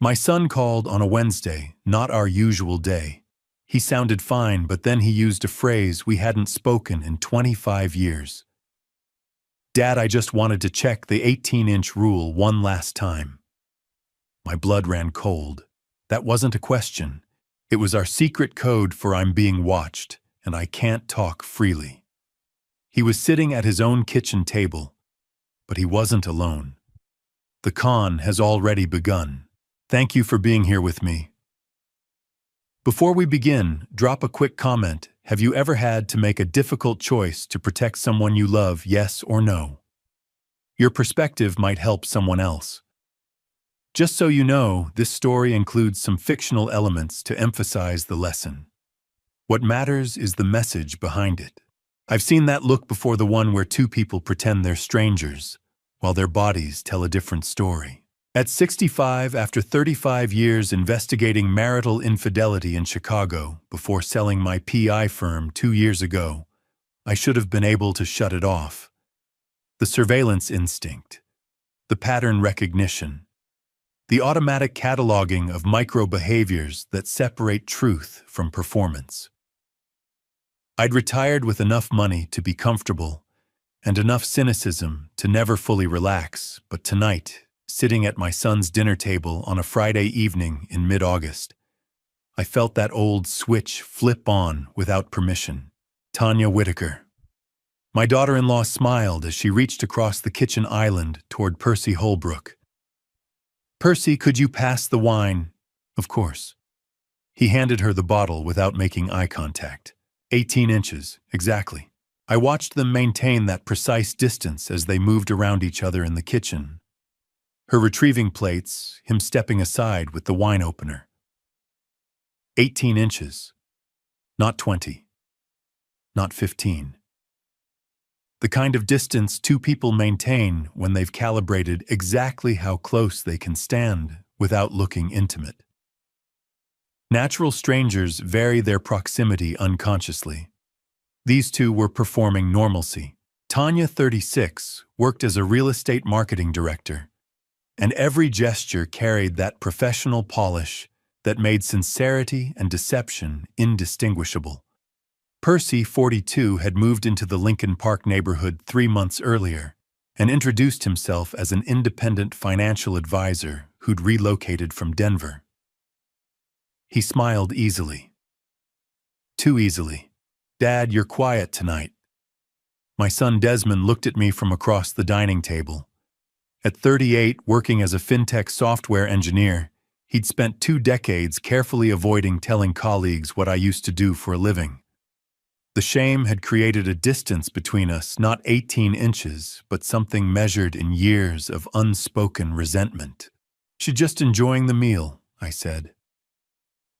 My son called on a Wednesday, not our usual day. He sounded fine, but then he used a phrase we hadn't spoken in 25 years. "Dad, I just wanted to check the 18-inch rule one last time." My blood ran cold. That wasn't a question. It was our secret code for "I'm being watched, and I can't talk freely." He was sitting at his own kitchen table, but he wasn't alone. "The con has already begun. Thank you for being here with me." Before we begin, drop a quick comment. Have you ever had to make a difficult choice to protect someone you love, yes or no? Your perspective might help someone else. Just so you know, this story includes some fictional elements to emphasize the lesson. What matters is the message behind it. I've seen that look before, the one where two people pretend they're strangers, while their bodies tell a different story. At 65, after 35 years investigating marital infidelity in Chicago before selling my PI firm 2 years ago, I should have been able to shut it off. The surveillance instinct, the pattern recognition, the automatic cataloging of micro-behaviors that separate truth from performance. I'd retired with enough money to be comfortable and enough cynicism to never fully relax, but tonight, sitting at my son's dinner table on a Friday evening in mid-August, I felt that old switch flip on without permission. Tanya Whitaker. My daughter-in-law smiled as she reached across the kitchen island toward Percy Holbrook. "Percy, could you pass the wine?" "Of course." He handed her the bottle without making eye contact. 18 inches, exactly. I watched them maintain that precise distance as they moved around each other in the kitchen. Her retrieving plates, him stepping aside with the wine opener. 18 inches. Not 20. Not 15. The kind of distance two people maintain when they've calibrated exactly how close they can stand without looking intimate. Natural strangers vary their proximity unconsciously. These two were performing normalcy. Tanya, 36, worked as a real estate marketing director, and every gesture carried that professional polish that made sincerity and deception indistinguishable. Percy, 42, had moved into the Lincoln Park neighborhood 3 months earlier and introduced himself as an independent financial advisor who'd relocated from Denver. He smiled easily. Too easily. "Dad, you're quiet tonight." My son Desmond looked at me from across the dining table. At 38, working as a fintech software engineer, he'd spent 2 decades carefully avoiding telling colleagues what I used to do for a living. The shame had created a distance between us, not 18 inches, but something measured in years of unspoken resentment. "She's just enjoying the meal," I said.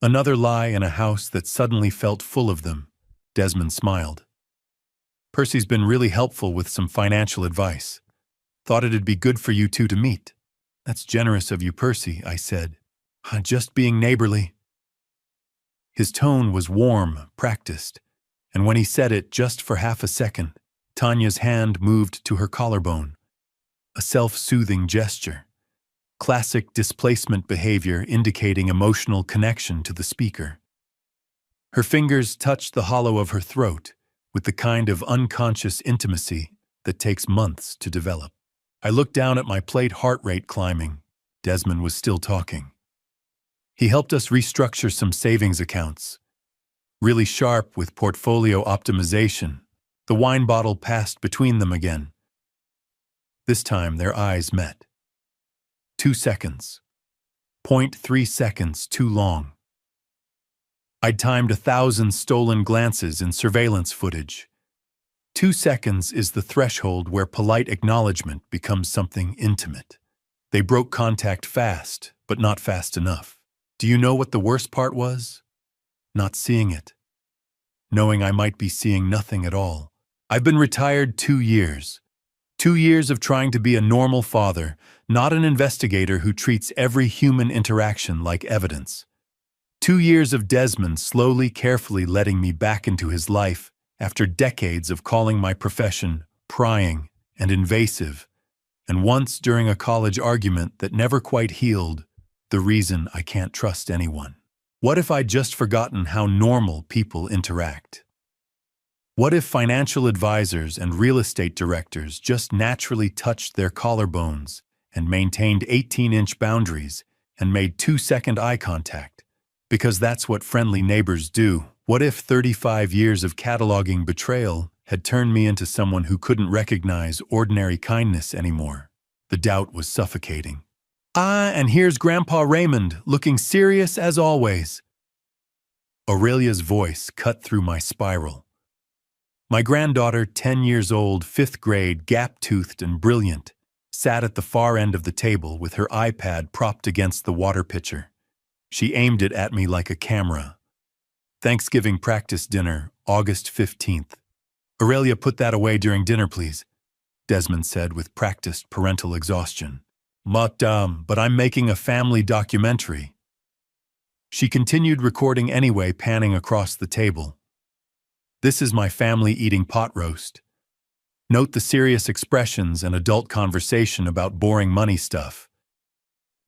Another lie in a house that suddenly felt full of them. Desmond smiled. "Percy's been really helpful with some financial advice. Thought it'd be good for you two to meet." "That's generous of you, Percy," I said. "Just being neighborly." His tone was warm, practiced, and when he said it just for half a second, Tanya's hand moved to her collarbone. A self-soothing gesture. Classic displacement behavior indicating emotional connection to the speaker. Her fingers touched the hollow of her throat with the kind of unconscious intimacy that takes months to develop. I looked down at my plate, heart rate climbing. Desmond was still talking. He helped us restructure some savings accounts. Really sharp with portfolio optimization. The wine bottle passed between them again. This time their eyes met. 2 seconds. 0.3 seconds too long. I'd timed 1,000 stolen glances in surveillance footage. 2 seconds is the threshold where polite acknowledgement becomes something intimate. They broke contact fast, but not fast enough. Do you know what the worst part was? Not seeing it. Knowing I might be seeing nothing at all. I've been retired 2 years. 2 years of trying to be a normal father, not an investigator who treats every human interaction like evidence. 2 years of Desmond slowly, carefully letting me back into his life after decades of calling my profession prying and invasive, and once during a college argument that never quite healed, The reason I can't trust anyone. What if I'd just forgotten how normal people interact? What if financial advisors and real estate directors just naturally touched their collarbones and maintained 18-inch boundaries and made 2-second eye contact? Because that's what friendly neighbors do. What if 35 years of cataloging betrayal had turned me into someone who couldn't recognize ordinary kindness anymore? The doubt was suffocating. And here's Grandpa Raymond, looking serious as always. Aurelia's voice cut through my spiral. My granddaughter, 10 years old, 5th grade, gap-toothed and brilliant, sat at the far end of the table with her iPad propped against the water pitcher. She aimed it at me like a camera. Thanksgiving practice dinner, August 15th. Aurelia, put that away during dinner, please, Desmond said with practiced parental exhaustion. But I'm making a family documentary. She continued recording anyway, panning across the table. This is my family eating pot roast. Note the serious expressions and adult conversation about boring money stuff.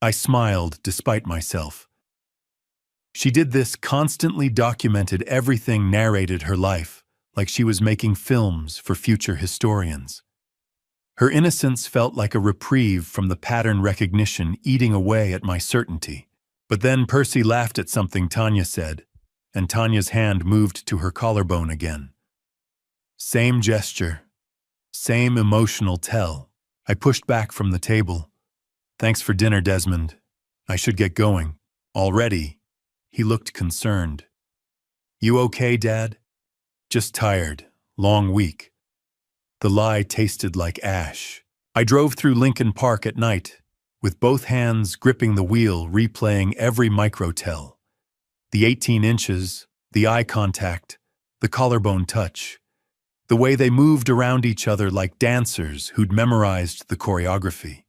I smiled despite myself. She did this, constantly documented everything, narrated her life, like she was making films for future historians. Her innocence felt like a reprieve from the pattern recognition eating away at my certainty. But then Percy laughed at something Tanya said, and Tanya's hand moved to her collarbone again. Same gesture, same emotional tell. I pushed back from the table. Thanks for dinner, Desmond. I should get going. Already? He looked concerned. You okay, Dad? Just tired. Long week. The lie tasted like ash. I drove through Lincoln Park at night, with both hands gripping the wheel, replaying every micro-tell. The 18 inches, the eye contact, the collarbone touch, the way they moved around each other like dancers who'd memorized the choreography.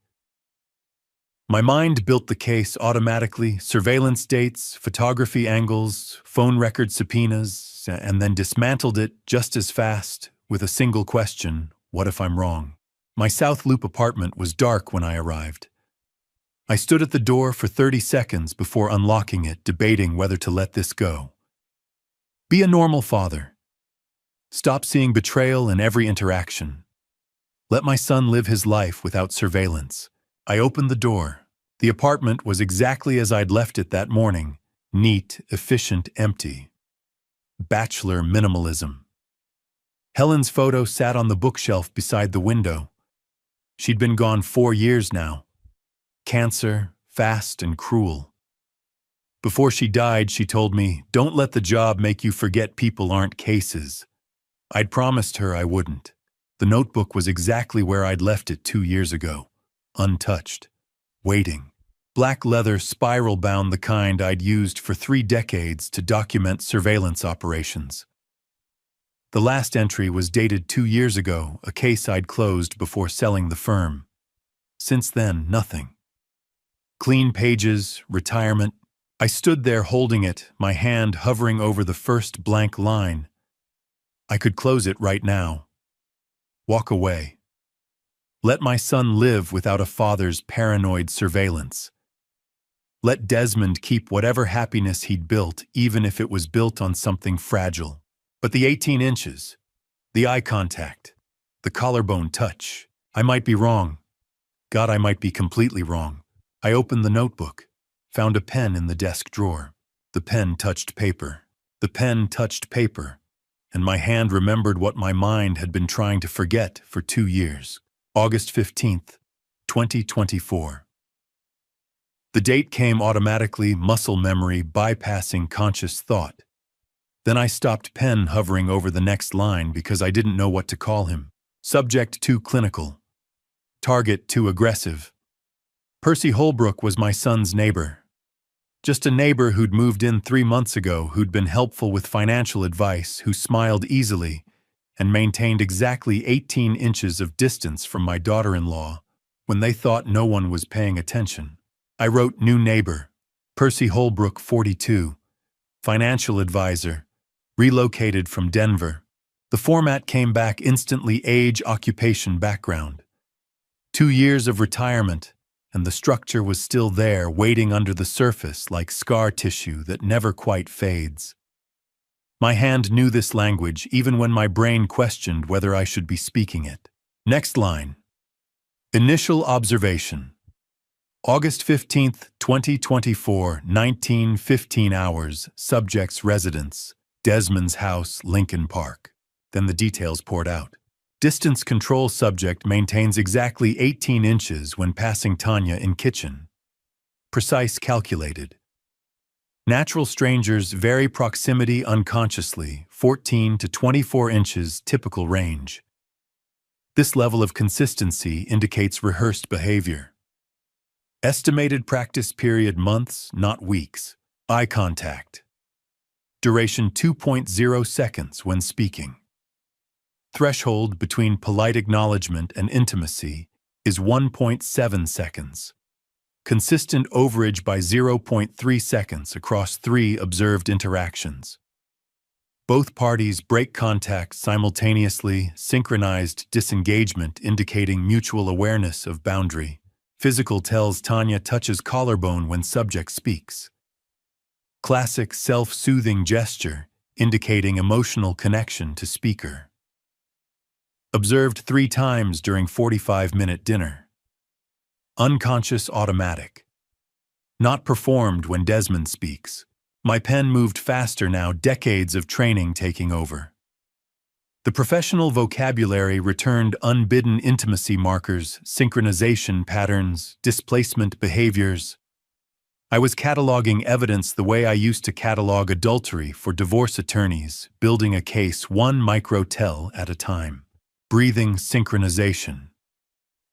My mind built the case automatically, surveillance dates, photography angles, phone record subpoenas, and then dismantled it just as fast with a single question: what if I'm wrong? My South Loop apartment was dark when I arrived. I stood at the door for 30 seconds before unlocking it, debating whether to let this go. Be a normal father. Stop seeing betrayal in every interaction. Let my son live his life without surveillance. I opened the door. The apartment was exactly as I'd left it that morning. Neat, efficient, empty. Bachelor minimalism. Helen's photo sat on the bookshelf beside the window. She'd been gone 4 years now. Cancer, fast and cruel. Before she died, she told me, "Don't let the job make you forget people aren't cases." I'd promised her I wouldn't. The notebook was exactly where I'd left it 2 years ago. Untouched. Waiting. Black leather, spiral-bound, the kind I'd used for 3 decades to document surveillance operations. The last entry was dated 2 years ago, a case I'd closed before selling the firm. Since then, nothing. Clean pages, retirement. I stood there holding it, my hand hovering over the first blank line. I could close it right now. Walk away. Let my son live without a father's paranoid surveillance. Let Desmond keep whatever happiness he'd built, even if it was built on something fragile. But the 18 inches, the eye contact, the collarbone touch, I might be wrong. God, I might be completely wrong. I opened the notebook, found a pen in the desk drawer. The pen touched paper. The pen touched paper, and my hand remembered what my mind had been trying to forget for 2 years. August 15th, 2024. The date came automatically, muscle memory bypassing conscious thought. Then I stopped, pen hovering over the next line because I didn't know what to call him. Subject too clinical. Target too aggressive. Percy Holbrook was my son's neighbor. Just a neighbor who'd moved in 3 months ago, who'd been helpful with financial advice, who smiled easily and maintained exactly 18 inches of distance from my daughter-in-law when they thought no one was paying attention. I wrote new neighbor, Percy Holbrook, 42, financial advisor, relocated from Denver. The format came back instantly: age, occupation, background. 2 years of retirement, and the structure was still there, waiting under the surface like scar tissue that never quite fades. My hand knew this language even when my brain questioned whether I should be speaking it. Next line. Initial observation. August 15th, 2024, 19:15 hours, subject's residence, Desmond's house, Lincoln Park. Then the details poured out. Distance control subject maintains exactly 18 inches when passing Tanya in kitchen. Precise calculated. Natural strangers vary proximity unconsciously, 14 to 24 inches typical range. This level of consistency indicates rehearsed behavior. Estimated practice period months, not weeks. Eye contact. Duration 2.0 seconds when speaking. Threshold between polite acknowledgement and intimacy is 1.7 seconds. Consistent overage by 0.3 seconds across 3 observed interactions. Both parties break contact simultaneously, synchronized disengagement indicating mutual awareness of boundary. Physical tells Tanya touches collarbone when subject speaks. Classic self-soothing gesture indicating emotional connection to speaker. Observed 3 times during 45-minute dinner. Unconscious automatic. Not performed when Desmond speaks. My pen moved faster now, decades of training taking over. The professional vocabulary returned unbidden intimacy markers, synchronization patterns, displacement behaviors. I was cataloging evidence the way I used to catalog adultery for divorce attorneys, building a case one micro-tell at a time. Breathing synchronization.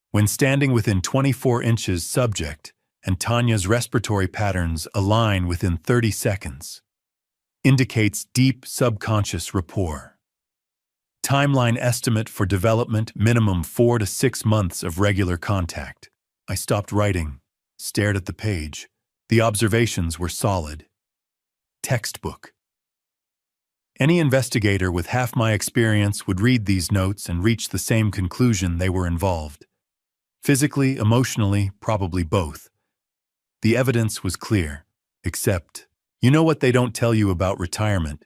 When standing within 24 inches subject and Tanya's respiratory patterns align within 30 seconds. Indicates deep subconscious rapport. Timeline estimate for development, minimum 4 to 6 months of regular contact. I stopped writing, stared at the page. The observations were solid. Textbook. Any investigator with half my experience would read these notes and reach the same conclusion they were involved. Physically, emotionally, probably both. The evidence was clear, except, you know what they don't tell you about retirement?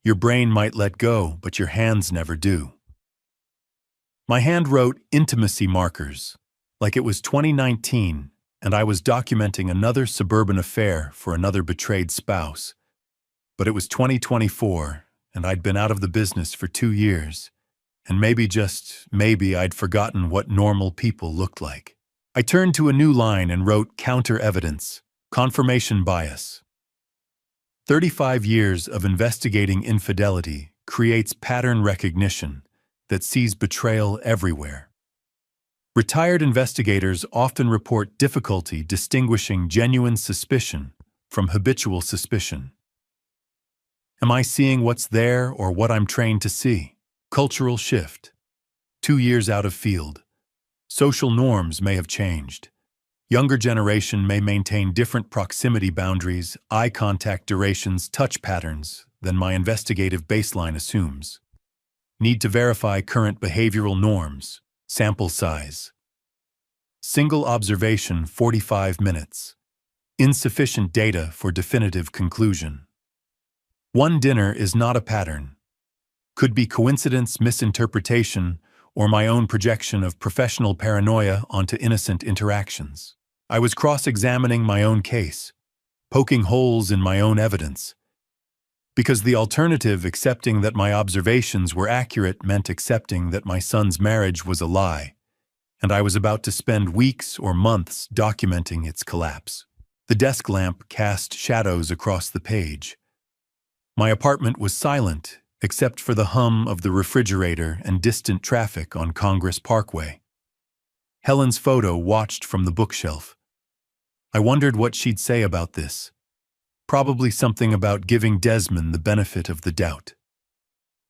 Your brain might let go, but your hands never do. My hand wrote intimacy markers, like it was 2019, and I was documenting another suburban affair for another betrayed spouse. But it was 2024, and I'd been out of the business for 2 years, and maybe, just maybe, I'd forgotten what normal people looked like. I turned to a new line and wrote counter-evidence, confirmation bias. 35 years of investigating infidelity creates pattern recognition that sees betrayal everywhere. Retired investigators often report difficulty distinguishing genuine suspicion from habitual suspicion. Am I seeing what's there or what I'm trained to see? Cultural shift. 2 years out of field. Social norms may have changed. Younger generation may maintain different proximity boundaries, eye contact durations, touch patterns than my investigative baseline assumes. Need to verify current behavioral norms. Sample size. Single observation 45 minutes. Insufficient data for definitive conclusion. One dinner is not a pattern. Could be coincidence, misinterpretation, or my own projection of professional paranoia onto innocent interactions. I was cross-examining my own case, poking holes in my own evidence. Because the alternative, accepting that my observations were accurate, meant accepting that my son's marriage was a lie, and I was about to spend weeks or months documenting its collapse. The desk lamp cast shadows across the page. My apartment was silent, except for the hum of the refrigerator and distant traffic on Congress Parkway. Helen's photo watched from the bookshelf. I wondered what she'd say about this. Probably something about giving Desmond the benefit of the doubt.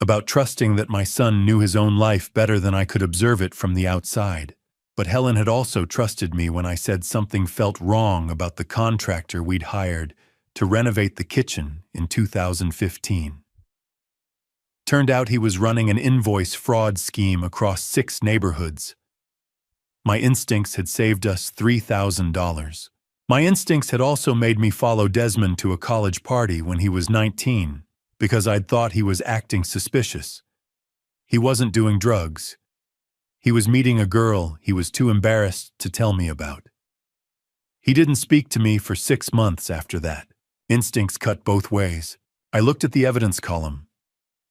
About trusting that my son knew his own life better than I could observe it from the outside. But Helen had also trusted me when I said something felt wrong about the contractor we'd hired to renovate the kitchen in 2015. Turned out he was running an invoice fraud scheme across 6 neighborhoods. My instincts had saved us $3,000. My instincts had also made me follow Desmond to a college party when he was 19, because I'd thought he was acting suspicious. He wasn't doing drugs. He was meeting a girl he was too embarrassed to tell me about. He didn't speak to me for 6 months after that. Instincts cut both ways. I looked at the evidence column,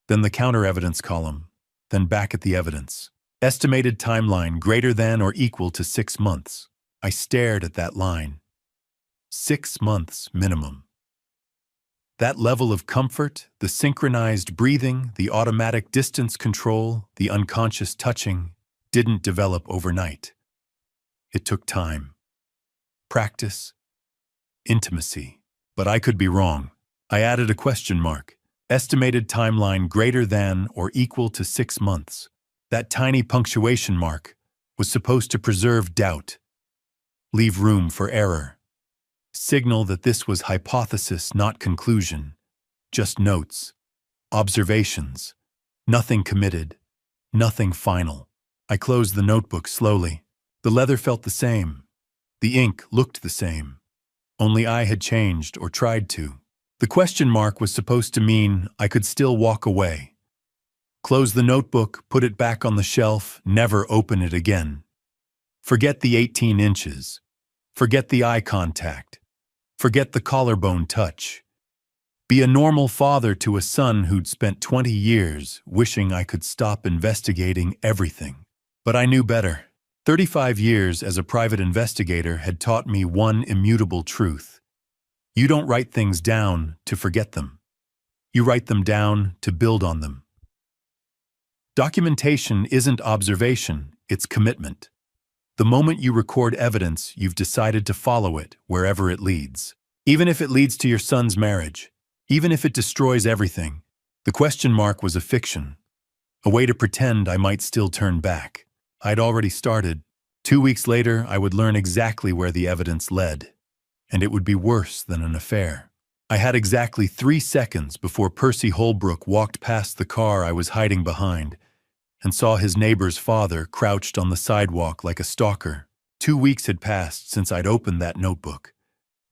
then the counter-evidence column, then back at the evidence. Estimated timeline greater than or equal to 6 months. I stared at that line. 6 months minimum. That level of comfort, the synchronized breathing, the automatic distance control, the unconscious touching, didn't develop overnight. It took time. Practice. Intimacy. But I could be wrong. I added a question mark. Estimated timeline greater than or equal to 6 months. That tiny punctuation mark was supposed to preserve doubt, leave room for error, signal that this was hypothesis, not conclusion, just notes, observations, nothing committed, nothing final. I closed the notebook slowly. The leather felt the same. The ink looked the same. Only I had changed or tried to. The question mark was supposed to mean I could still walk away. Close the notebook, put it back on the shelf, never open it again. Forget the 18 inches. Forget the eye contact. Forget the collarbone touch. Be a normal father to a son who'd spent 20 years wishing I could stop investigating everything. But I knew better. 35 years as a private investigator had taught me one immutable truth. You don't write things down to forget them. You write them down to build on them. Documentation isn't observation, it's commitment. The moment you record evidence, you've decided to follow it wherever it leads. Even if it leads to your son's marriage, even if it destroys everything, the question mark was a fiction, a way to pretend I might still turn back. I'd already started. 2 weeks later, I would learn exactly where the evidence led, and it would be worse than an affair. I had exactly 3 seconds before Percy Holbrook walked past the car I was hiding behind and saw his neighbor's father crouched on the sidewalk like a stalker. 2 weeks had passed since I'd opened that notebook.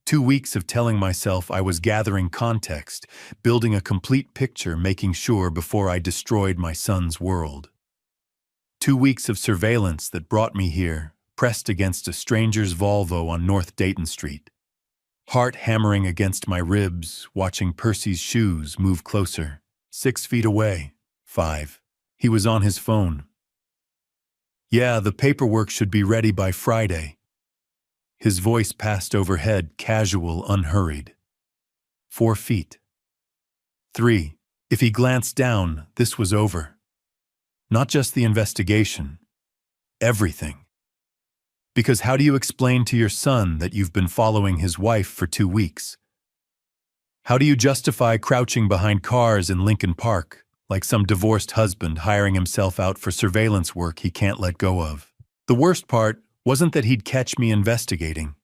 2 weeks of telling myself I was gathering context, building a complete picture, making sure before I destroyed my son's world. 2 weeks of surveillance that brought me here, pressed against a stranger's Volvo on North Dayton Street. Heart hammering against my ribs, watching Percy's shoes move closer. 6 feet away. 5. He was on his phone. Yeah, the paperwork should be ready by Friday. His voice passed overhead, casual, unhurried. 4 feet. 3. If he glanced down, this was over. Not just the investigation. Everything. Because how do you explain to your son that you've been following his wife for 2 weeks? How do you justify crouching behind cars in Lincoln Park, like some divorced husband hiring himself out for surveillance work he can't let go of? The worst part wasn't that he'd catch me investigating.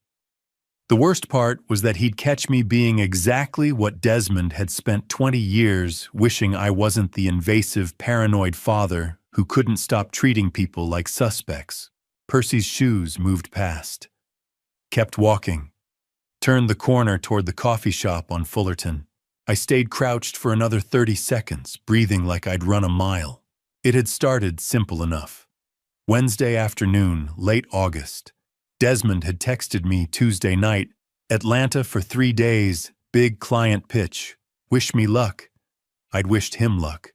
The worst part was that he'd catch me being exactly what Desmond had spent 20 years wishing I wasn't, the invasive, paranoid father who couldn't stop treating people like suspects. Percy's shoes moved past. Kept walking. Turned the corner toward the coffee shop on Fullerton. I stayed crouched for another 30 seconds, breathing like I'd run a mile. It had started simple enough. Wednesday afternoon, late August. Desmond had texted me Tuesday night, Atlanta for 3 days, big client pitch, wish me luck. I'd wished him luck.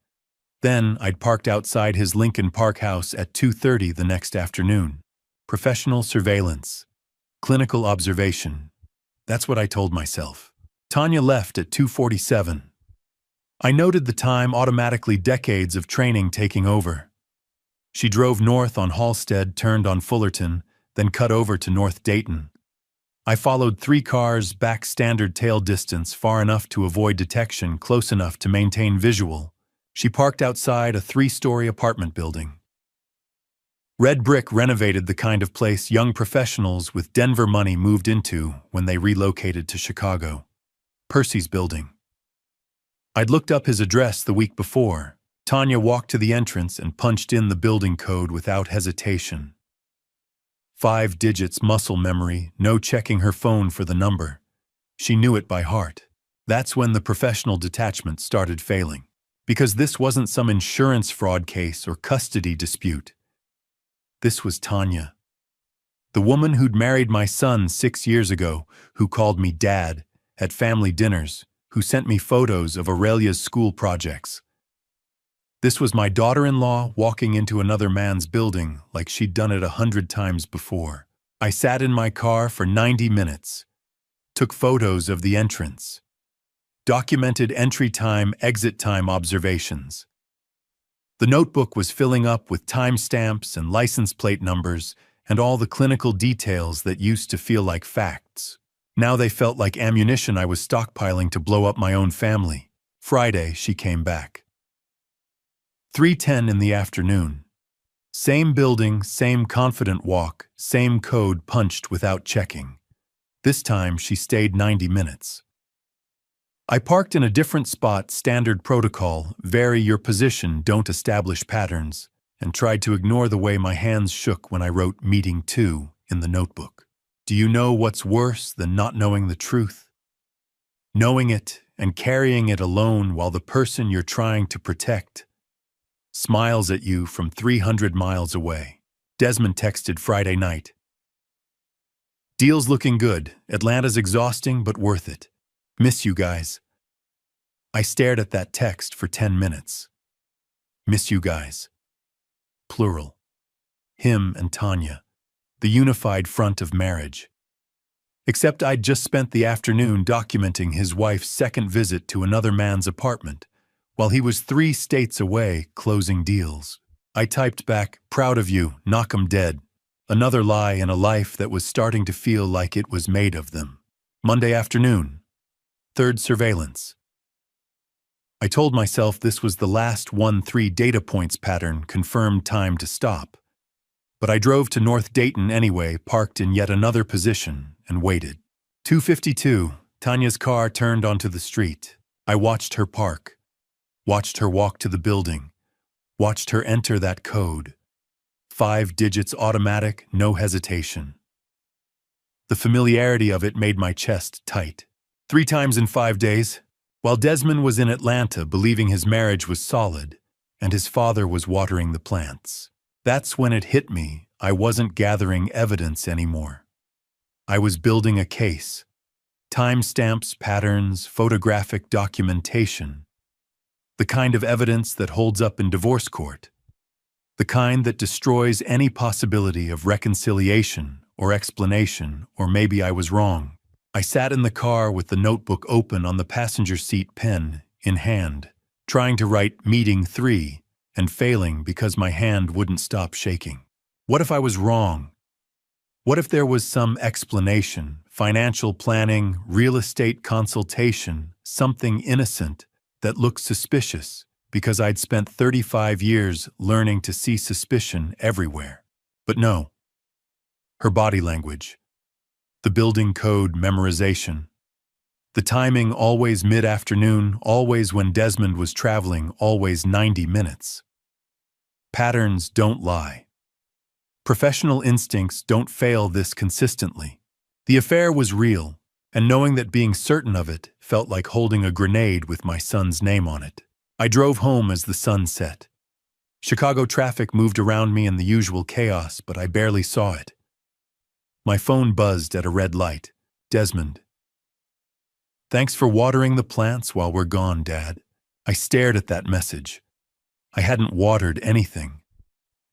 Then I'd parked outside his Lincoln Park house at 2:30 the next afternoon. Professional surveillance. Clinical observation. That's what I told myself. Tanya left at 2:47. I noted the time, automatically, decades of training taking over. She drove north on Halstead, turned on Fullerton, then cut over to North Dayton. I followed 3 cars back, standard tail distance, far enough to avoid detection, close enough to maintain visual. She parked outside a 3-story apartment building. Red brick, renovated, the kind of place young professionals with Denver money moved into when they relocated to Chicago. Percy's building. I'd looked up his address the week before. Tanya walked to the entrance and punched in the building code without hesitation. 5 digits muscle memory, no checking her phone for the number. She knew it by heart. That's when the professional detachment started failing. Because this wasn't some insurance fraud case or custody dispute. This was Tanya. The woman who'd married my son 6 years ago, who called me Dad at family dinners, who sent me photos of Aurelia's school projects. This was my daughter-in-law walking into another man's building like she'd done it 100 times before. I sat in my car for 90 minutes, took photos of the entrance, documented entry time, exit time observations. The notebook was filling up with timestamps and license plate numbers and all the clinical details that used to feel like facts. Now they felt like ammunition I was stockpiling to blow up my own family. Friday, she came back. 3:10 in the afternoon. Same building, same confident walk, same code punched without checking. This time she stayed 90 minutes. I parked in a different spot, standard protocol, vary your position, don't establish patterns, and tried to ignore the way my hands shook when I wrote meeting 2 in the notebook. Do you know what's worse than not knowing the truth? Knowing it and carrying it alone while the person you're trying to protect smiles at you from 300 miles away. Desmond texted Friday night. Deal's looking good. Atlanta's exhausting but worth it. Miss you guys. I stared at that text for 10 minutes. Miss you guys. Plural. Him and Tanya. The unified front of marriage. Except I'd just spent the afternoon documenting his wife's second visit to another man's apartment, while he was 3 states away closing deals. I typed back, proud of you, knock 'em dead. Another lie in a life that was starting to feel like it was made of them. Monday afternoon. 3rd surveillance. I told myself this was the last 1-3 data points pattern, confirmed time to stop. But I drove to North Dayton anyway, parked in yet another position, and waited. 2:52, Tanya's car turned onto the street. I watched her park, watched her walk to the building, watched her enter that code. 5 digits automatic, no hesitation. The familiarity of it made my chest tight. 3 times in 5 days, while Desmond was in Atlanta believing his marriage was solid, and his father was watering the plants. That's when it hit me. I wasn't gathering evidence anymore. I was building a case. Timestamps, patterns, photographic documentation. The kind of evidence that holds up in divorce court. The kind that destroys any possibility of reconciliation or explanation, or maybe I was wrong. I sat in the car with the notebook open on the passenger seat, pen in hand, trying to write meeting 3, and failing because my hand wouldn't stop shaking. What if I was wrong? What if there was some explanation, financial planning, real estate consultation, something innocent that looked suspicious because I'd spent 35 years learning to see suspicion everywhere? But no. Her body language, the building code memorization, the timing always mid-afternoon, always when Desmond was traveling, always 90 minutes. Patterns don't lie. Professional instincts don't fail this consistently. The affair was real, and knowing that being certain of it felt like holding a grenade with my son's name on it. I drove home as the sun set. Chicago traffic moved around me in the usual chaos, but I barely saw it. My phone buzzed at a red light. Desmond. Thanks for watering the plants while we're gone, Dad. I stared at that message. I hadn't watered anything.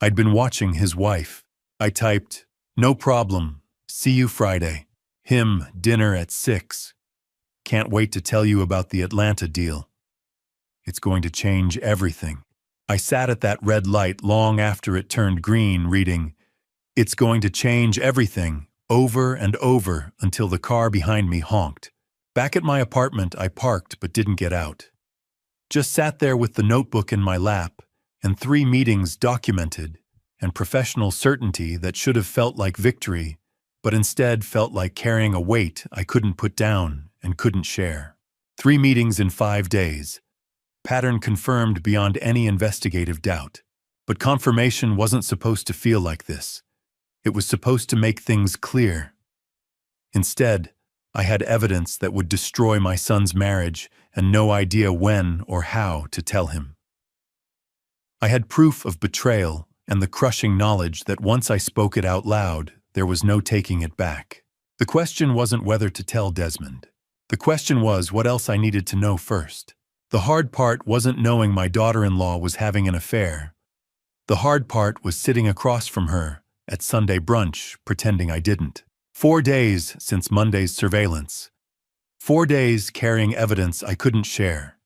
I'd been watching his wife. I typed, no problem. See you Friday. Him, dinner at 6. Can't wait to tell you about the Atlanta deal. It's going to change everything. I sat at that red light long after it turned green, reading, it's going to change everything, over and over until the car behind me honked. Back at my apartment, I parked but didn't get out. Just sat there with the notebook in my lap and 3 meetings documented and professional certainty that should have felt like victory, but instead felt like carrying a weight I couldn't put down and couldn't share. 3 meetings in 5 days. Pattern confirmed beyond any investigative doubt. But confirmation wasn't supposed to feel like this. It was supposed to make things clear. Instead, I had evidence that would destroy my son's marriage and no idea when or how to tell him. I had proof of betrayal and the crushing knowledge that once I spoke it out loud, there was no taking it back. The question wasn't whether to tell Desmond. The question was what else I needed to know first. The hard part wasn't knowing my daughter-in-law was having an affair. The hard part was sitting across from her at Sunday brunch, pretending I didn't. 4 days since Monday's surveillance. 4 days carrying evidence I couldn't share.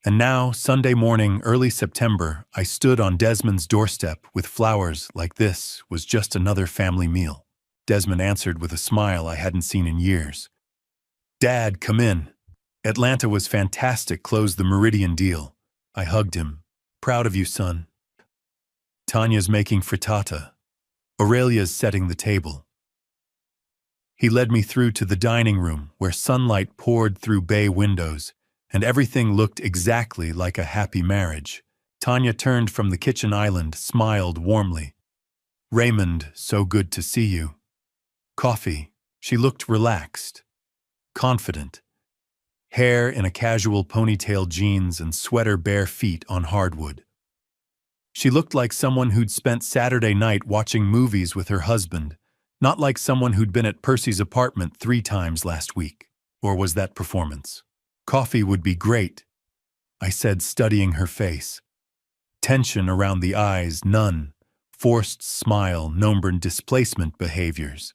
And now, Sunday morning, early September, I stood on Desmond's doorstep with flowers like this was just another family meal. Desmond answered with a smile I hadn't seen in years. "Dad, come in. Atlanta was fantastic, closed the Meridian deal." I hugged him. "Proud of you, son." Tanya's making frittata. Aurelia's setting the table. He led me through to the dining room where sunlight poured through bay windows, and everything looked exactly like a happy marriage. Tanya turned from the kitchen island, smiled warmly. "Raymond, so good to see you." "Coffee." She looked relaxed, confident. Hair in a casual ponytail, jeans and sweater, bare feet on hardwood. She looked like someone who'd spent Saturday night watching movies with her husband, not like someone who'd been at Percy's apartment 3 times last week. Or was that performance? "Coffee would be great," I said, studying her face. Tension around the eyes, none. Forced smile, no displacement behaviors.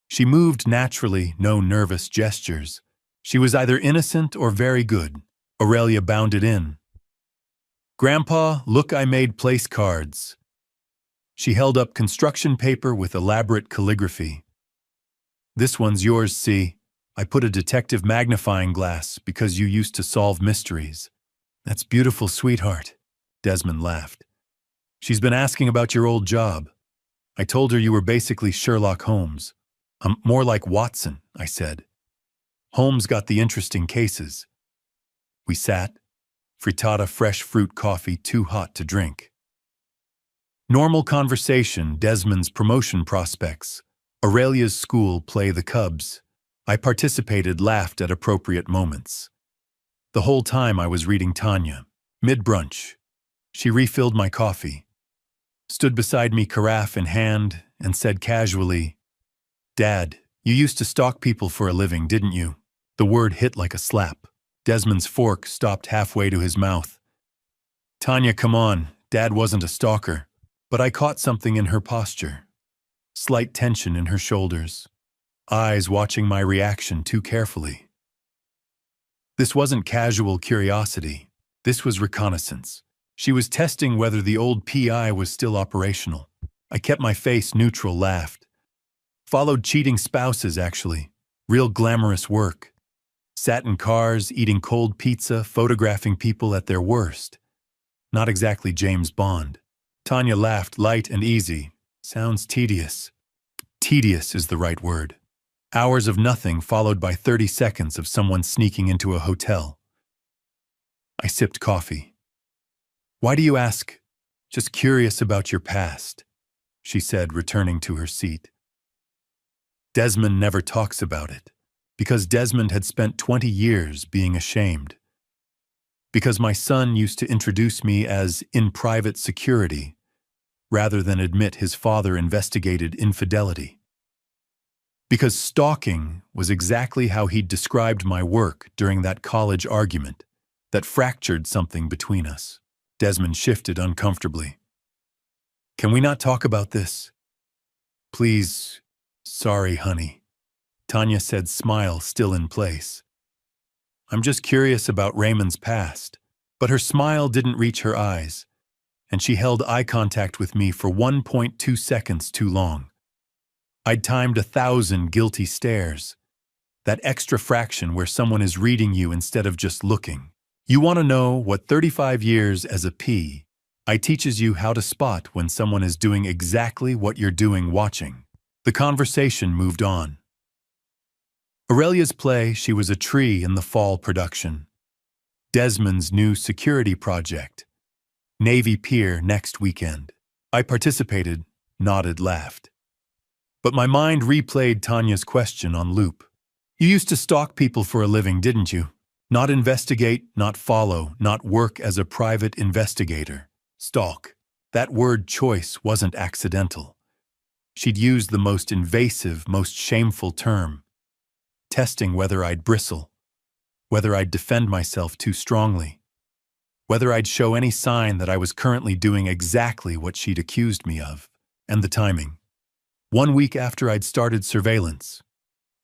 She moved naturally, no nervous gestures. She was either innocent or very good. Aurelia bounded in. "Grandpa, look, I made place cards." She held up construction paper with elaborate calligraphy. "This one's yours, see? I put a detective magnifying glass because you used to solve mysteries." "That's beautiful, sweetheart." Desmond laughed. "She's been asking about your old job. I told her you were basically Sherlock Holmes." More like Watson," I said. "Holmes got the interesting cases." We sat. Frittata, fresh fruit coffee, too hot to drink. Normal conversation, Desmond's promotion prospects, Aurelia's school, play the Cubs. I participated, laughed at appropriate moments. The whole time I was reading Tanya. Mid-brunch. She refilled my coffee, stood beside me, carafe in hand, and said casually, "Dad, you used to stalk people for a living, didn't you?" The word hit like a slap. Desmond's fork stopped halfway to his mouth. "Tanya, come on. Dad wasn't a stalker." But I caught something in her posture. Slight tension in her shoulders. Eyes watching my reaction too carefully. This wasn't casual curiosity. This was reconnaissance. She was testing whether the old PI was still operational. I kept my face neutral, laughed. Followed cheating spouses, actually. Real glamorous work. Sat in cars, eating cold pizza, photographing people at their worst. Not exactly James Bond. Tanya laughed, light and easy. "Sounds tedious." Tedious is the right word. Hours of nothing followed by 30 seconds of someone sneaking into a hotel. I sipped coffee. "Why do you ask?" "Just curious about your past," she said, returning to her seat. Desmond never talks about it, because Desmond had spent 20 years being ashamed. Because my son used to introduce me as in private security, rather than admit his father investigated infidelity. Because stalking was exactly how he'd described my work during that college argument that fractured something between us. Desmond shifted uncomfortably. "Can we not talk about this?" "Please." "Sorry, honey," Tanya said, smile still in place. "I'm just curious about Raymond's past." But her smile didn't reach her eyes, and she held eye contact with me for 1.2 seconds too long. I'd timed 1,000 guilty stares. That extra fraction where someone is reading you instead of just looking. You want to know what 35 years as a I teaches you how to spot when someone is doing exactly what you're doing watching. The conversation moved on. Aurelia's play, She Was a Tree, in the fall production. Desmond's new security project. Navy Pier next weekend. I participated, nodded, laughed. But my mind replayed Tanya's question on loop. You used to stalk people for a living, didn't you? Not investigate, not follow, not work as a private investigator. Stalk. That word choice wasn't accidental. She'd used the most invasive, most shameful term, testing whether I'd bristle, whether I'd defend myself too strongly, whether I'd show any sign that I was currently doing exactly what she'd accused me of. And the timing. 1 week after I'd started surveillance.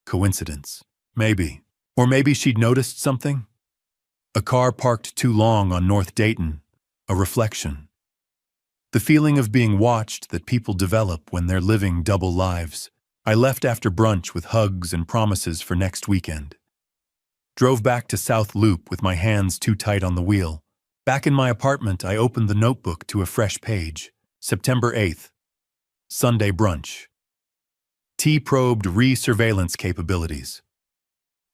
Coincidence? Maybe. Or maybe she'd noticed something? A car parked too long on North Dayton. A reflection. The feeling of being watched that people develop when they're living double lives. I left after brunch with hugs and promises for next weekend. Drove back to South Loop with my hands too tight on the wheel. Back in my apartment, I opened the notebook to a fresh page. September 8th. Sunday brunch. T-probed re-surveillance capabilities.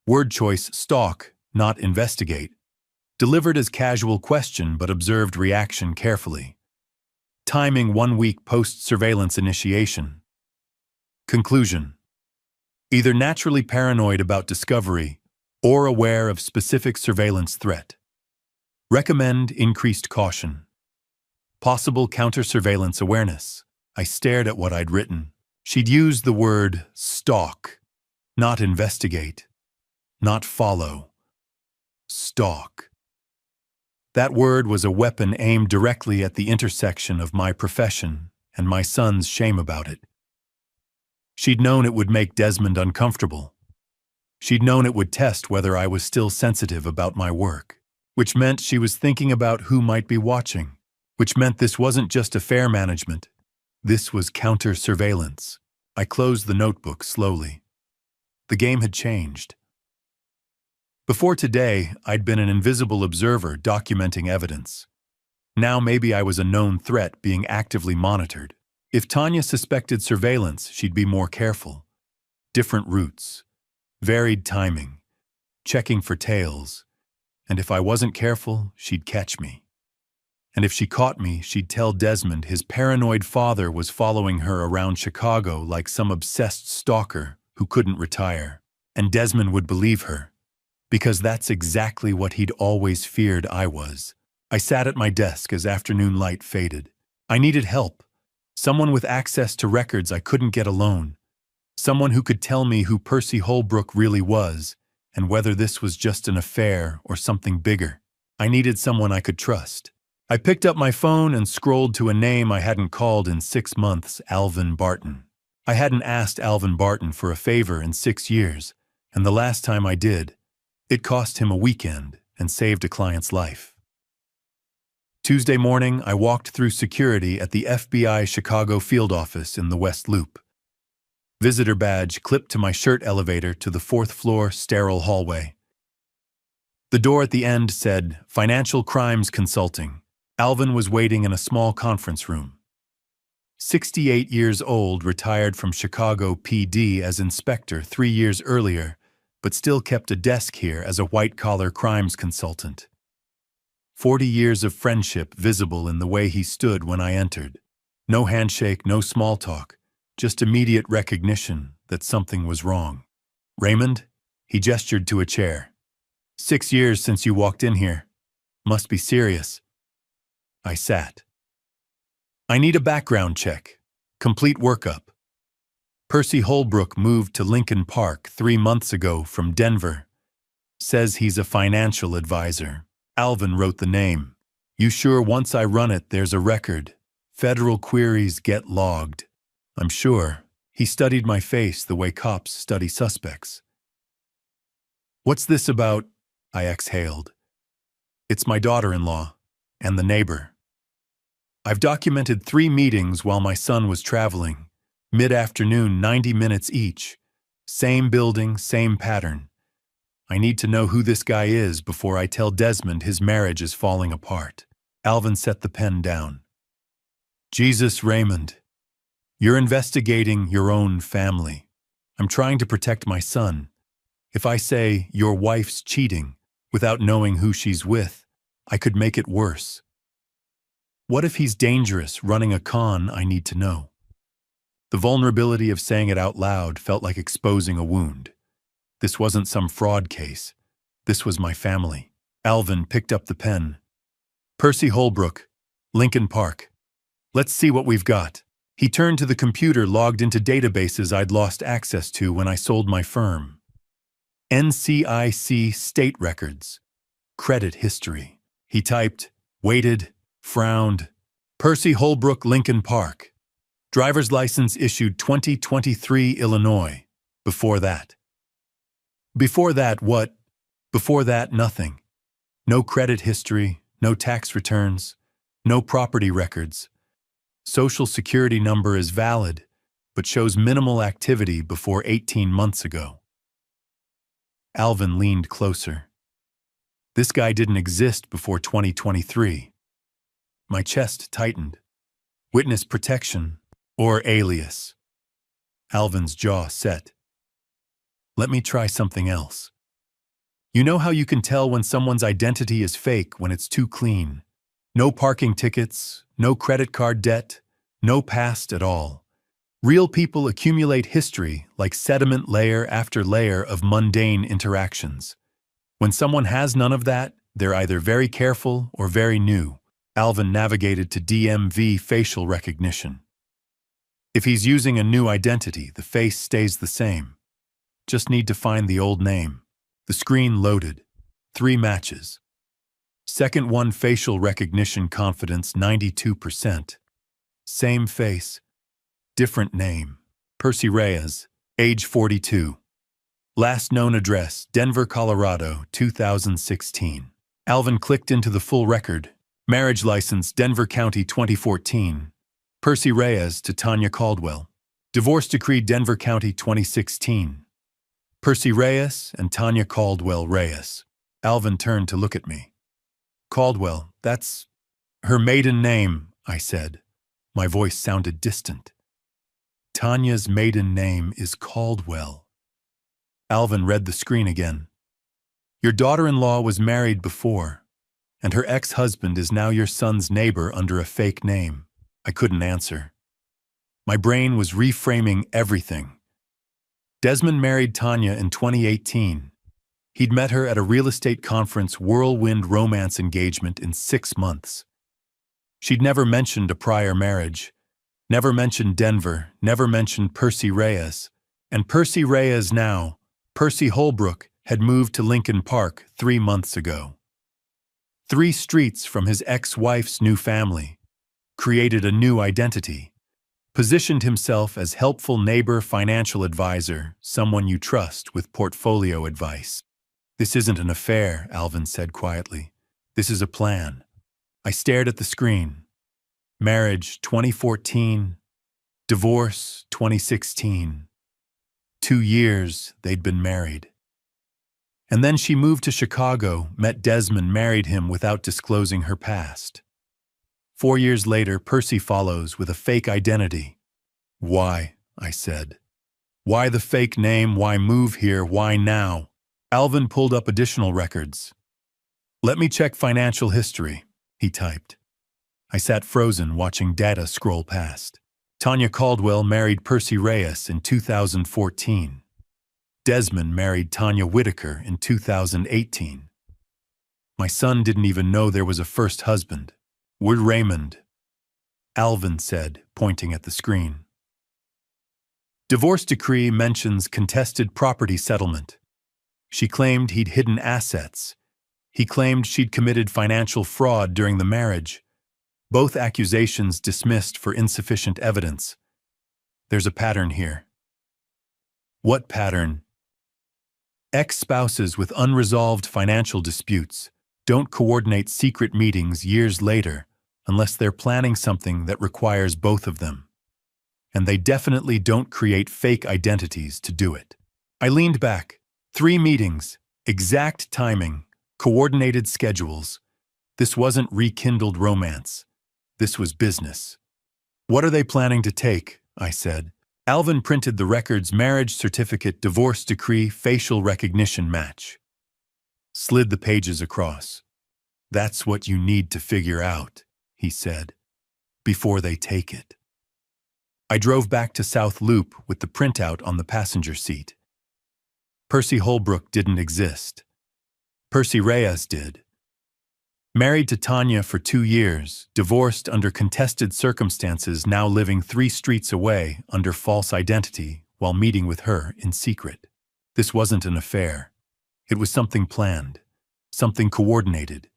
Word choice stalk, not investigate. Delivered as casual question but observed reaction carefully. Timing 1 week post-surveillance initiation. Conclusion. Either naturally paranoid about discovery or aware of specific surveillance threat. Recommend increased caution. Possible counter-surveillance awareness. I stared at what I'd written. She'd used the word stalk, not investigate, not follow. Stalk. That word was a weapon aimed directly at the intersection of my profession and my son's shame about it. She'd known it would make Desmond uncomfortable. She'd known it would test whether I was still sensitive about my work, which meant she was thinking about who might be watching, which meant this wasn't just affair management. This was counter-surveillance. I closed the notebook slowly. The game had changed. Before today, I'd been an invisible observer documenting evidence. Now maybe I was a known threat being actively monitored. If Tanya suspected surveillance, she'd be more careful. Different routes, varied timing, checking for tails. And if I wasn't careful, she'd catch me. And if she caught me, she'd tell Desmond his paranoid father was following her around Chicago like some obsessed stalker who couldn't retire. And Desmond would believe her, because that's exactly what he'd always feared I was. I sat at my desk as afternoon light faded. I needed help. Someone with access to records I couldn't get alone. Someone who could tell me who Percy Holbrook really was, and whether this was just an affair or something bigger. I needed someone I could trust. I picked up my phone and scrolled to a name I hadn't called in 6 months, Alvin Barton. I hadn't asked Alvin Barton for a favor in 6 years, and the last time I did, it cost him a weekend and saved a client's life. Tuesday morning, I walked through security at the FBI Chicago field office in the West Loop. Visitor badge clipped to my shirt elevator to the 4th floor sterile hallway. The door at the end said, Financial Crimes Consulting. Alvin was waiting in a small conference room. 68 years old, retired from Chicago PD as inspector 3 years earlier, but still kept a desk here as a white-collar crimes consultant. 40 years of friendship visible in the way he stood when I entered. No handshake, no small talk, just immediate recognition that something was wrong. Raymond? He gestured to a chair. 6 years since you walked in here. Must be serious. I sat. I need a background check. Complete workup. Percy Holbrook moved to Lincoln Park 3 months ago from Denver. Says he's a financial advisor. Alvin wrote the name. You sure once I run it there's a record? Federal queries get logged. I'm sure. He studied my face the way cops study suspects. What's this about? I exhaled. It's my daughter-in-law and the neighbor. I've documented 3 meetings while my son was traveling. Mid-afternoon, 90 minutes each. Same building, same pattern. I need to know who this guy is before I tell Desmond his marriage is falling apart. Alvin set the pen down. Jesus, Raymond. You're investigating your own family. I'm trying to protect my son. If I say your wife's cheating without knowing who she's with, I could make it worse. What if he's dangerous, running a con I need to know? The vulnerability of saying it out loud felt like exposing a wound. This wasn't some fraud case. This was my family. Alvin picked up the pen. Percy Holbrook, Lincoln Park. Let's see what we've got. He turned to the computer logged into databases I'd lost access to when I sold my firm. NCIC state records. Credit history. He typed, waited, frowned. Percy Holbrook, Lincoln Park. Driver's license issued 2023 Illinois. Before that. Before that, what? Before that, nothing. No credit history, no tax returns, no property records. Social security number is valid, but shows minimal activity before 18 months ago. Alvin leaned closer. This guy didn't exist before 2023. My chest tightened. Witness protection or alias. Alvin's jaw set. Let me try something else. You know how you can tell when someone's identity is fake when it's too clean? No parking tickets, no credit card debt, no past at all. Real people accumulate history like sediment layer after layer of mundane interactions. When someone has none of that, they're either very careful or very new. Alvin navigated to DMV facial recognition. If he's using a new identity, the face stays the same. Just need to find the old name. The screen loaded. 3 matches. Second one, facial recognition confidence 92%. Same face. Different name. Percy Reyes, age 42. Last known address, Denver, Colorado, 2016. Alvin clicked into the full record. Marriage license, Denver County, 2014. Percy Reyes to Tanya Caldwell. Divorce decree, Denver County, 2016. Percy Reyes and Tanya Caldwell Reyes. Alvin turned to look at me. Caldwell, that's her maiden name, I said. My voice sounded distant. Tanya's maiden name is Caldwell. Alvin read the screen again. Your daughter-in-law was married before, and her ex-husband is now your son's neighbor under a fake name. I couldn't answer. My brain was reframing everything. Desmond married Tanya in 2018. He'd met her at a real estate conference whirlwind romance engagement in 6 months. She'd never mentioned a prior marriage, never mentioned Denver, never mentioned Percy Reyes. And Percy Reyes now, Percy Holbrook, had moved to Lincoln Park 3 months ago. 3 streets from his ex-wife's new family. Created a new identity. Positioned himself as helpful neighbor, financial advisor, someone you trust with portfolio advice. This isn't an affair, Alvin said quietly. This is a plan. I stared at the screen. Marriage, 2014. Divorce, 2016. 2 years they'd been married. And then she moved to Chicago, met Desmond, married him without disclosing her past. 4 years later, Percy follows with a fake identity. Why? I said. Why the fake name? Why move here? Why now? Alvin pulled up additional records. Let me check financial history, he typed. I sat frozen, watching data scroll past. Tanya Caldwell married Percy Reyes in 2014. Desmond married Tanya Whitaker in 2018. My son didn't even know there was a first husband. We're Raymond, Alvin said, pointing at the screen. Divorce decree mentions contested property settlement. She claimed he'd hidden assets. He claimed she'd committed financial fraud during the marriage. Both accusations dismissed for insufficient evidence. There's a pattern here. What pattern? Ex-spouses with unresolved financial disputes don't coordinate secret meetings years later unless they're planning something that requires both of them. And they definitely don't create fake identities to do it. I leaned back. 3 meetings, exact timing, coordinated schedules. This wasn't rekindled romance. This was business. What are they planning to take? I said. Alvin printed the records: marriage certificate, divorce decree, facial recognition match. Slid the pages across. That's what you need to figure out, he said, before they take it. I drove back to South Loop with the printout on the passenger seat. Percy Holbrook didn't exist. Percy Reyes did. Married to Tanya for 2 years, divorced under contested circumstances, now living 3 streets away under false identity while meeting with her in secret. This wasn't an affair. It was something planned, something coordinated,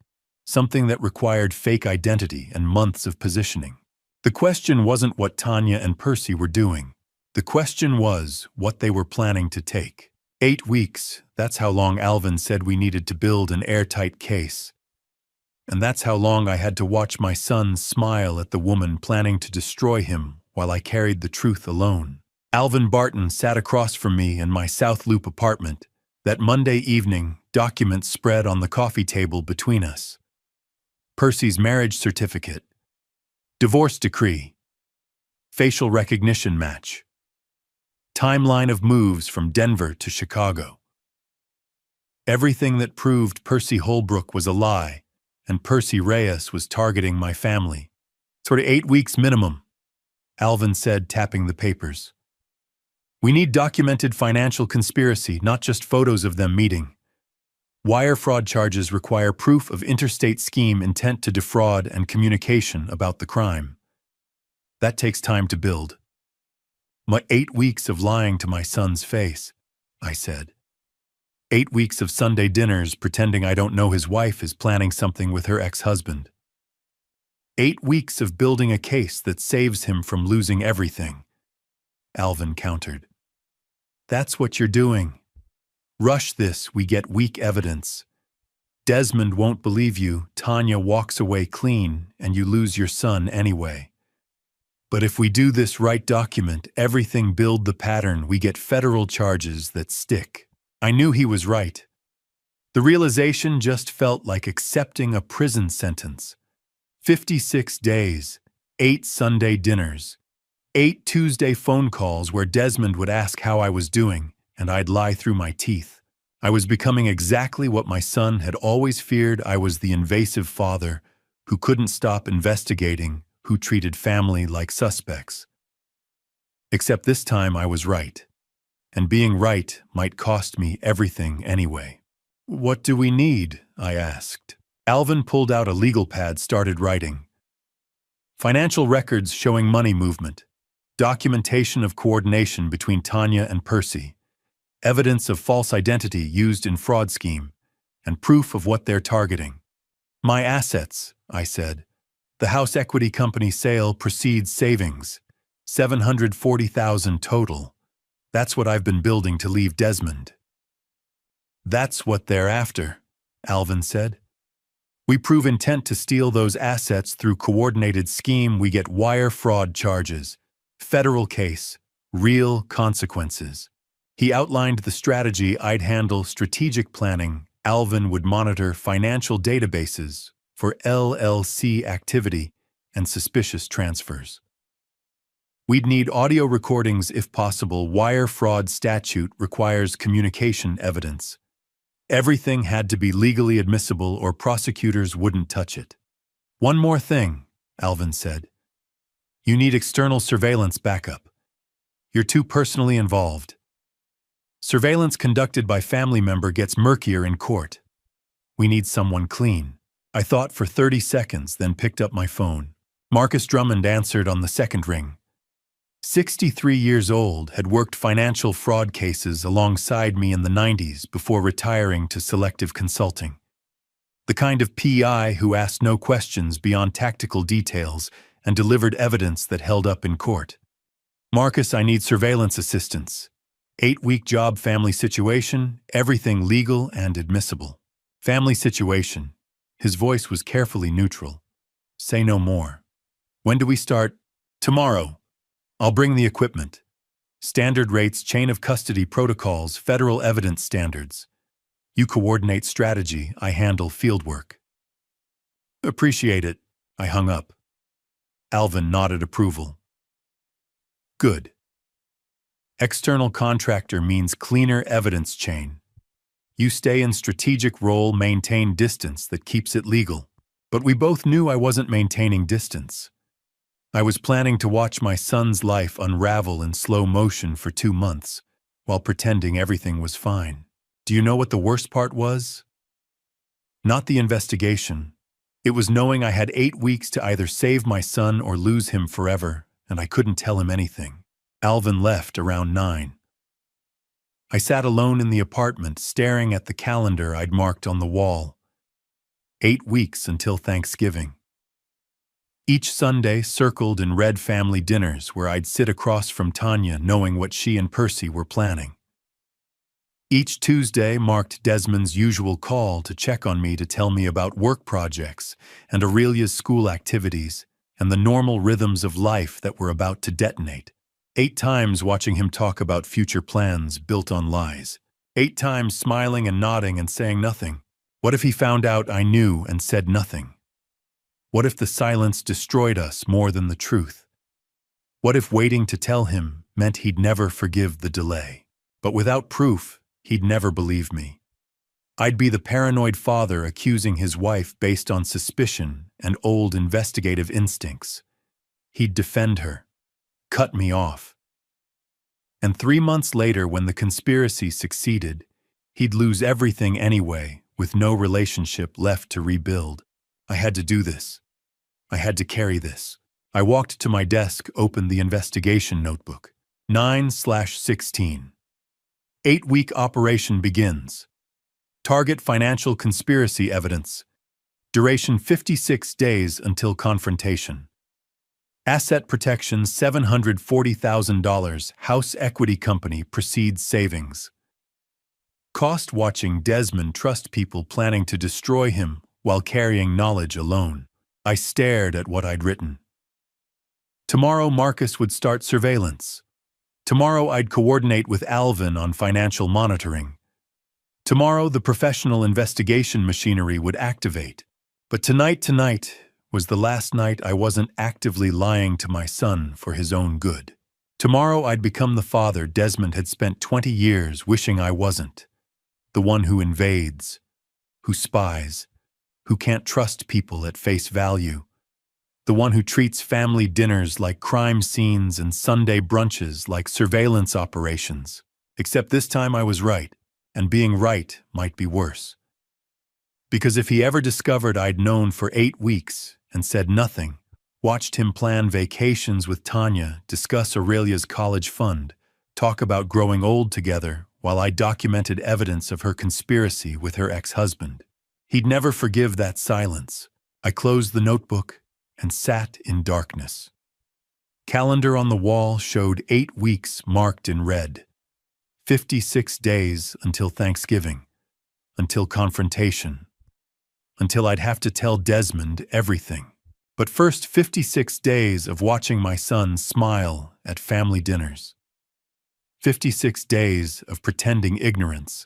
something that required fake identity and months of positioning. The question wasn't what Tanya and Percy were doing. The question was what they were planning to take. 8 weeks, that's how long Alvin said we needed to build an airtight case. And that's how long I had to watch my son smile at the woman planning to destroy him while I carried the truth alone. Alvin Barton sat across from me in my South Loop apartment. That Monday evening, documents spread on the coffee table between us. Percy's marriage certificate, divorce decree, facial recognition match, timeline of moves from Denver to Chicago. Everything that proved Percy Holbrook was a lie and Percy Reyes was targeting my family. Sort of 8 weeks minimum, Alvin said, tapping the papers. We need documented financial conspiracy, not just photos of them meeting. Wire fraud charges require proof of interstate scheme, intent to defraud, and communication about the crime. That takes time to build. My 8 weeks of lying to my son's face, I said. 8 weeks of Sunday dinners pretending I don't know his wife is planning something with her ex-husband. 8 weeks of building a case that saves him from losing everything, Alvin countered. That's what you're doing. Rush this, we get weak evidence. Desmond won't believe you, Tanya walks away clean, and you lose your son anyway. But if we do this right, document everything, build the pattern, we get federal charges that stick. I knew he was right. The realization just felt like accepting a prison sentence. 56 days, 8 Sunday dinners, 8 Tuesday phone calls where Desmond would ask how I was doing, and I'd lie through my teeth. I was becoming exactly what my son had always feared. I was the invasive father who couldn't stop investigating, who treated family like suspects. Except this time I was right. And being right might cost me everything anyway. What do we need? I asked. Alvin pulled out a legal pad, started writing. Financial records showing money movement. Documentation of coordination between Tanya and Percy. Evidence of false identity used in fraud scheme. And proof of what they're targeting. My assets, I said. The house equity company sale precedes savings. $740,000 total. That's what I've been building to leave Desmond. That's what they're after, Alvin said. We prove intent to steal those assets through coordinated scheme. We get wire fraud charges. Federal case. Real consequences. He outlined the strategy. I'd handle strategic planning. Alvin would monitor financial databases for LLC activity and suspicious transfers. We'd need audio recordings if possible. Wire fraud statute requires communication evidence. Everything had to be legally admissible or prosecutors wouldn't touch it. One more thing, Alvin said. You need external surveillance backup. You're too personally involved. Surveillance conducted by family member gets murkier in court. We need someone clean. I thought for 30 seconds, then picked up my phone. Marcus Drummond answered on the second ring. 63 years old, had worked financial fraud cases alongside me in the 90s before retiring to selective consulting. The kind of PI who asked no questions beyond tactical details and delivered evidence that held up in court. Marcus, I need surveillance assistance. 8-week job, family situation, everything legal and admissible. Family situation. His voice was carefully neutral. Say no more. When do we start? Tomorrow. I'll bring the equipment. Standard rates, chain of custody protocols, federal evidence standards. You coordinate strategy, I handle fieldwork. Appreciate it. I hung up. Alvin nodded approval. Good. External contractor means cleaner evidence chain. You stay in strategic role, maintain distance that keeps it legal. But we both knew I wasn't maintaining distance. I was planning to watch my son's life unravel in slow motion for 2 months, while pretending everything was fine. Do you know what the worst part was? Not the investigation. It was knowing I had 8 weeks to either save my son or lose him forever, and I couldn't tell him anything. Alvin left around 9. I sat alone in the apartment, staring at the calendar I'd marked on the wall. 8 weeks until Thanksgiving. Each Sunday circled in red family dinners where I'd sit across from Tanya knowing what she and Percy were planning. Each Tuesday marked Desmond's usual call to check on me to tell me about work projects and Aurelia's school activities and the normal rhythms of life that were about to detonate. 8 times watching him talk about future plans built on lies. 8 times smiling and nodding and saying nothing. What if he found out I knew and said nothing? What if the silence destroyed us more than the truth? What if waiting to tell him meant he'd never forgive the delay? But without proof, he'd never believe me. I'd be the paranoid father accusing his wife based on suspicion and old investigative instincts. He'd defend her, cut me off. And 3 months later, when the conspiracy succeeded, he'd lose everything anyway, with no relationship left to rebuild. I had to do this. I had to carry this. I walked to my desk, opened the investigation notebook. 9/16. 8-week operation begins. Target financial conspiracy evidence. Duration 56 days until confrontation. Asset protection $740,000. House equity company proceeds savings. Cost watching Desmond trust people planning to destroy him while carrying knowledge alone. I stared at what I'd written. Tomorrow Marcus would start surveillance. Tomorrow I'd coordinate with Alvin on financial monitoring. Tomorrow the professional investigation machinery would activate. But tonight was the last night I wasn't actively lying to my son for his own good. Tomorrow I'd become the father Desmond had spent 20 years wishing I wasn't. The one who invades, who spies, who can't trust people at face value. The one who treats family dinners like crime scenes and Sunday brunches like surveillance operations. Except this time I was right, and being right might be worse. Because if he ever discovered I'd known for 8 weeks and said nothing, watched him plan vacations with Tanya, discuss Aurelia's college fund, talk about growing old together while I documented evidence of her conspiracy with her ex-husband, he'd never forgive that silence. I closed the notebook and sat in darkness. Calendar on the wall showed 8 weeks marked in red. 56 days until Thanksgiving, until confrontation, until I'd have to tell Desmond everything. But first, 56 days of watching my son smile at family dinners. 56 days of pretending ignorance.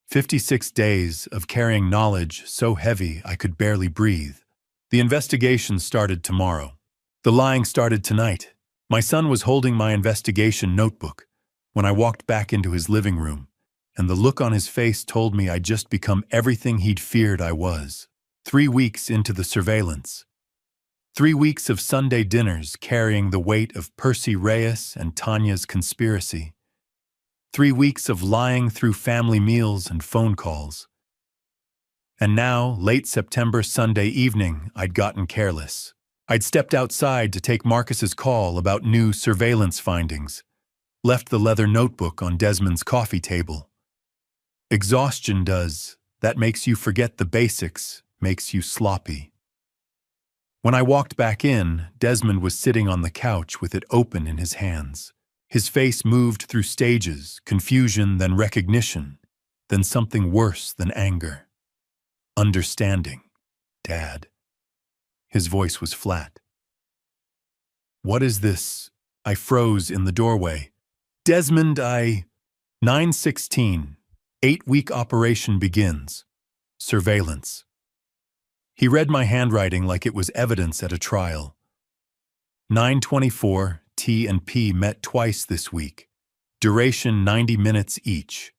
56 days of carrying knowledge so heavy I could barely breathe. The investigation started tomorrow. The lying started tonight. My son was holding my investigation notebook when I walked back into his living room, and the look on his face told me I'd just become everything he'd feared I was. 3 weeks into the surveillance. 3 weeks of Sunday dinners carrying the weight of Percy Reyes and Tanya's conspiracy. 3 weeks of lying through family meals and phone calls. And now, late September Sunday evening, I'd gotten careless. I'd stepped outside to take Marcus's call about new surveillance findings, left the leather notebook on Desmond's coffee table. Exhaustion does. That makes you forget the basics, makes you sloppy. When I walked back in, Desmond was sitting on the couch with it open in his hands. His face moved through stages, confusion, then recognition, then something worse than anger. Understanding. Dad. His voice was flat. What is this? I froze in the doorway. Desmond, 9/16. 8-week operation begins. Surveillance. He read my handwriting like it was evidence at a trial. 9/24. T and P met twice this week. Duration 90 minutes each.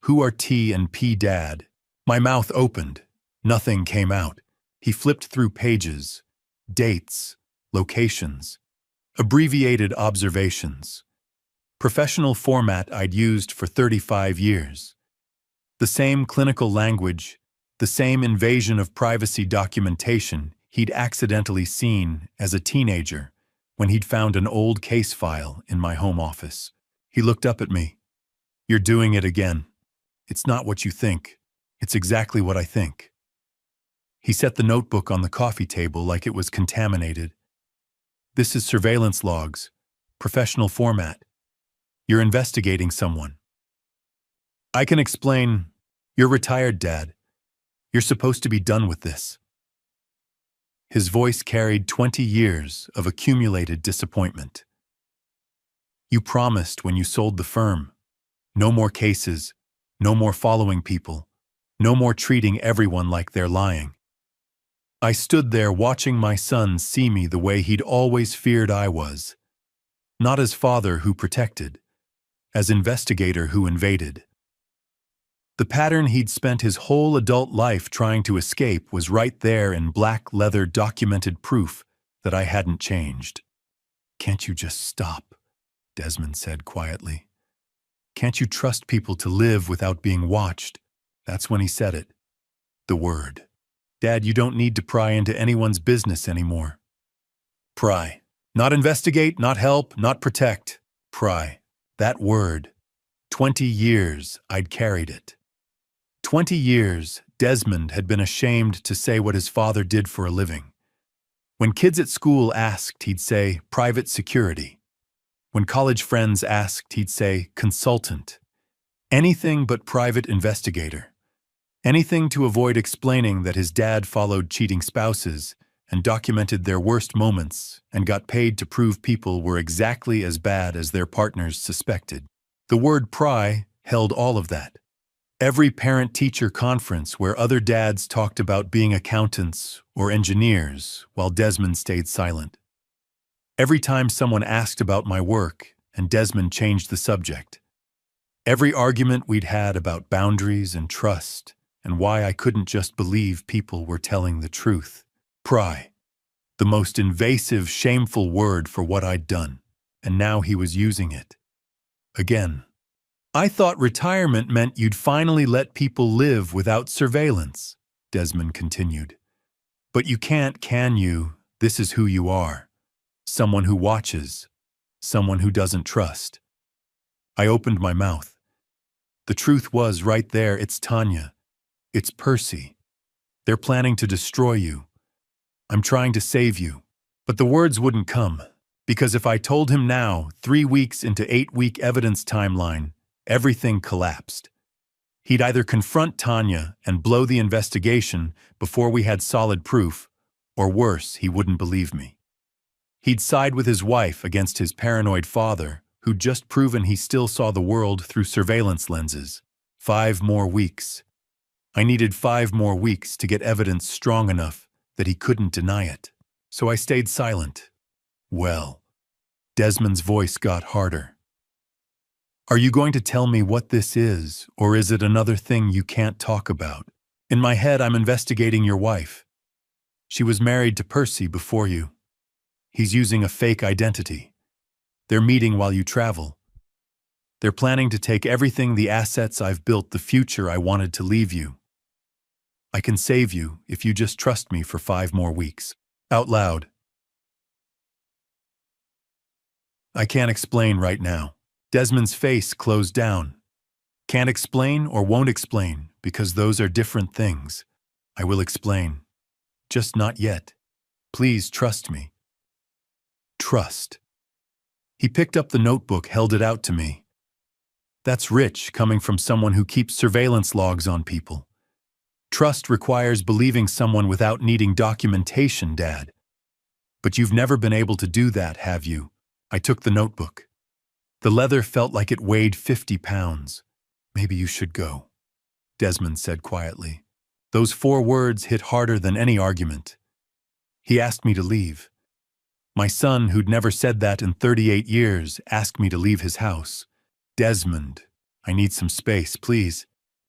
Who are T and P, Dad? My mouth opened. Nothing came out. He flipped through pages. Dates. locations, abbreviated observations, professional format I'd used for 35 years. The same clinical language, the same invasion of privacy documentation he'd accidentally seen as a teenager when he'd found an old case file in my home office. He looked up at me. "You're doing it again. It's not what you think. It's exactly what I think." He set the notebook on the coffee table like it was contaminated. "This is surveillance logs, professional format. You're investigating someone." "I can explain. You're retired, Dad. You're supposed to be done with this." His voice carried 20 years of accumulated disappointment. "You promised when you sold the firm. No more cases, no more following people, no more treating everyone like they're lying." I stood there watching my son see me the way he'd always feared I was. Not as father who protected, as investigator who invaded. The pattern he'd spent his whole adult life trying to escape was right there in black leather documented proof that I hadn't changed. "Can't you just stop?" Desmond said quietly. "Can't you trust people to live without being watched?" That's when he said it. The word. "Dad, you don't need to pry into anyone's business anymore." Pry. Not investigate, not help, not protect. Pry. That word. 20 years I'd carried it. 20 years Desmond had been ashamed to say what his father did for a living. When kids at school asked, he'd say, "private security." When college friends asked, he'd say, "consultant." Anything but private investigator. Anything to avoid explaining that his dad followed cheating spouses and documented their worst moments and got paid to prove people were exactly as bad as their partners suspected. The word pry held all of that. Every parent-teacher conference where other dads talked about being accountants or engineers while Desmond stayed silent. Every time someone asked about my work and Desmond changed the subject. Every argument we'd had about boundaries and trust and why I couldn't just believe people were telling the truth. Pry. The most invasive, shameful word for what I'd done, and now he was using it. Again. "I thought retirement meant you'd finally let people live without surveillance," Desmond continued. "But you can't, can you? This is who you are. Someone who watches. Someone who doesn't trust." I opened my mouth. The truth was right there. It's Tanya. It's Percy. They're planning to destroy you. I'm trying to save you. But the words wouldn't come, because if I told him now, 3 weeks into 8-week evidence timeline, everything collapsed. He'd either confront Tanya and blow the investigation before we had solid proof, or worse, he wouldn't believe me. He'd side with his wife against his paranoid father, who'd just proven he still saw the world through surveillance lenses. 5 more weeks. I needed 5 more weeks to get evidence strong enough that he couldn't deny it. So I stayed silent. "Well," Desmond's voice got harder. "Are you going to tell me what this is, or is it another thing you can't talk about? In my head, I'm investigating your wife. She was married to Percy before you. He's using a fake identity. They're meeting while you travel. They're planning to take everything, the assets I've built, the future I wanted to leave you. I can save you if you just trust me for 5 more weeks." Out loud. "I can't explain right now." Desmond's face closed down. "Can't explain or won't explain, because those are different things. I will explain. Just not yet. Please trust me." Trust. He picked up the notebook, held it out to me. That's rich, coming from someone who keeps surveillance logs on people. Trust requires believing someone without needing documentation, Dad. But you've never been able to do that, have you? I took the notebook. The leather felt like it weighed 50 pounds. "Maybe you should go," Desmond said quietly. Those 4 words hit harder than any argument. He asked me to leave. My son, who'd never said that in 38 years, asked me to leave his house. "Desmond, I need some space, please."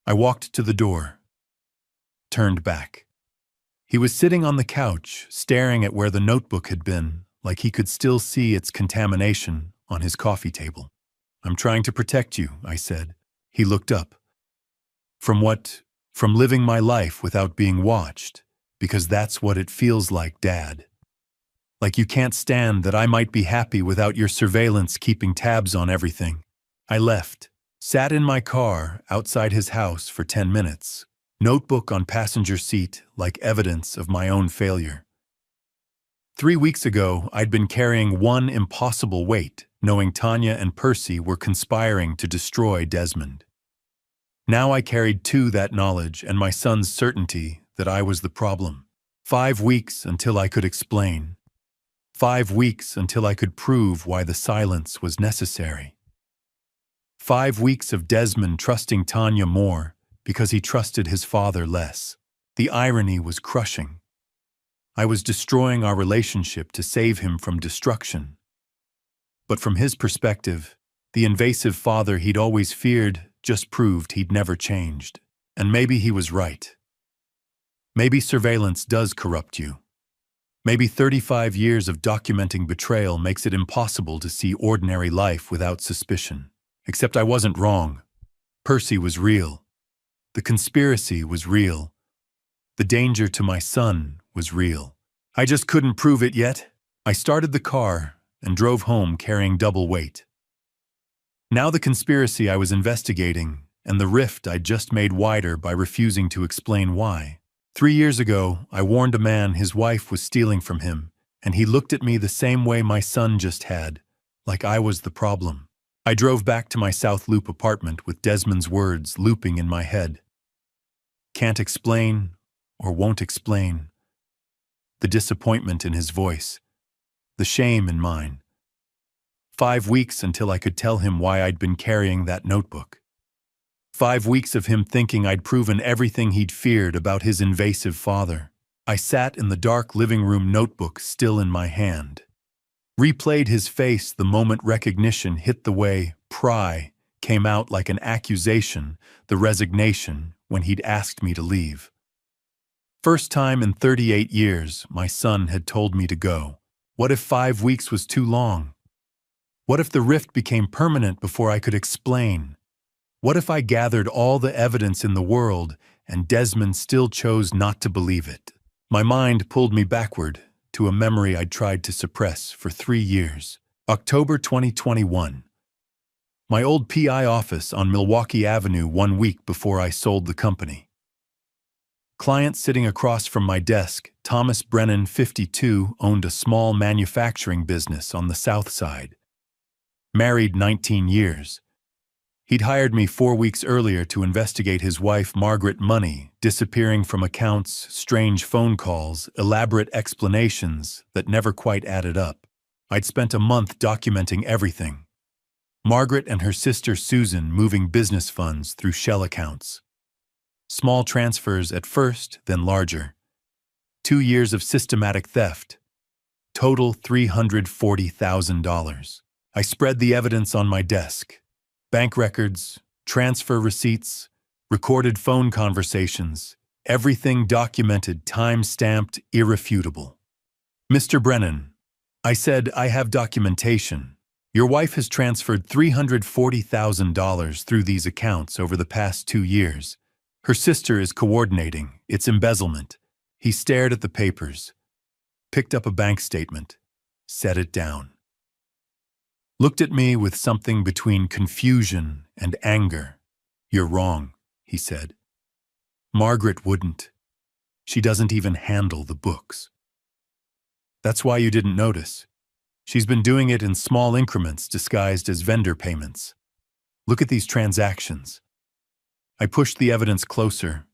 I walked to the door. Turned back. He was sitting on the couch, staring at where the notebook had been, like he could still see its contamination on his coffee table. "I'm trying to protect you," I said. He looked up. "From what? From living my life without being watched, because that's what it feels like, Dad. Like you can't stand that I might be happy without your surveillance keeping tabs on everything." I left, sat in my car outside his house for 10 minutes, notebook on passenger seat like evidence of my own failure. 3 weeks ago, I'd been carrying one impossible weight, knowing Tanya and Percy were conspiring to destroy Desmond. Now I carried two, that knowledge and my son's certainty that I was the problem. 5 weeks until I could explain. 5 weeks until I could prove why the silence was necessary. 5 weeks of Desmond trusting Tanya more because he trusted his father less. The irony was crushing. I was destroying our relationship to save him from destruction. But from his perspective, the invasive father he'd always feared just proved he'd never changed. And maybe he was right. Maybe surveillance does corrupt you. Maybe 35 years of documenting betrayal makes it impossible to see ordinary life without suspicion. Except I wasn't wrong. Percy was real. The conspiracy was real. The danger to my son was real. I just couldn't prove it yet. I started the car and drove home carrying double weight. Now the conspiracy I was investigating and the rift I'd just made wider by refusing to explain why. 3 years ago, I warned a man his wife was stealing from him, and he looked at me the same way my son just had, like I was the problem. I drove back to my South Loop apartment with Desmond's words looping in my head. Can't explain or won't explain. The disappointment in his voice. The shame in mine. 5 weeks until I could tell him why I'd been carrying that notebook. 5 weeks of him thinking I'd proven everything he'd feared about his invasive father. I sat in the dark living room, notebook still in my hand. Replayed his face the moment recognition hit, the way pry came out like an accusation, the resignation when he'd asked me to leave. First time in 38 years, my son had told me to go. What if 5 weeks was too long? What if the rift became permanent before I could explain? What if I gathered all the evidence in the world and Desmond still chose not to believe it? My mind pulled me backward to a memory I'd tried to suppress for 3 years. October 2021. My old PI office on Milwaukee Avenue 1 week before I sold the company. Client sitting across from my desk, Thomas Brennan, 52, owned a small manufacturing business on the South Side. Married 19 years. He'd hired me 4 weeks earlier to investigate his wife Margaret money disappearing from accounts, strange phone calls, elaborate explanations that never quite added up. I'd spent a month documenting everything. Margaret and her sister Susan moving business funds through shell accounts. Small transfers at first, then larger. 2 years of systematic theft. Total $340,000. I spread the evidence on my desk. Bank records, transfer receipts, recorded phone conversations, everything documented, time-stamped, irrefutable. "Mr. Brennan," I said, "I have documentation. Your wife has transferred $340,000 through these accounts over the past 2 years. Her sister is coordinating. It's embezzlement." He stared at the papers, picked up a bank statement, set it down. Looked at me with something between confusion and anger. "You're wrong," he said. "Margaret wouldn't. She doesn't even handle the books. That's why you didn't notice. She's been doing it in small increments disguised as vendor payments. Look at these transactions." I pushed the evidence closer.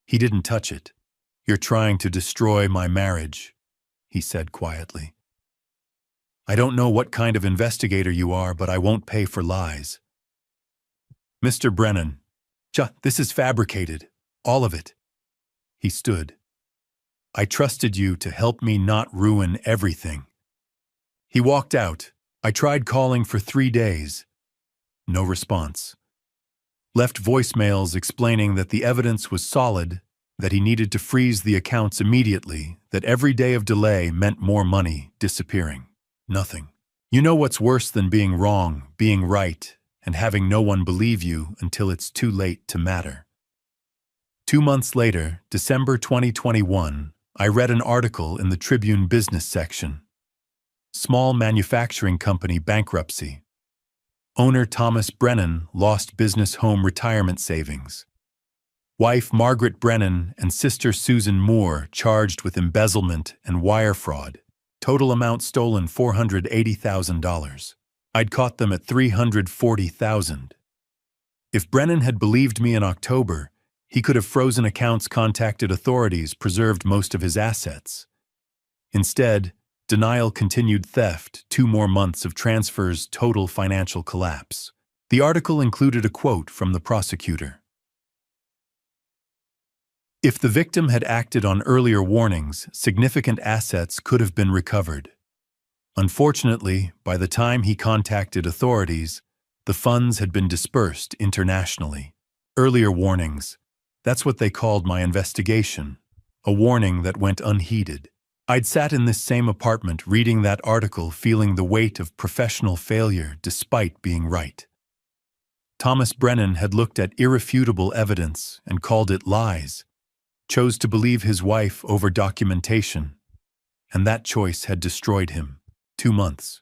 He didn't touch it. "You're trying to destroy my marriage," he said quietly. "I don't know what kind of investigator you are, but I won't pay for lies." "Mr. Brennan, this is fabricated. All of it." He stood. "I trusted you to help me not ruin everything." He walked out. I tried calling for 3 days. No response. Left voicemails explaining that the evidence was solid, that he needed to freeze the accounts immediately, that every day of delay meant more money disappearing. Nothing. You know what's worse than being wrong, being right, and having no one believe you until it's too late to matter. 2 months later, December 2021, I read an article in the Tribune business section. Small manufacturing company bankruptcy. Owner Thomas Brennan lost business home retirement savings. Wife Margaret Brennan and sister Susan Moore charged with embezzlement and wire fraud. Total amount stolen $480,000. I'd caught them at $340,000. If Brennan had believed me in October, he could have frozen accounts, contacted authorities, preserved most of his assets. Instead, denial continued theft, 2 more months of transfers, total financial collapse. The article included a quote from the prosecutor. If the victim had acted on earlier warnings, significant assets could have been recovered. Unfortunately, by the time he contacted authorities, the funds had been dispersed internationally. Earlier warnings. That's what they called my investigation. A warning that went unheeded. I'd sat in this same apartment reading that article, feeling the weight of professional failure despite being right. Thomas Brennan had looked at irrefutable evidence and called it lies, chose to believe his wife over documentation, and that choice had destroyed him. 2 months.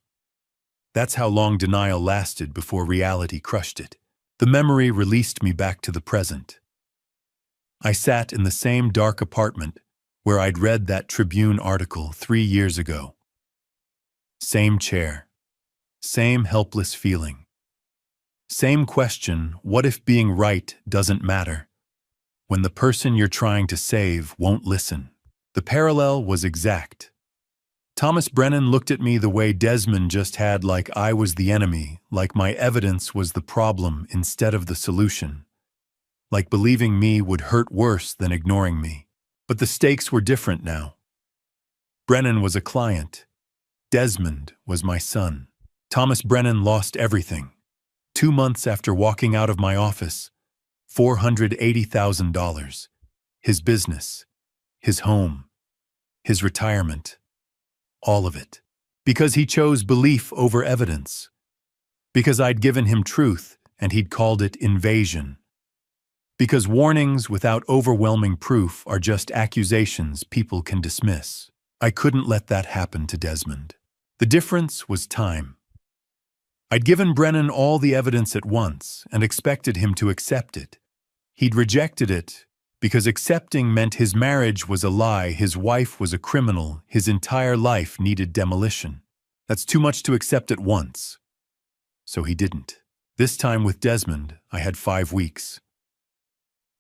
That's how long denial lasted before reality crushed it. The memory released me back to the present. I sat in the same dark apartment where I'd read that Tribune article 3 years ago. Same chair. Same helpless feeling. Same question, what if being right doesn't matter? When the person you're trying to save won't listen. The parallel was exact. Thomas Brennan looked at me the way Desmond just had, like I was the enemy, like my evidence was the problem instead of the solution. Like believing me would hurt worse than ignoring me. But the stakes were different now. Brennan was a client. Desmond was my son. Thomas Brennan lost everything. 2 months after walking out of my office, $480,000. His business, his home, his retirement, all of it. Because he chose belief over evidence. Because I'd given him truth and he'd called it invasion. Because warnings without overwhelming proof are just accusations people can dismiss. I couldn't let that happen to Desmond. The difference was time. I'd given Brennan all the evidence at once and expected him to accept it. He'd rejected it because accepting meant his marriage was a lie, his wife was a criminal, his entire life needed demolition. That's too much to accept at once. So he didn't. This time with Desmond, I had 5 weeks.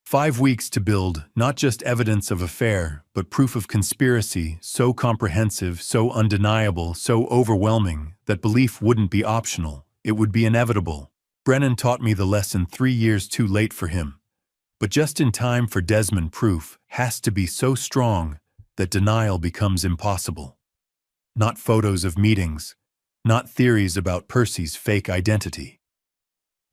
5 weeks to build not just evidence of affair, but proof of conspiracy, so comprehensive, so undeniable, so overwhelming, that belief wouldn't be optional, it would be inevitable. Brennan taught me the lesson 3 years too late for him. But just in time for Desmond, proof has to be so strong that denial becomes impossible. Not photos of meetings, not theories about Percy's fake identity.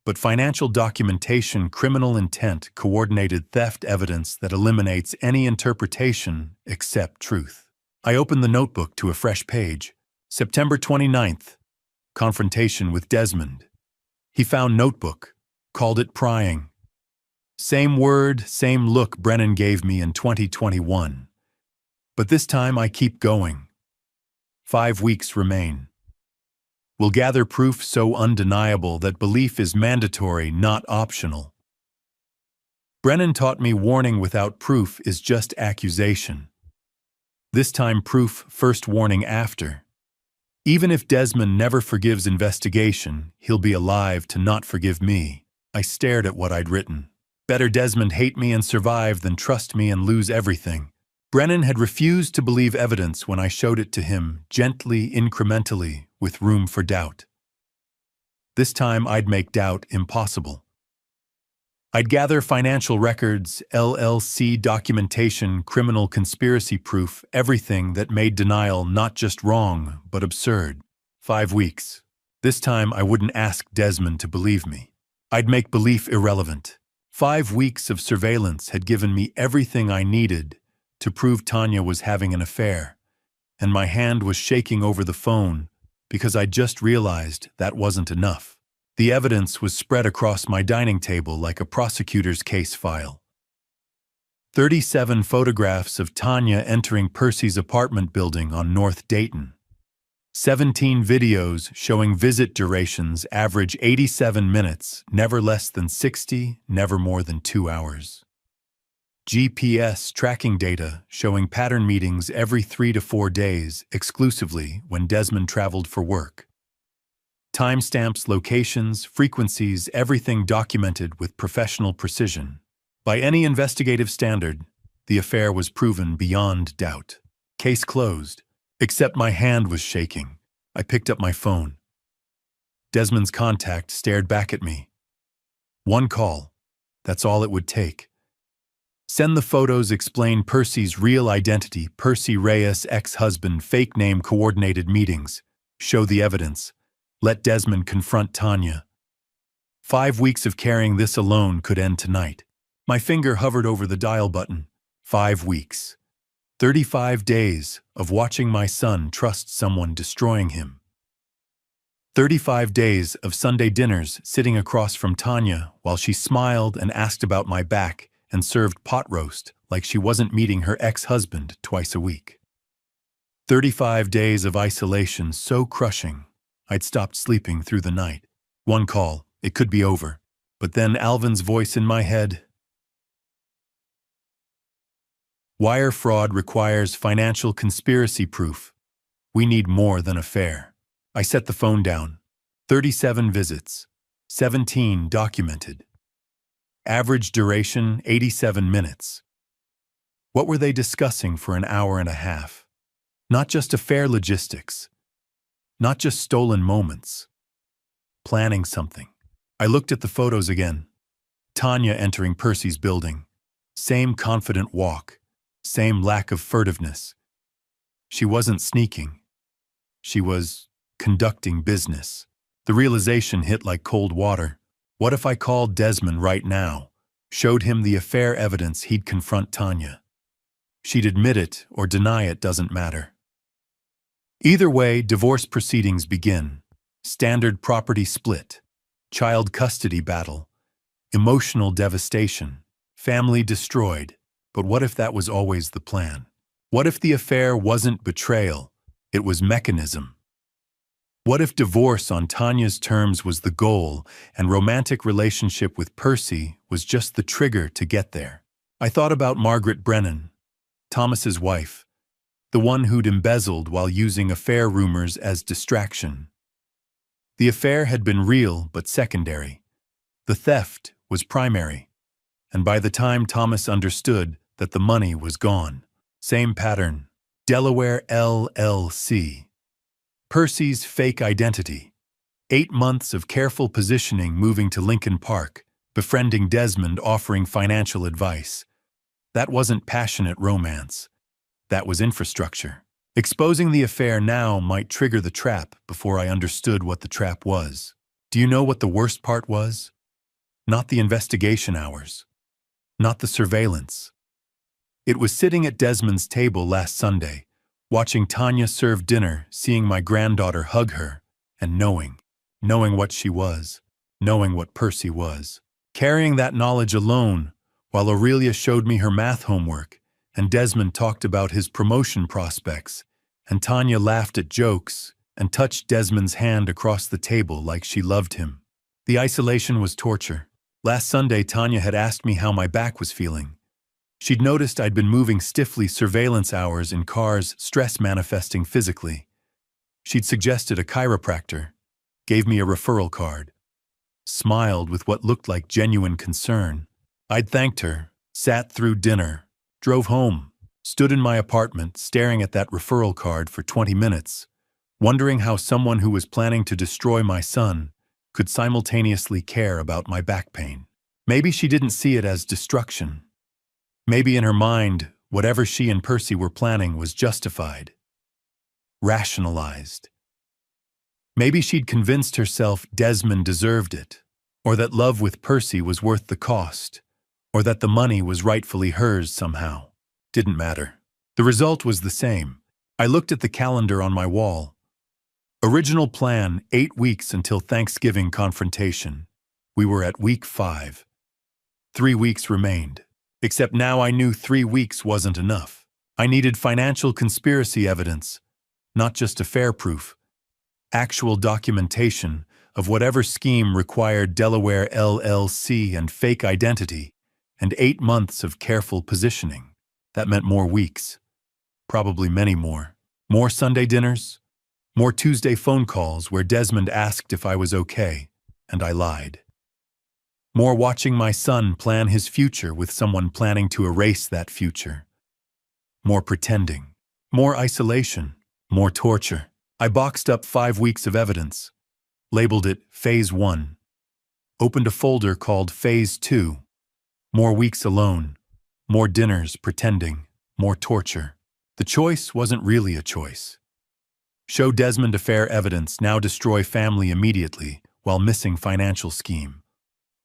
But financial documentation, criminal intent, coordinated theft evidence that eliminates any interpretation except truth. I opened the notebook to a fresh page. September 29th. Confrontation with Desmond. He found notebook, called it prying. Same word, same look Brennan gave me in 2021. But this time I keep going. 5 weeks remain. We'll gather proof so undeniable that belief is mandatory, not optional. Brennan taught me warning without proof is just accusation. This time proof, first warning after. Even if Desmond never forgives investigation, he'll be alive to not forgive me. I stared at what I'd written. Better Desmond hate me and survive than trust me and lose everything. Brennan had refused to believe evidence when I showed it to him, gently, incrementally, with room for doubt. This time I'd make doubt impossible. I'd gather financial records, LLC documentation, criminal conspiracy proof, everything that made denial not just wrong, but absurd. 5 weeks. This time I wouldn't ask Desmond to believe me. I'd make belief irrelevant. 5 weeks of surveillance had given me everything I needed to prove Tanya was having an affair, and my hand was shaking over the phone because I just realized that wasn't enough. The evidence was spread across my dining table like a prosecutor's case file. 37 photographs of Tanya entering Percy's apartment building on North Dayton. 17 videos showing visit durations average 87 minutes, never less than 60, never more than 2 hours. GPS tracking data showing pattern meetings every 3 to 4 days exclusively when Desmond traveled for work. Timestamps, locations, frequencies, everything documented with professional precision. By any investigative standard, the affair was proven beyond doubt. Case closed. Except my hand was shaking. I picked up my phone. Desmond's contact stared back at me. One call. That's all it would take. Send the photos, explain Percy's real identity, Percy Reyes, ex-husband, fake name, coordinated meetings. Show the evidence. Let Desmond confront Tanya. 5 weeks of carrying this alone could end tonight. My finger hovered over the dial button. 5 weeks. 35 days of watching my son trust someone destroying him. 35 days of Sunday dinners sitting across from Tanya while she smiled and asked about my back and served pot roast like she wasn't meeting her ex-husband twice a week. 35 days of isolation so crushing, I'd stopped sleeping through the night. One call, it could be over. But then Alvin's voice in my head. Wire fraud requires financial conspiracy proof. We need more than a affair. I set the phone down. 37 visits. 17 documented. Average duration, 87 minutes. What were they discussing for an hour and a half? Not just affair logistics. Not just stolen moments. Planning something. I looked at the photos again. Tanya entering Percy's building. Same confident walk. Same lack of furtiveness. She wasn't sneaking. She was conducting business. The realization hit like cold water. What if I called Desmond right now, showed him the affair evidence, he'd confront Tanya? She'd admit it or deny it, doesn't matter. Either way, divorce proceedings begin. Standard property split. Child custody battle. Emotional devastation. Family destroyed. But what if that was always the plan? What if the affair wasn't betrayal, it was mechanism? What if divorce on Tanya's terms was the goal and romantic relationship with Percy was just the trigger to get there? I thought about Margaret Brennan, Thomas's wife, the one who'd embezzled while using affair rumors as distraction. The affair had been real but secondary. The theft was primary. And by the time Thomas understood that the money was gone. Same pattern. Delaware LLC. Percy's fake identity. 8 months of careful positioning moving to Lincoln Park, befriending Desmond, offering financial advice. That wasn't passionate romance. That was infrastructure. Exposing the affair now might trigger the trap before I understood what the trap was. Do you know what the worst part was? Not the investigation hours. Not the surveillance. It was sitting at Desmond's table last Sunday, watching Tanya serve dinner, seeing my granddaughter hug her, and knowing what she was, knowing what Percy was. Carrying that knowledge alone, while Aurelia showed me her math homework, and Desmond talked about his promotion prospects, and Tanya laughed at jokes and touched Desmond's hand across the table like she loved him. The isolation was torture. Last Sunday, Tanya had asked me how my back was feeling. She'd noticed I'd been moving stiffly surveillance hours in cars, stress manifesting physically. She'd suggested a chiropractor, gave me a referral card, smiled with what looked like genuine concern. I'd thanked her, sat through dinner, drove home, stood in my apartment staring at that referral card for 20 minutes, wondering how someone who was planning to destroy my son could simultaneously care about my back pain. Maybe she didn't see it as destruction. Maybe in her mind, whatever she and Percy were planning was justified, rationalized. Maybe she'd convinced herself Desmond deserved it, or that love with Percy was worth the cost, or that the money was rightfully hers somehow. Didn't matter. The result was the same. I looked at the calendar on my wall. Original plan, 8 weeks until Thanksgiving confrontation. We were at week 5. 3 weeks remained. Except now I knew 3 weeks wasn't enough. I needed financial conspiracy evidence, not just affair proof. Actual documentation of whatever scheme required Delaware LLC and fake identity, and 8 months of careful positioning. That meant more weeks. Probably many more. More Sunday dinners. More Tuesday phone calls where Desmond asked if I was okay, and I lied. More watching my son plan his future with someone planning to erase that future. More pretending. More isolation. More torture. I boxed up 5 weeks of evidence, labeled it Phase 1, opened a folder called Phase 2. More weeks alone. More dinners pretending. More torture. The choice wasn't really a choice. Show Desmond affair evidence, now destroy family immediately while missing financial scheme.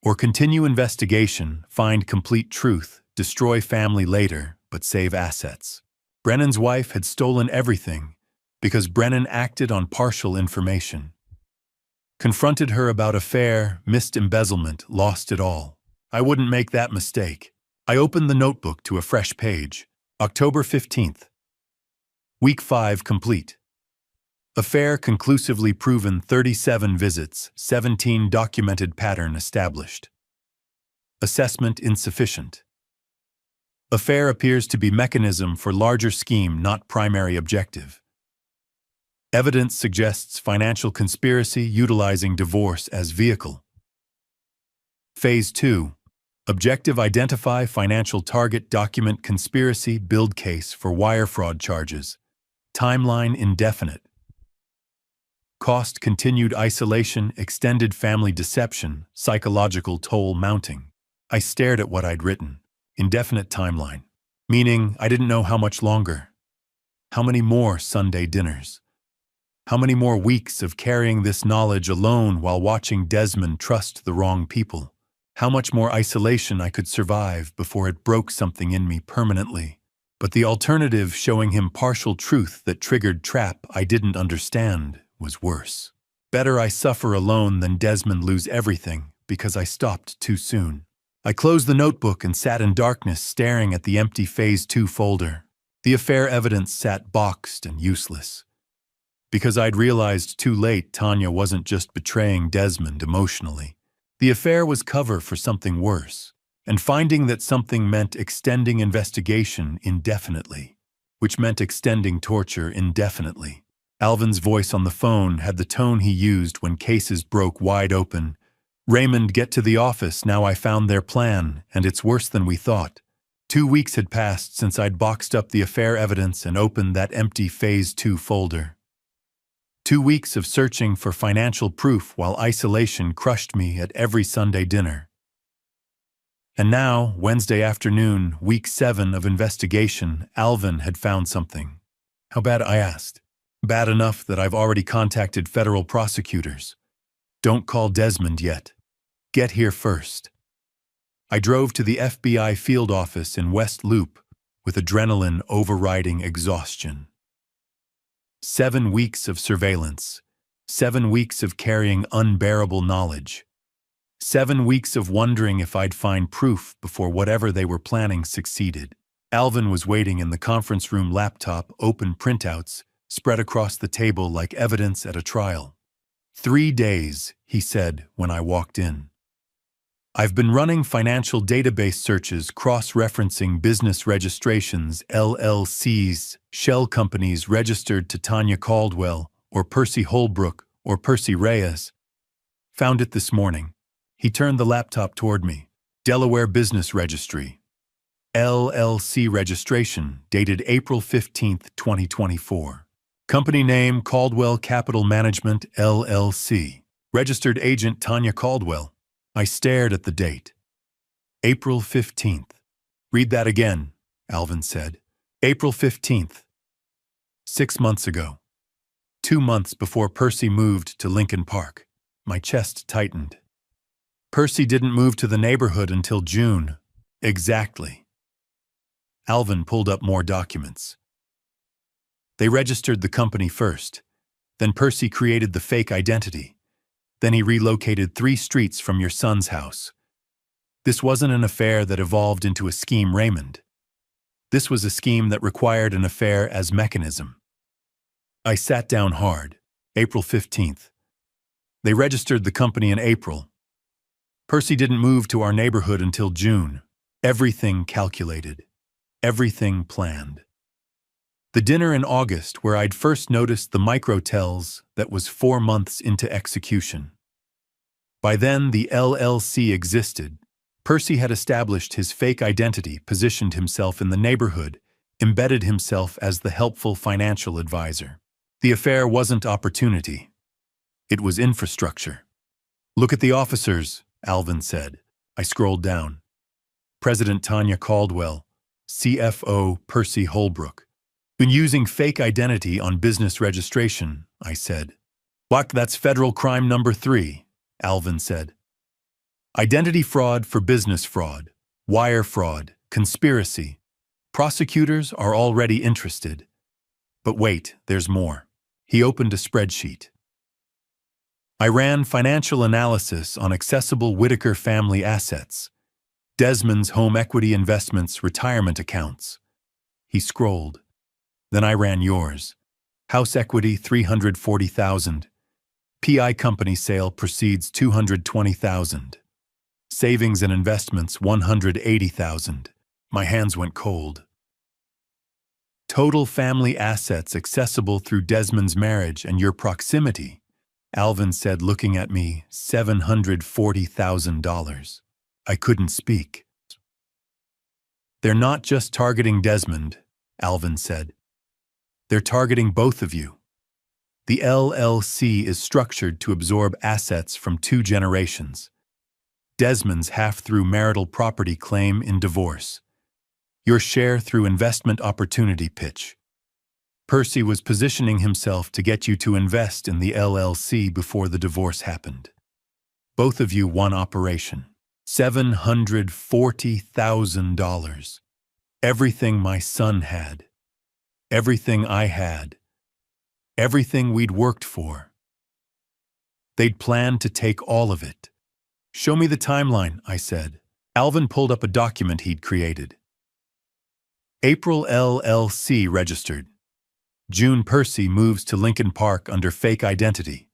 Or continue investigation, find complete truth, destroy family later, but save assets. Brennan's wife had stolen everything because Brennan acted on partial information. Confronted her about affair, missed embezzlement, lost it all. I wouldn't make that mistake. I opened the notebook to a fresh page. October 15th. Week 5 complete. Affair conclusively proven, 37 visits, 17 documented pattern established. Assessment insufficient. Affair appears to be mechanism for larger scheme, not primary objective. Evidence suggests financial conspiracy utilizing divorce as vehicle. Phase 2. Objective, identify financial target, document conspiracy, build case for wire fraud charges. Timeline indefinite. Cost, continued isolation, extended family deception, psychological toll mounting. I stared at what I'd written. Indefinite timeline. Meaning I didn't know how much longer. How many more Sunday dinners? How many more weeks of carrying this knowledge alone while watching Desmond trust the wrong people? How much more isolation I could survive before it broke something in me permanently? But the alternative, showing him partial truth that triggered trap I didn't understand, was worse. Better I suffer alone than Desmond lose everything because I stopped too soon. I closed the notebook and sat in darkness, staring at the empty Phase 2 folder. The affair evidence sat boxed and useless. Because I'd realized too late Tanya wasn't just betraying Desmond emotionally. The affair was cover for something worse, and finding that something meant extending investigation indefinitely, which meant extending torture indefinitely. Alvin's voice on the phone had the tone he used when cases broke wide open. Raymond, get to the office, now I found their plan, and it's worse than we thought. 2 weeks had passed since I'd boxed up the affair evidence and opened that empty Phase 2 folder. 2 weeks of searching for financial proof while isolation crushed me at every Sunday dinner. And now, Wednesday afternoon, week 7 of investigation, Alvin had found something. How bad, I asked. Bad enough that I've already contacted federal prosecutors. Don't call Desmond yet. Get here first. I drove to the FBI field office in West Loop with adrenaline overriding exhaustion. 7 weeks of surveillance. 7 weeks of carrying unbearable knowledge. 7 weeks of wondering if I'd find proof before whatever they were planning succeeded. Alvin was waiting in the conference room, laptop, open printouts, spread across the table like evidence at a trial. 3 days, he said when I walked in. I've been running financial database searches, cross-referencing business registrations, LLCs, shell companies registered to Tanya Caldwell, or Percy Holbrook, or Percy Reyes. Found it this morning. He turned the laptop toward me. Delaware Business Registry. LLC registration, dated April 15, 2024. Company name, Caldwell Capital Management, LLC. Registered agent, Tanya Caldwell. I stared at the date. April 15th. Read that again, Alvin said. April 15th. 6 months ago. 2 months before Percy moved to Lincoln Park. My chest tightened. Percy didn't move to the neighborhood until June. Exactly. Alvin pulled up more documents. They registered the company first. Then Percy created the fake identity. Then he relocated 3 streets from your son's house. This wasn't an affair that evolved into a scheme, Raymond. This was a scheme that required an affair as mechanism. I sat down hard. April 15th. They registered the company in April. Percy didn't move to our neighborhood until June. Everything calculated. Everything planned. The dinner in August where I'd first noticed the microtells that was 4 months into execution. By then, the LLC existed. Percy had established his fake identity, positioned himself in the neighborhood, embedded himself as the helpful financial advisor. The affair wasn't opportunity. It was infrastructure. "Look at the officers," Alvin said. I scrolled down. President Tanya Caldwell, CFO Percy Holbrook. "Been using fake identity on business registration," I said. "Buck, that's federal crime number 3, Alvin said. "Identity fraud for business fraud, wire fraud, conspiracy. Prosecutors are already interested. But wait, there's more." He opened a spreadsheet. I ran financial analysis on accessible Whitaker family assets, Desmond's home equity investments, retirement accounts. He scrolled. Then I ran yours. House equity $340,000. PI company sale proceeds $220,000. Savings and investments $180,000. My hands went cold. Total family assets accessible through Desmond's marriage and your proximity, Alvin said, looking at me, $740,000. I couldn't speak. "They're not just targeting Desmond," Alvin said. "They're targeting both of you. The LLC is structured to absorb assets from 2 generations. Desmond's half through marital property claim in divorce. Your share through investment opportunity pitch. Percy was positioning himself to get you to invest in the LLC before the divorce happened. Both of you one operation. $740,000. Everything my son had. Everything I had. Everything we'd worked for. They'd planned to take all of it." "Show me the timeline," I said. Alvin pulled up a document he'd created. April LLC registered. June Percy moves to Lincoln Park under fake identity.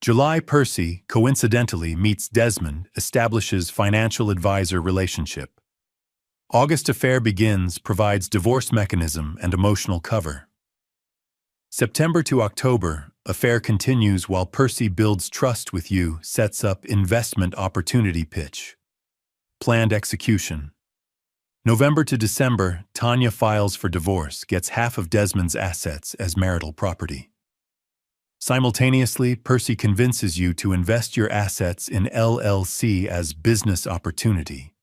July Percy, coincidentally, meets Desmond, establishes financial advisor relationship. August affair begins, provides divorce mechanism and emotional cover. September to October, affair continues while Percy builds trust with you, sets up investment opportunity pitch. Planned execution. November to December, Tanya files for divorce, gets half of Desmond's assets as marital property. Simultaneously, Percy convinces you to invest your assets in LLC as business opportunity.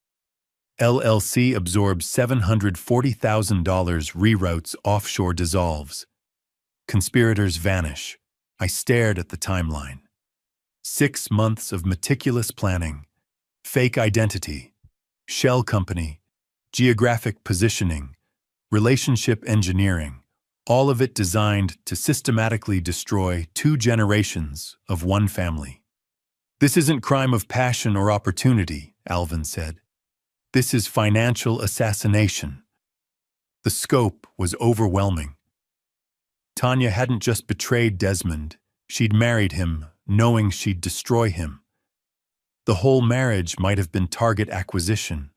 LLC absorbs $740,000, reroutes, offshore dissolves. Conspirators vanish. I stared at the timeline. 6 months of meticulous planning, fake identity, shell company, geographic positioning, relationship engineering, all of it designed to systematically destroy 2 generations of one family. "This isn't crime of passion or opportunity," Alvin said. "This is financial assassination." The scope was overwhelming. Tanya hadn't just betrayed Desmond, she'd married him, knowing she'd destroy him. The whole marriage might have been target acquisition.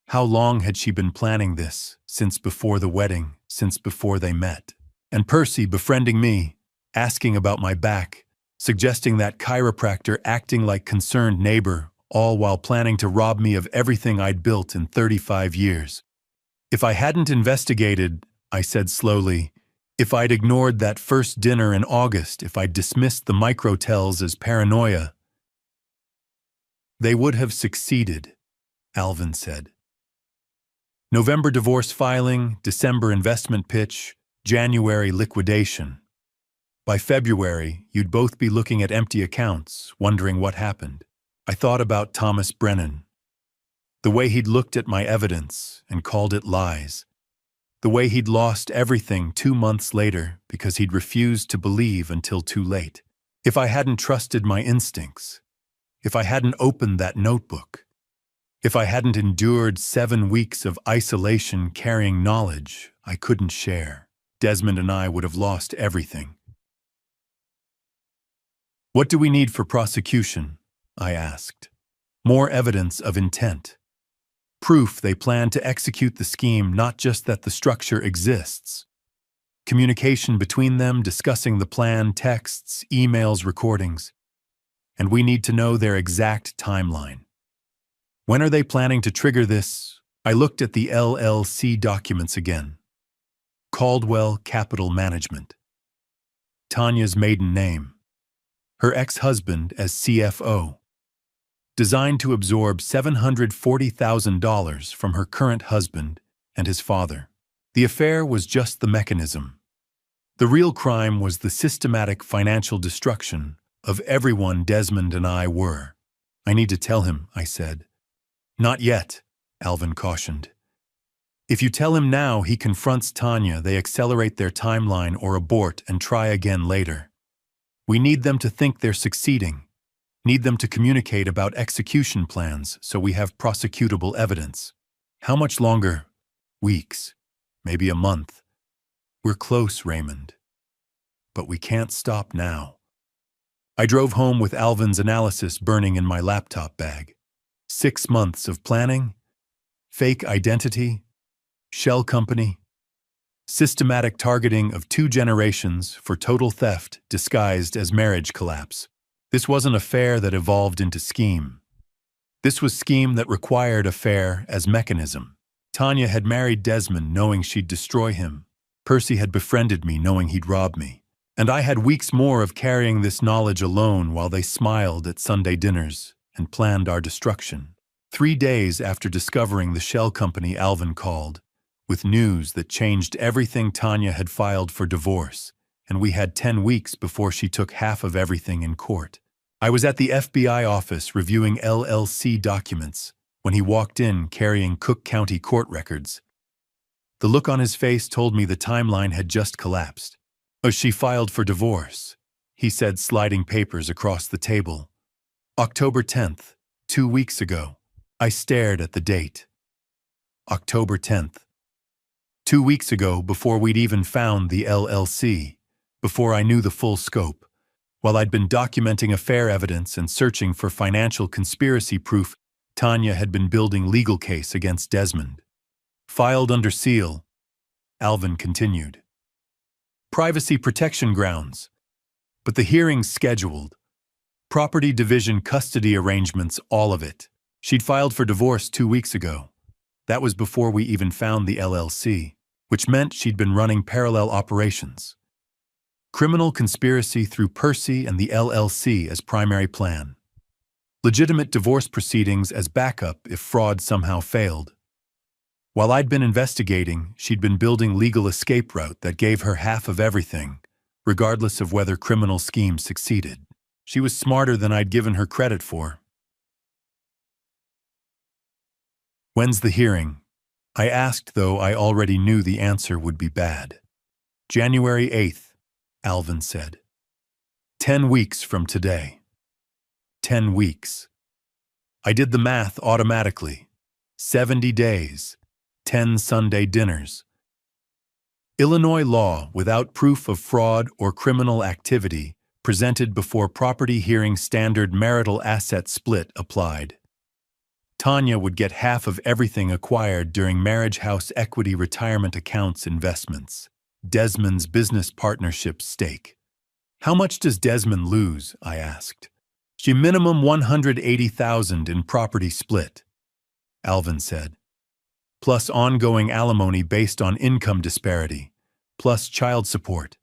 How long had she been planning this? Since before the wedding, since before they met. And Percy befriending me, asking about my back, suggesting that chiropractor, acting like concerned neighbor, all while planning to rob me of everything I'd built in 35 years. "If I hadn't investigated," I said slowly, "if I'd ignored that first dinner in August, if I'd dismissed the microtells as paranoia, they would have succeeded," Alvin said. November divorce filing, December investment pitch, January liquidation. By February, you'd both be looking at empty accounts, wondering what happened. I thought about Thomas Brennan. The way he'd looked at my evidence and called it lies. The way he'd lost everything 2 months later because he'd refused to believe until too late. If I hadn't trusted my instincts, if I hadn't opened that notebook, if I hadn't endured 7 weeks of isolation carrying knowledge I couldn't share, Desmond and I would have lost everything. "What do we need for prosecution?" I asked. "More evidence of intent. Proof they plan to execute the scheme, not just that the structure exists. Communication between them, discussing the plan, texts, emails, recordings. And we need to know their exact timeline. When are they planning to trigger this?" I looked at the LLC documents again. Caldwell Capital Management. Tanya's maiden name. Her ex-husband as CFO. Designed to absorb $740,000 from her current husband and his father. The affair was just the mechanism. The real crime was the systematic financial destruction of everyone Desmond and I were. "I need to tell him," I said. "Not yet," Alvin cautioned. "If you tell him now he confronts Tanya, they accelerate their timeline or abort and try again later. We need them to think they're succeeding. Need them to communicate about execution plans so we have prosecutable evidence." "How much longer?" "Weeks. Maybe a month. We're close, Raymond. But we can't stop now." I drove home with Alvin's analysis burning in my laptop bag. 6 months of planning, fake identity, shell company, systematic targeting of 2 generations for total theft disguised as marriage collapse. This wasn't affair that evolved into scheme. This was scheme that required affair as mechanism. Tanya had married Desmond knowing she'd destroy him. Percy had befriended me knowing he'd rob me. And I had weeks more of carrying this knowledge alone while they smiled at Sunday dinners and planned our destruction. 3 days after discovering the shell company, Alvin called, with news that changed everything. Tanya had filed for divorce, and we had 10 weeks before she took half of everything in court. I was at the FBI office reviewing LLC documents when he walked in carrying Cook County court records. The look on his face told me the timeline had just collapsed. "Oh, she filed for divorce," he said, sliding papers across the table. "October 10th, 2 weeks ago." I stared at the date. October 10th. 2 weeks ago, before we'd even found the LLC, before I knew the full scope. While I'd been documenting affair evidence and searching for financial conspiracy proof, Tanya had been building legal case against Desmond. "Filed under seal," Alvin continued. "Privacy protection grounds. But the hearing's scheduled. Property division, custody arrangements, all of it. She'd filed for divorce 2 weeks ago. That was before we even found the LLC, which meant she'd been running parallel operations. Criminal conspiracy through Percy and the LLC as primary plan. Legitimate divorce proceedings as backup if fraud somehow failed. While I'd been investigating, she'd been building legal escape route that gave her half of everything, regardless of whether criminal schemes succeeded. She was smarter than I'd given her credit for. "When's the hearing?" I asked, though I already knew the answer would be bad. "January 8th, Alvin said. 10 weeks from today." 10 weeks. I did the math automatically. 70 days, 10 Sunday dinners. Illinois law, without proof of fraud or criminal activity, presented before property hearing, standard marital asset split applied. Tanya would get half of everything acquired during marriage house equity retirement accounts investments. Desmond's business partnership stake. "How much does Desmond lose?" I asked. "She minimum $180,000 in property split," Alvin said. "Plus ongoing alimony based on income disparity, plus child support.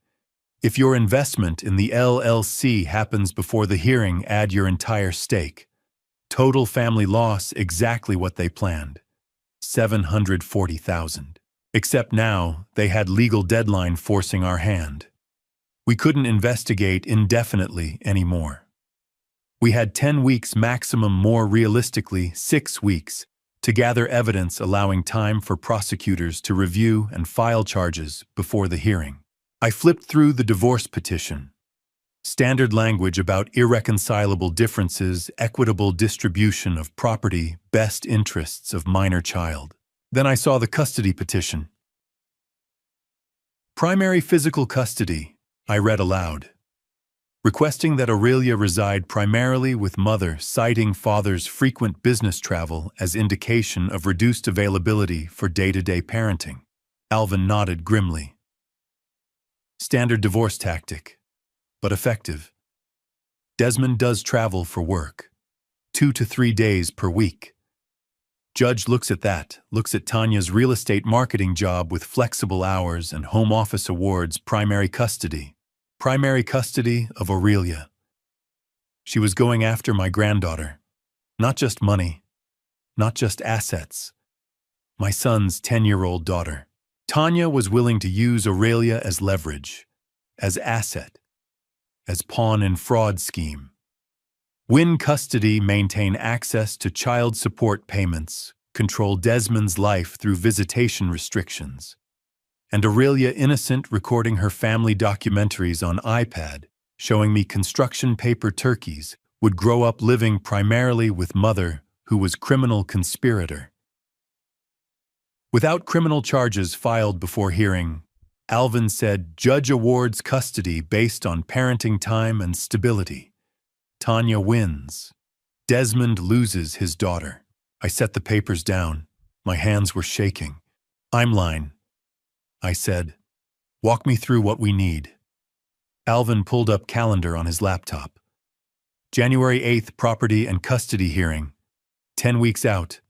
If your investment in the LLC happens before the hearing, add your entire stake. Total family loss, exactly what they planned. $740,000. Except now, they had legal deadline forcing our hand. We couldn't investigate indefinitely anymore. We had 10 weeks maximum, more realistically 6 weeks, to gather evidence allowing time for prosecutors to review and file charges before the hearing. I flipped through the divorce petition. Standard language about irreconcilable differences, equitable distribution of property, best interests of minor child. Then I saw the custody petition. Primary physical custody, I read aloud. Requesting that Aurelia reside primarily with mother, citing father's frequent business travel as indication of reduced availability for day-to-day parenting. Alvin nodded grimly. Standard divorce tactic, but effective. Desmond does travel for work, 2 to 3 days per week. Judge looks at Tanya's real estate marketing job with flexible hours and home office awards, primary custody of Aurelia. She was going after my granddaughter. Not just money, not just assets. My son's 10-year-old daughter. Tanya was willing to use Aurelia as leverage, as asset, as pawn in fraud scheme. Win custody, maintain access to child support payments, control Desmond's life through visitation restrictions. And Aurelia innocent, recording her family documentaries on iPad, showing me construction paper turkeys, would grow up living primarily with mother, who was criminal conspirator. Without criminal charges filed before hearing, Alvin said judge awards custody based on parenting time and stability. Tanya wins. Desmond loses his daughter. I set the papers down. My hands were shaking. "Timeline," I said. "Walk me through what we need." Alvin pulled up calendar on his laptop. January 8th, property and custody hearing. 10 weeks out.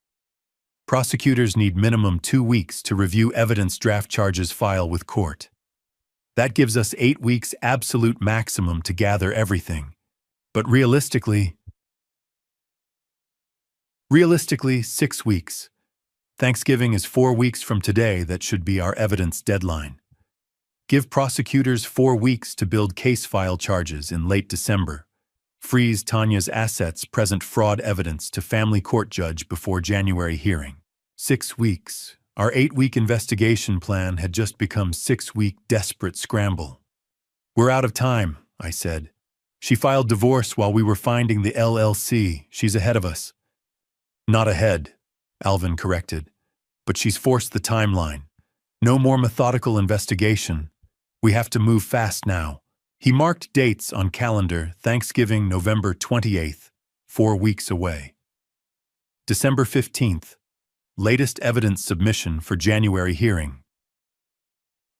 Prosecutors need minimum 2 weeks to review evidence, draft charges, file with court. That gives us 8 weeks absolute maximum to gather everything. But realistically, 6 weeks. Thanksgiving is 4 weeks from today. That should be our evidence deadline. Give prosecutors 4 weeks to build case file charges in late December. Freeze Tanya's assets, present fraud evidence to family court judge before January hearing. 6 weeks. Our 8-week investigation plan had just become 6-week desperate scramble. "We're out of time," I said. "She filed divorce while we were finding the LLC. She's ahead of us." "Not ahead," Alvin corrected. "But she's forced the timeline. No more methodical investigation. We have to move fast now." He marked dates on calendar. Thanksgiving, November 28th, 4 weeks away. December 15th, latest evidence submission for January hearing.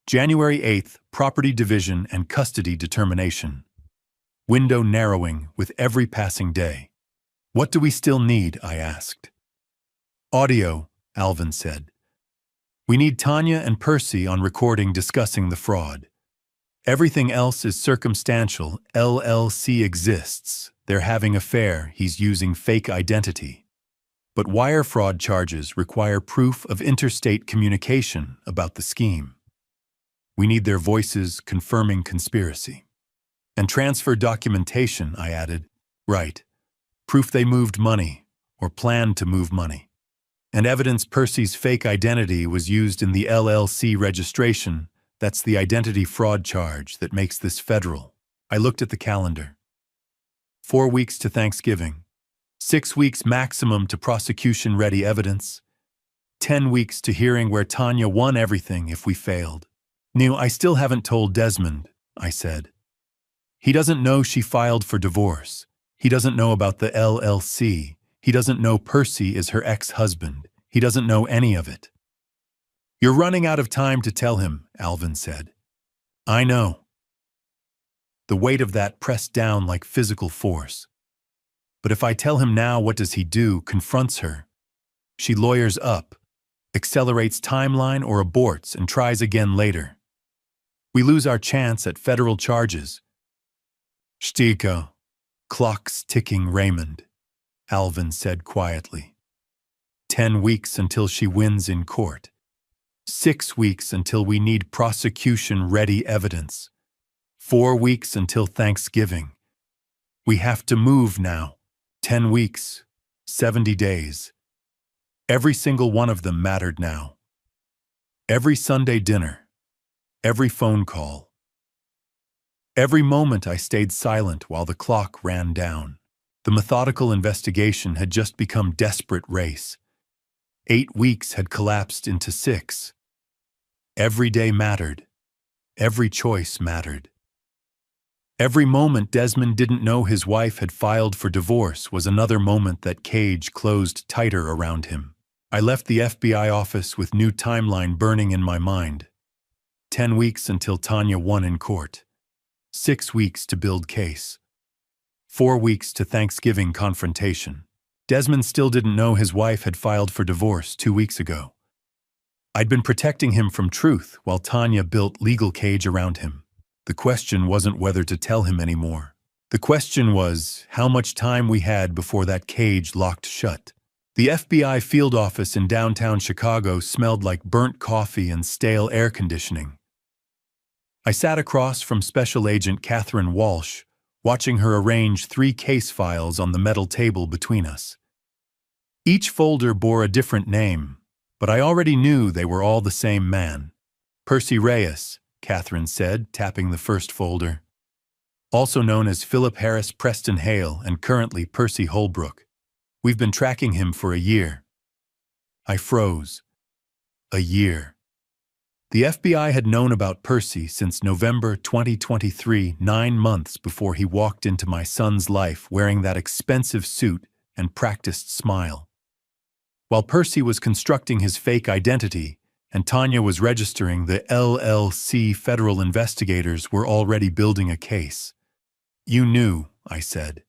January 8th, property division and custody determination. Window narrowing with every passing day. "What do we still need?" I asked. "Audio," Alvin said. "We need Tanya and Percy on recording discussing the fraud. Everything else is circumstantial. LLC exists. They're having an affair. He's using fake identity. But wire fraud charges require proof of interstate communication about the scheme. We need their voices confirming conspiracy. And transfer documentation," I added. "Right. Proof they moved money, or planned to move money. And evidence Percy's fake identity was used in the LLC registration. That's the identity fraud charge that makes this federal." I looked at the calendar. 4 weeks to Thanksgiving. 6 weeks maximum to prosecution-ready evidence. 10 weeks to hearing where Tanya won everything if we failed. I still haven't told Desmond," I said. "He doesn't know she filed for divorce. He doesn't know about the LLC. He doesn't know Percy is her ex-husband. He doesn't know any of it." "You're running out of time to tell him," Alvin said. "I know." The weight of that pressed down like physical force. But if I tell him now, what does he do? Confronts her. She lawyers up, accelerates timeline or aborts and tries again later. We lose our chance at federal charges. "Stika, clock's ticking, Raymond," Alvin said quietly. 10 weeks until she wins in court. 6 weeks until we need prosecution-ready evidence. 4 weeks until Thanksgiving. We have to move now. 10 weeks, 70 days. Every single one of them mattered now. Every Sunday dinner, every phone call, every moment I stayed silent while the clock ran down. The methodical investigation had just become desperate race. 8 weeks had collapsed into 6. Every day mattered. Every choice mattered. Every moment Desmond didn't know his wife had filed for divorce was another moment that cage closed tighter around him. I left the FBI office with new timeline burning in my mind. 10 weeks until Tanya won in court. 6 weeks to build case. 4 weeks to Thanksgiving confrontation. Desmond still didn't know his wife had filed for divorce 2 weeks ago. I'd been protecting him from truth while Tanya built legal cage around him. The question wasn't whether to tell him anymore. The question was how much time we had before that cage locked shut. The FBI field office in downtown Chicago smelled like burnt coffee and stale air conditioning. I sat across from Special Agent Catherine Walsh, watching her arrange 3 case files on the metal table between us. Each folder bore a different name, but I already knew they were all the same man. Percy Reyes, Catherine said, tapping the first folder. Also known as Philip Harris Preston Hale and currently Percy Holbrook. We've been tracking him for a year. I froze. A year. The FBI had known about Percy since November 2023, 9 months before he walked into my son's life wearing that expensive suit and practiced smile. While Percy was constructing his fake identity and Tanya was registering, the LLC federal investigators were already building a case. You knew, I said.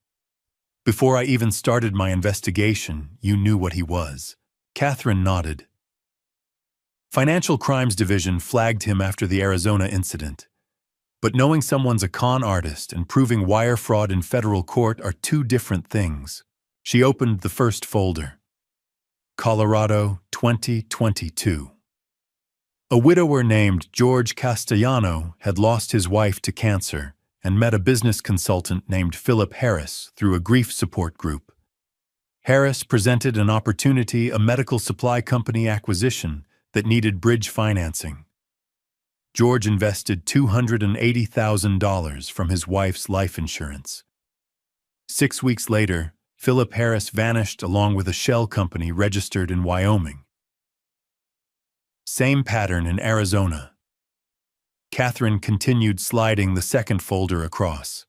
Before I even started my investigation, you knew what he was. Catherine nodded. Financial Crimes Division flagged him after the Arizona incident. But knowing someone's a con artist and proving wire fraud in federal court are 2 different things. She opened the first folder. Colorado, 2022. A widower named George Castellano had lost his wife to cancer and met a business consultant named Philip Harris through a grief support group. Harris presented an opportunity, a medical supply company acquisition that needed bridge financing. George invested $280,000 from his wife's life insurance. 6 weeks later, Philip Harris vanished along with a shell company registered in Wyoming. Same pattern in Arizona. Catherine continued sliding the second folder across.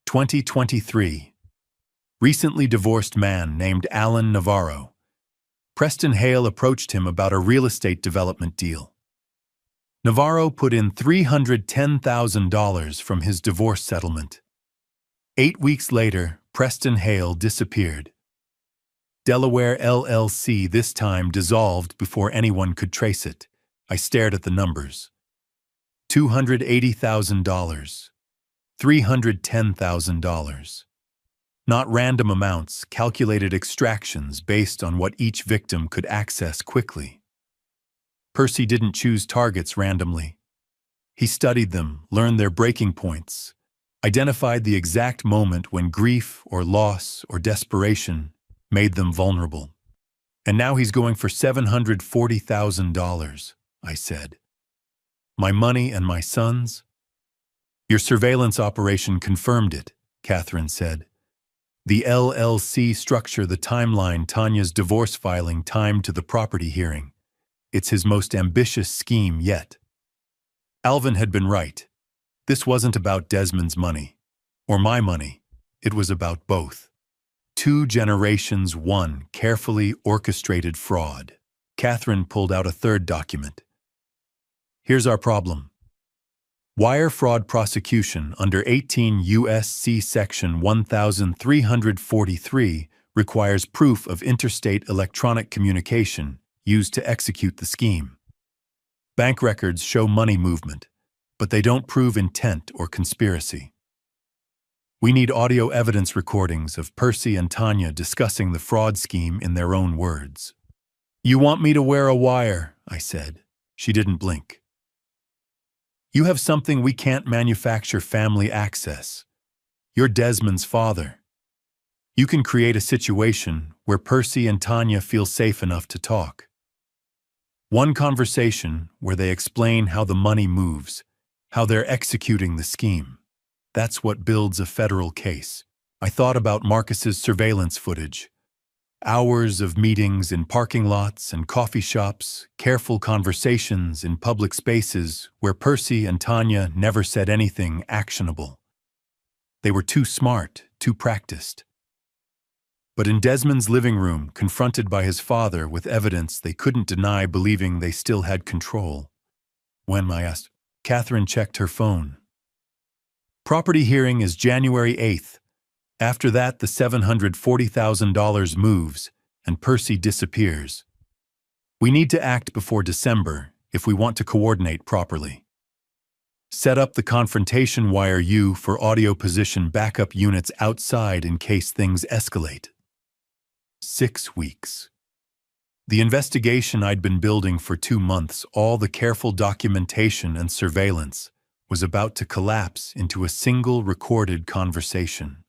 2023. Recently divorced man named Alan Navarro. Preston Hale approached him about a real estate development deal. Navarro put in $310,000 from his divorce settlement. 8 weeks later, Preston Hale disappeared. Delaware LLC this time dissolved before anyone could trace it. I stared at the numbers. $280,000. $310,000. Not random amounts, calculated extractions based on what each victim could access quickly. Percy didn't choose targets randomly. He studied them, learned their breaking points, identified the exact moment when grief or loss or desperation made them vulnerable. And now he's going for $740,000, I said. My money and my son's? Your surveillance operation confirmed it, Catherine said. The LLC structure, the timeline, Tanya's divorce filing timed to the property hearing. It's his most ambitious scheme yet. Alvin had been right. This wasn't about Desmond's money, or my money. It was about both. 2 generations, 1 carefully orchestrated fraud. Catherine pulled out a third document. Here's our problem. Wire fraud prosecution under 18 U.S.C. Section 1343 requires proof of interstate electronic communication used to execute the scheme. Bank records show money movement, but they don't prove intent or conspiracy. We need audio evidence recordings of Percy and Tanya discussing the fraud scheme in their own words. You want me to wear a wire, I said. She didn't blink. You have something we can't manufacture: family access. You're Desmond's father. You can create a situation where Percy and Tanya feel safe enough to talk. One conversation where they explain how the money moves, how they're executing the scheme. That's what builds a federal case. I thought about Marcus's surveillance footage. Hours of meetings in parking lots and coffee shops, careful conversations in public spaces where Percy and Tanya never said anything actionable. They were too smart, too practiced. But in Desmond's living room, confronted by his father with evidence they couldn't deny, believing they still had control. When I asked, Catherine checked her phone. Property hearing is January 8th. After that, the $740,000 moves, and Percy disappears. We need to act before December if we want to coordinate properly. Set up the confrontation wire U for audio position backup units outside in case things escalate. 6 weeks. The investigation I'd been building for 2 months, all the careful documentation and surveillance, was about to collapse into a single recorded conversation.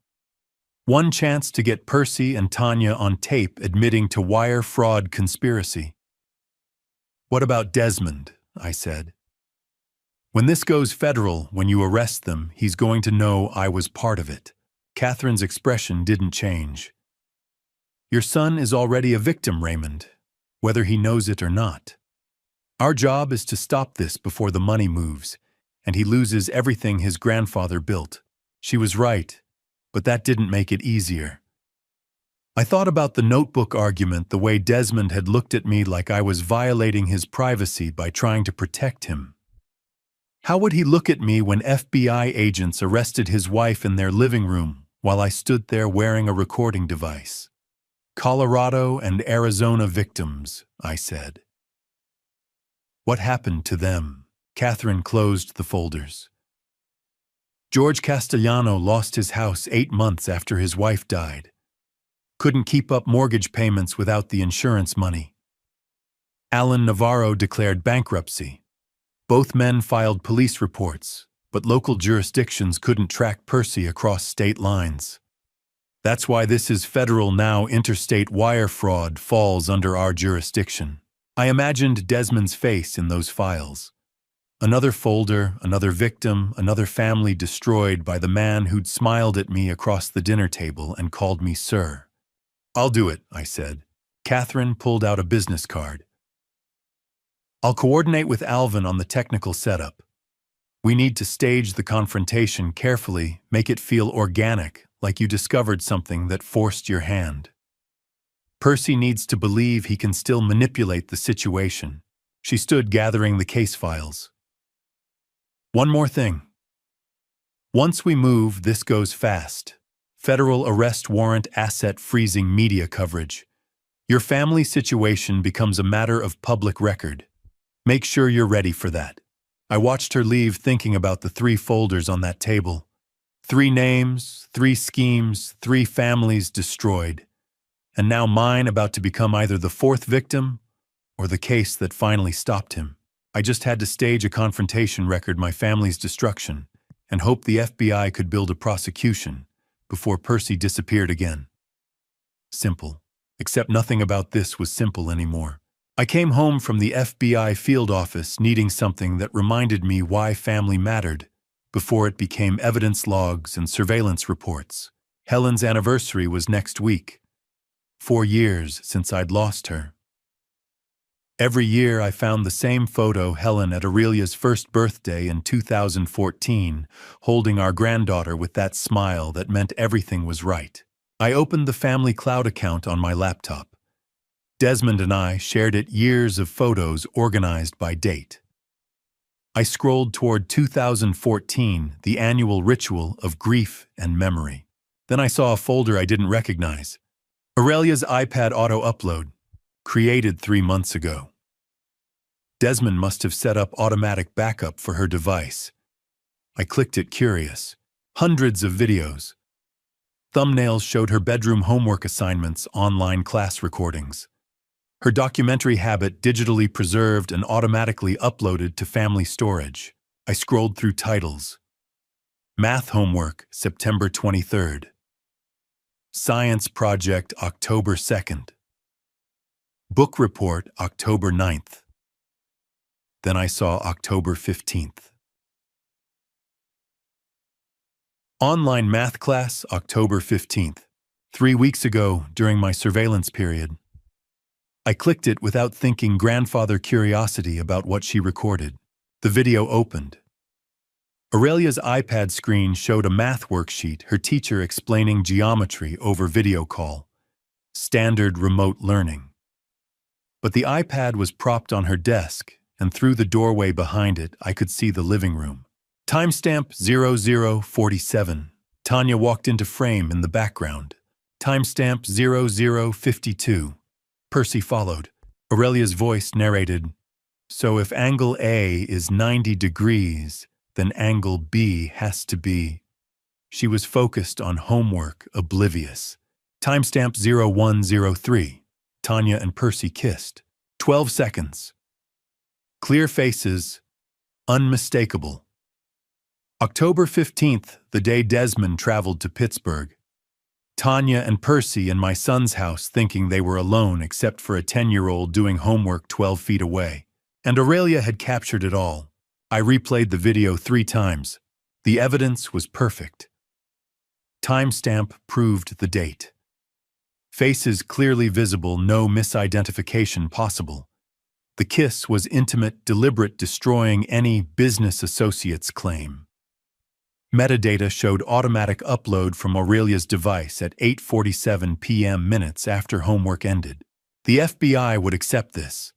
One chance to get Percy and Tanya on tape admitting to wire fraud conspiracy. What about Desmond? I said. When this goes federal, when you arrest them, he's going to know I was part of it. Catherine's expression didn't change. Your son is already a victim, Raymond, whether he knows it or not. Our job is to stop this before the money moves, and he loses everything his grandfather built. She was right, but that didn't make it easier. I thought about the notebook argument, the way Desmond had looked at me like I was violating his privacy by trying to protect him. How would he look at me when FBI agents arrested his wife in their living room while I stood there wearing a recording device? Colorado and Arizona victims, I said. What happened to them? Catherine closed the folders. George Castellano lost his house 8 months after his wife died. Couldn't keep up mortgage payments without the insurance money. Alan Navarro declared bankruptcy. Both men filed police reports, but local jurisdictions couldn't track Percy across state lines. That's why this is federal now. Interstate wire fraud falls under our jurisdiction. I imagined Desmond's face in those files. Another folder, another victim, another family destroyed by the man who'd smiled at me across the dinner table and called me sir. I'll do it, I said. Catherine pulled out a business card. I'll coordinate with Alvin on the technical setup. We need to stage the confrontation carefully, make it feel organic, like you discovered something that forced your hand. Percy needs to believe he can still manipulate the situation. She stood gathering the case files. One more thing. Once we move, this goes fast. Federal arrest warrant, asset freezing, media coverage. Your family situation becomes a matter of public record. Make sure you're ready for that. I watched her leave, thinking about the 3 folders on that table. 3 names, 3 schemes, 3 families destroyed. And now mine about to become either the 4th victim or the case that finally stopped him. I just had to stage a confrontation, record my family's destruction, and hope the FBI could build a prosecution before Percy disappeared again. Simple. Except nothing about this was simple anymore. I came home from the FBI field office needing something that reminded me why family mattered, before it became evidence logs and surveillance reports. Helen's anniversary was next week. 4 years since I'd lost her. Every year I found the same photo, Helen at Aurelia's first birthday in 2014, holding our granddaughter with that smile that meant everything was right. I opened the family cloud account on my laptop. Desmond and I shared it, years of photos organized by date. I scrolled toward 2014, the annual ritual of grief and memory. Then I saw a folder I didn't recognize. Aurelia's iPad auto-upload, created 3 months ago. Desmond must have set up automatic backup for her device. I clicked it, curious. Hundreds of videos. Thumbnails showed her bedroom homework assignments, online class recordings. Her documentary habit digitally preserved and automatically uploaded to family storage. I scrolled through titles. Math homework, September 23rd. Science project October 2nd. Book report October 9th. Then I saw October 15th. Online math class October 15th. 3 weeks ago, during my surveillance period. I clicked it without thinking grandfather curiosity about what she recorded. The video opened. Aurelia's iPad screen showed a math worksheet, her teacher explaining geometry over video call. Standard remote learning. But the iPad was propped on her desk, and through the doorway behind it, I could see the living room. Timestamp 0047. Tanya walked into frame in the background. Timestamp 0052. Percy followed. Aurelia's voice narrated, "So if angle A is 90 degrees, then angle B has to be." She was focused on homework, oblivious. Timestamp 0103. Tanya and Percy kissed. 12 seconds. Clear faces, unmistakable. October 15th, the day Desmond traveled to Pittsburgh. Tanya and Percy in my son's house thinking they were alone except for a 10-year-old doing homework 12 feet away. And Aurelia had captured it all. I replayed the video 3 times. The evidence was perfect. Timestamp proved the date. Faces clearly visible, no misidentification possible. The kiss was intimate, deliberate, destroying any business associate's claim. Metadata showed automatic upload from Aurelia's device at 8:47 p.m. minutes after homework ended. The FBI would accept this.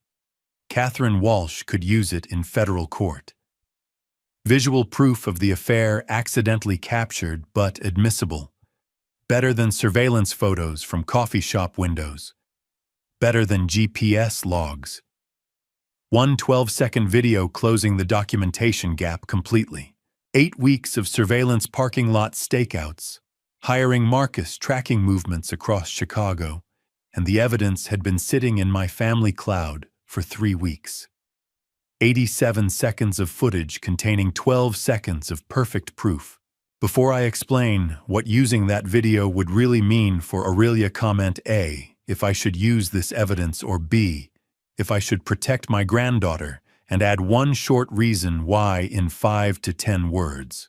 Catherine Walsh could use it in federal court. Visual proof of the affair accidentally captured but admissible. Better than surveillance photos from coffee shop windows. Better than GPS logs. One 12-second video closing the documentation gap completely. 8 weeks of surveillance parking lot stakeouts, hiring Marcus tracking movements across Chicago, and the evidence had been sitting in my family cloud for 3 weeks. 87 seconds of footage containing 12 seconds of perfect proof. Before I explain what using that video would really mean for Aurelia, comment A, if I should use this evidence, or B, if I should protect my granddaughter, and add one short reason why in 5 to 10 words.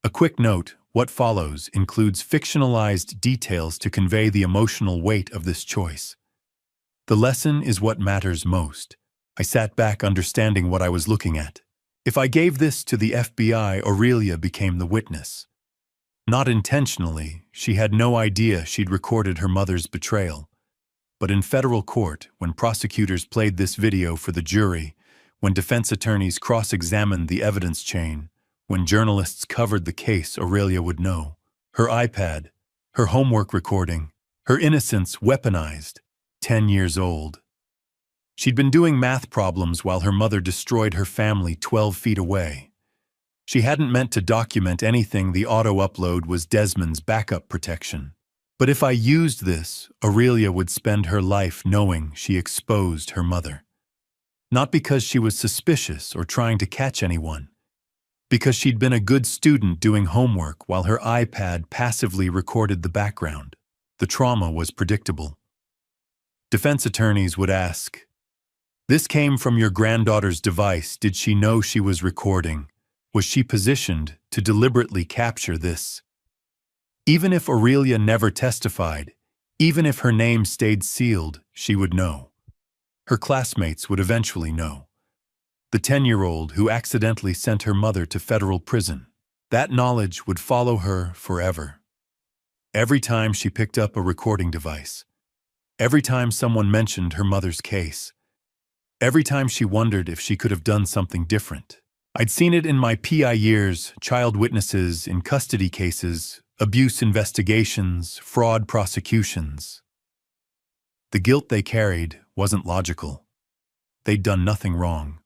A quick note, what follows includes fictionalized details to convey the emotional weight of this choice. The lesson is what matters most. I sat back understanding what I was looking at. If I gave this to the FBI, Aurelia became the witness. Not intentionally, she had no idea she'd recorded her mother's betrayal. But in federal court, when prosecutors played this video for the jury, when defense attorneys cross-examined the evidence chain, when journalists covered the case, Aurelia would know. Her iPad, her homework recording, her innocence weaponized, 10 years old. She'd been doing math problems while her mother destroyed her family 12 feet away. She hadn't meant to document anything. The auto-upload was Desmond's backup protection. But if I used this, Aurelia would spend her life knowing she exposed her mother. Not because she was suspicious or trying to catch anyone. Because she'd been a good student doing homework while her iPad passively recorded the background. The trauma was predictable. Defense attorneys would ask, "This came from your granddaughter's device. Did she know she was recording? Was she positioned to deliberately capture this?" Even if Aurelia never testified, even if her name stayed sealed, she would know. Her classmates would eventually know. The 10-year-old who accidentally sent her mother to federal prison. That knowledge would follow her forever. Every time she picked up a recording device. Every time someone mentioned her mother's case. Every time she wondered if she could have done something different. I'd seen it in my PI years, child witnesses in custody cases, abuse investigations, fraud prosecutions. The guilt they carried wasn't logical. They'd done nothing wrong.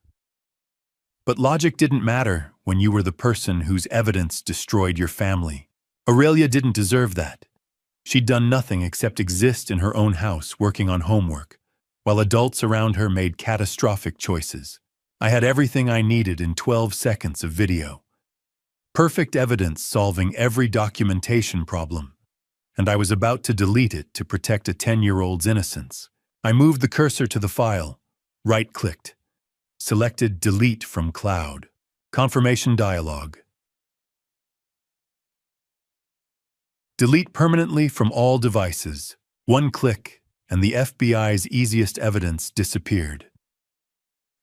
But logic didn't matter when you were the person whose evidence destroyed your family. Aurelia didn't deserve that. She'd done nothing except exist in her own house working on homework, while adults around her made catastrophic choices. I had everything I needed in 12 seconds of video. Perfect evidence solving every documentation problem. and I was about to delete it to protect a 10-year-old's innocence. I moved the cursor to the file, right-clicked, selected Delete from Cloud. Confirmation dialog. Delete permanently from all devices. One click, and the FBI's easiest evidence disappeared.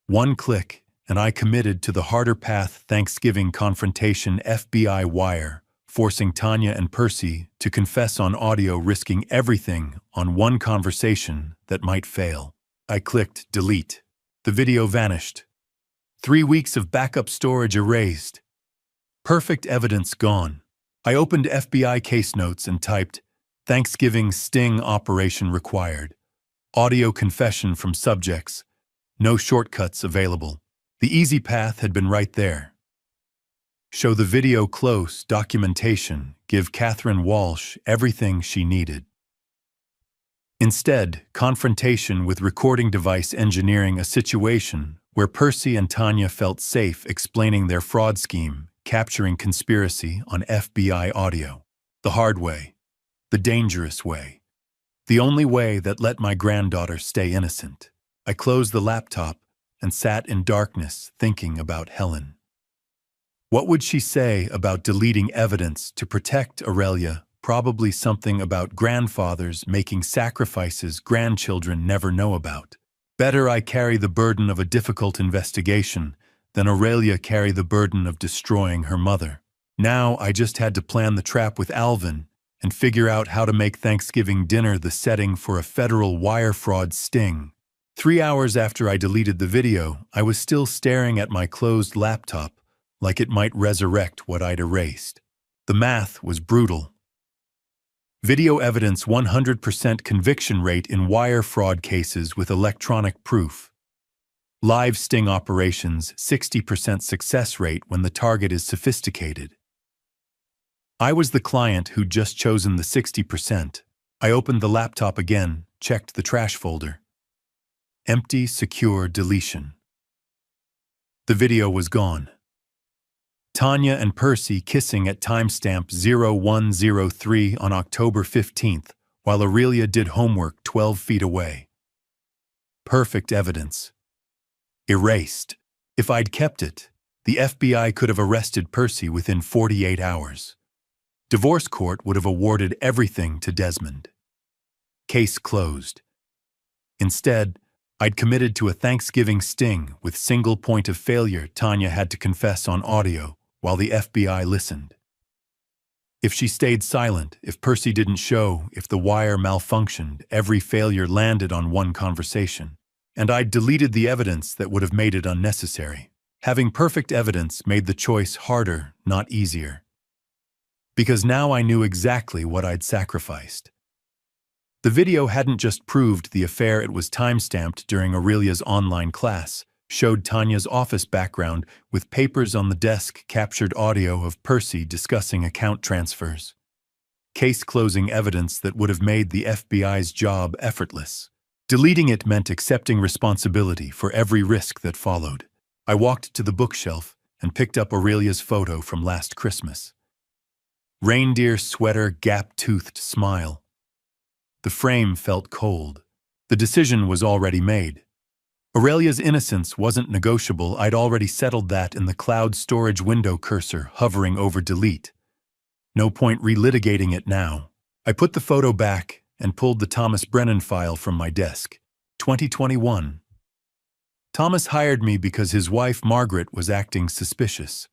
One click, and I committed to the harder path. Thanksgiving confrontation. FBI wire, forcing Tanya and Percy to confess on audio, risking everything on one conversation that might fail. I clicked delete. The video vanished. 3 weeks of backup storage erased. Perfect evidence gone. I opened FBI case notes and typed, Thanksgiving sting operation required. Audio confession from subjects. No shortcuts available. The easy path had been right there. Show the video close, documentation, give Catherine Walsh everything she needed. Instead, confrontation with recording device engineering, a situation where Percy and Tanya felt safe explaining their fraud scheme, capturing conspiracy on FBI audio. The hard way. The dangerous way. The only way that let my granddaughter stay innocent. I closed the laptop and sat in darkness thinking about Helen. What would she say about deleting evidence to protect Aurelia? Probably something about grandfathers making sacrifices grandchildren never know about. Better I carry the burden of a difficult investigation than Aurelia carry the burden of destroying her mother. Now I just had to plan the trap with Alvin and figure out how to make Thanksgiving dinner the setting for a federal wire fraud sting. 3 hours after I deleted the video, I was still staring at my closed laptop like it might resurrect what I'd erased. The math was brutal. Video evidence 100% conviction rate in wire fraud cases with electronic proof. Live sting operations 60% success rate when the target is sophisticated. I was the client who'd just chosen the 60%. I opened the laptop again, checked the trash folder. Empty, secure deletion. The video was gone. Tanya and Percy kissing at timestamp 0103 on October 15th, while Aurelia did homework 12 feet away. Perfect evidence. Erased. If I'd kept it, the FBI could have arrested Percy within 48 hours. Divorce court would have awarded everything to Desmond. Case closed. Instead, I'd committed to a Thanksgiving sting with single point of failure. Tanya had to confess on audio while the FBI listened. If she stayed silent, if Percy didn't show, if the wire malfunctioned, every failure landed on one conversation. And I'd deleted the evidence that would have made it unnecessary. Having perfect evidence made the choice harder, not easier. Because now I knew exactly what I'd sacrificed. The video hadn't just proved the affair, it was timestamped during Aurelia's online class, showed Tanya's office background with papers on the desk, captured audio of Percy discussing account transfers. Case-closing evidence that would have made the FBI's job effortless. Deleting it meant accepting responsibility for every risk that followed. I walked to the bookshelf and picked up Aurelia's photo from last Christmas. Reindeer sweater, gap-toothed smile. The frame felt cold. The decision was already made. Aurelia's innocence wasn't negotiable. I'd already settled that in the cloud storage window cursor hovering over delete. No point relitigating it now. I put the photo back and pulled the Thomas Brennan file from my desk. 2021. Thomas hired me because his wife, Margaret, was acting suspicious.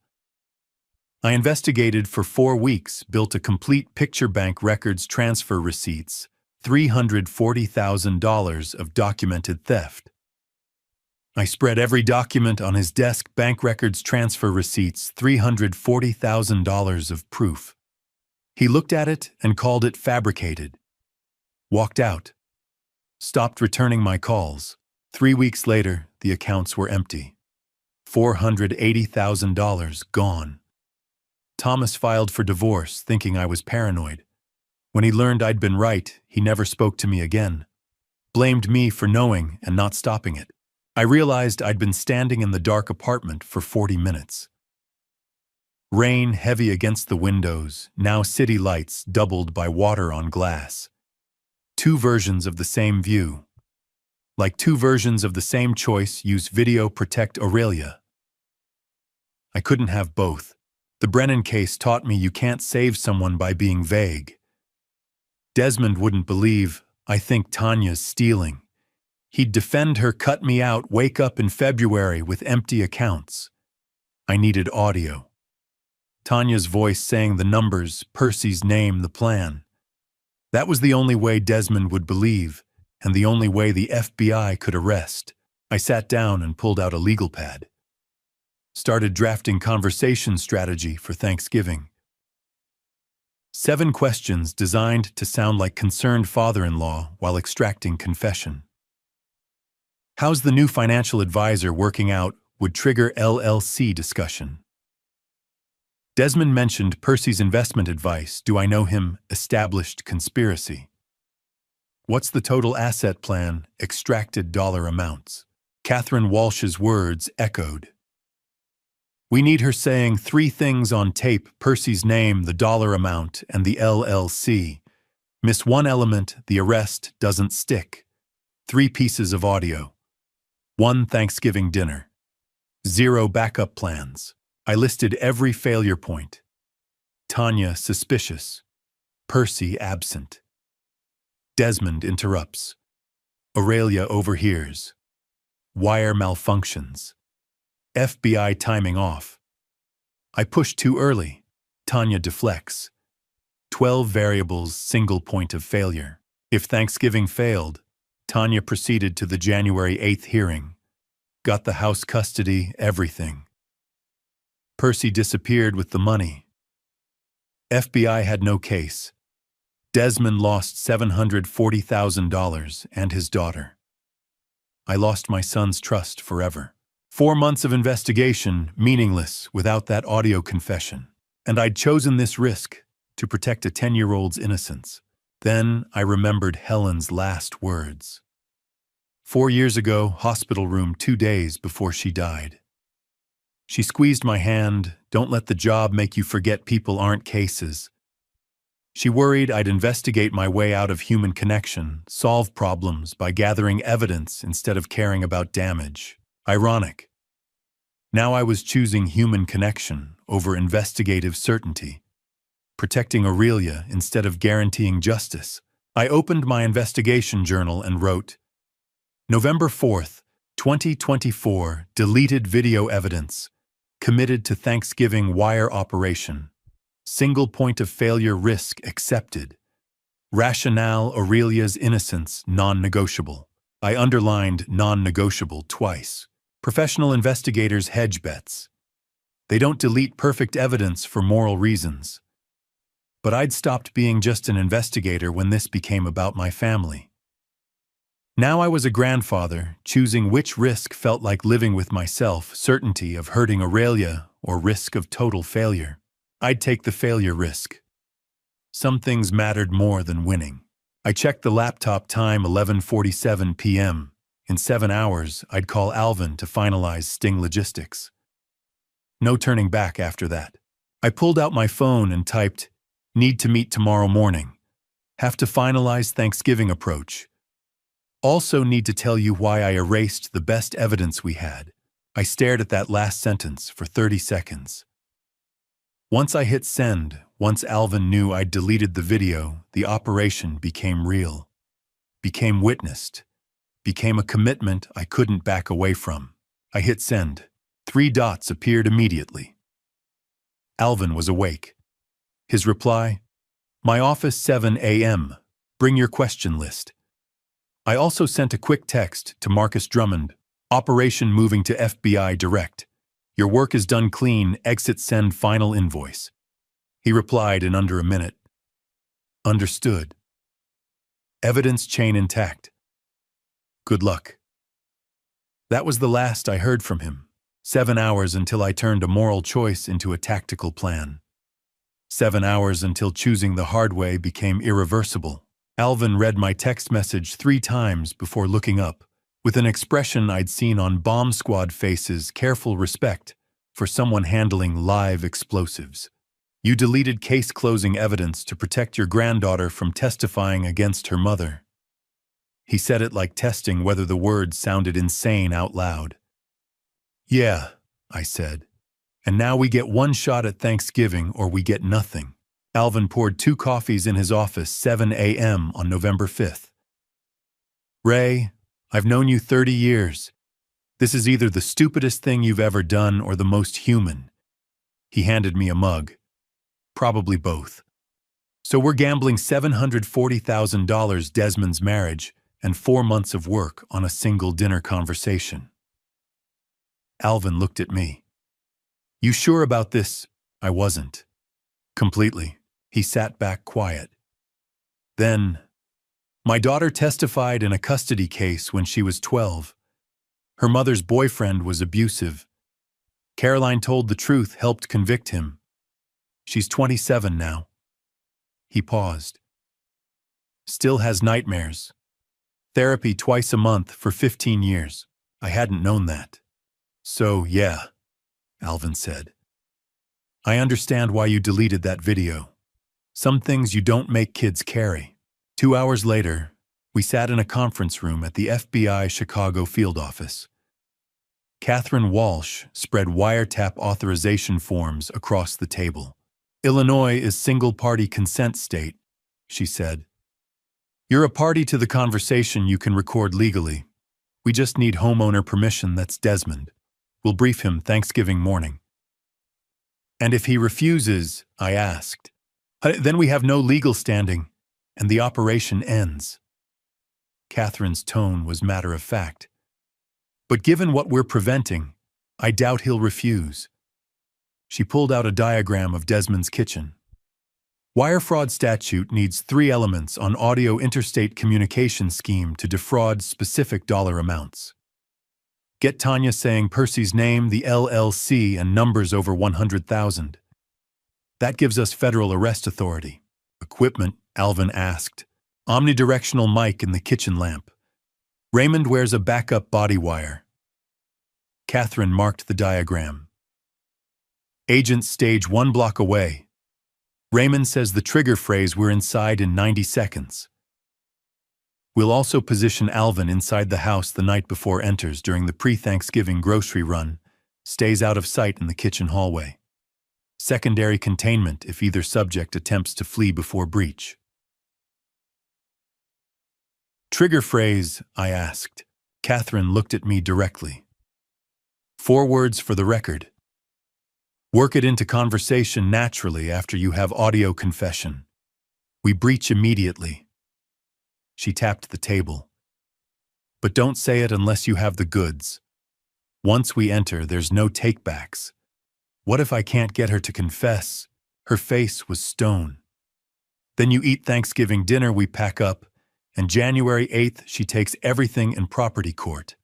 I investigated for 4 weeks, built a complete picture bank, records, transfer receipts, $340,000 of documented theft. I spread every document on his desk, bank records, transfer receipts, $340,000 of proof. He looked at it and called it fabricated. Walked out. Stopped returning my calls. 3 weeks later, the accounts were empty. $480,000 gone. Thomas filed for divorce, thinking I was paranoid. When he learned I'd been right, he never spoke to me again. Blamed me for knowing and not stopping it. I realized I'd been standing in the dark apartment for 40 minutes. Rain heavy against the windows, now city lights doubled by water on glass. Two versions of the same view. Like two versions of the same choice, use video, protect Aurelia. I couldn't have both. The Brennan case taught me you can't save someone by being vague. Desmond wouldn't believe, I think Tanya's stealing. He'd defend her, cut me out, wake up in February with empty accounts. I needed audio. Tanya's voice saying the numbers, Percy's name, the plan. That was the only way Desmond would believe, and the only way the FBI could arrest. I sat down and pulled out a legal pad. Started drafting conversation strategy for Thanksgiving. 7 questions designed to sound like concerned father-in-law while extracting confession. How's the new financial advisor working out would trigger LLC discussion. Desmond mentioned Percy's investment advice. Do I know him? Established conspiracy. What's the total asset plan? Extracted dollar amounts. Catherine Walsh's words echoed. We need her saying 3 things on tape: Percy's name, the dollar amount, and the LLC. Miss one element, the arrest doesn't stick. 3 pieces of audio. 1 Thanksgiving dinner. 0 backup plans. I listed every failure point. Tanya suspicious. Percy absent. Desmond interrupts. Aurelia overhears. Wire malfunctions. FBI timing off. I push too early. Tanya deflects. 12 variables, single point of failure. If Thanksgiving failed, Tanya proceeded to the January 8th hearing. Got the house custody, everything. Percy disappeared with the money. FBI had no case. Desmond lost $740,000 and his daughter. I lost my son's trust forever. 4 months of investigation, meaningless without that audio confession. And I'd chosen this risk to protect a 10-year-old's innocence. Then I remembered Helen's last words. 4 years ago, hospital room 2 days before she died. She squeezed my hand. Don't let the job make you forget people aren't cases. She worried I'd investigate my way out of human connection, solve problems by gathering evidence instead of caring about damage. Ironic. Now I was choosing human connection over investigative certainty, protecting Aurelia instead of guaranteeing justice. I opened my investigation journal and wrote, November 4th, 2024, deleted video evidence, committed to Thanksgiving wire operation, single point of failure risk accepted, rationale Aurelia's innocence non-negotiable. I underlined non-negotiable twice. Professional investigators hedge bets. They don't delete perfect evidence for moral reasons. But I'd stopped being just an investigator when this became about my family. Now I was a grandfather, choosing which risk felt like living with myself, certainty of hurting Aurelia or risk of total failure. I'd take the failure risk. Some things mattered more than winning. I checked the laptop time, 11:47 p.m. In 7 hours, I'd call Alvin to finalize sting logistics. No turning back after that. I pulled out my phone and typed, need to meet tomorrow morning. Have to finalize Thanksgiving approach. Also need to tell you why I erased the best evidence we had. I stared at that last sentence for 30 seconds. Once I hit send, once Alvin knew I'd deleted the video, the operation became real, became witnessed, became a commitment I couldn't back away from. I hit send. 3 dots appeared immediately. Alvin was awake. His reply, my office 7 a.m. Bring your question list. I also sent a quick text to Marcus Drummond, operation moving to FBI direct. Your work is done clean, exit send final invoice. He replied in under a minute. Understood. Evidence chain intact. Good luck. That was the last I heard from him. 7 hours until I turned a moral choice into a tactical plan. 7 hours until choosing the hard way became irreversible. Alvin read my text message 3 times before looking up, with an expression I'd seen on bomb squad faces, careful respect, for someone handling live explosives. You deleted case-closing evidence to protect your granddaughter from testifying against her mother. He said it like testing whether the words sounded insane out loud. Yeah, I said. And now we get one shot at Thanksgiving or we get nothing. Alvin poured 2 coffees in his office 7 a.m. on November 5th. Ray, I've known you 30 years. This is either the stupidest thing you've ever done or the most human. He handed me a mug. Probably both. So we're gambling $740,000 Desmond's marriage and 4 months of work on a single dinner conversation. Alvin looked at me. You sure about this? I wasn't. Completely. He sat back quiet. Then, my daughter testified in a custody case when she was 12. Her mother's boyfriend was abusive. Caroline told the truth, helped convict him. She's 27 now. He paused. Still has nightmares. Therapy twice a month for 15 years. I hadn't known that. So, yeah, Alvin said. I understand why you deleted that video. Some things you don't make kids carry. 2 hours later, we sat in a conference room at the FBI Chicago field office. Catherine Walsh spread wiretap authorization forms across the table. Illinois is single-party consent state, she said. You're a party to the conversation you can record legally. We just need homeowner permission. That's Desmond. We'll brief him Thanksgiving morning. And if he refuses, I asked, then we have no legal standing, and the operation ends. Catherine's tone was matter-of-fact. But given what we're preventing, I doubt he'll refuse. She pulled out a diagram of Desmond's kitchen. Wire fraud statute needs 3 elements on audio interstate communication scheme to defraud specific dollar amounts. Get Tanya saying Percy's name, the LLC, and numbers over 100,000. That gives us federal arrest authority. Equipment, Alvin asked. Omnidirectional mic in the kitchen lamp. Raymond wears a backup body wire. Catherine marked the diagram. Agents stage 1 block away. Raymond says the trigger phrase, we're inside in 90 seconds. We'll also position Alvin inside the house the night before enters during the pre-Thanksgiving grocery run, stays out of sight in the kitchen hallway. Secondary containment if either subject attempts to flee before breach. Trigger phrase, I asked. Catherine looked at me directly. 4 words for the record. Work it into conversation naturally after you have audio confession. We breach immediately. She tapped the table. But don't say it unless you have the goods. Once we enter, there's no takebacks. What if I can't get her to confess? Her face was stone. Then you eat Thanksgiving dinner, we pack up, and January 8th she takes everything in property court.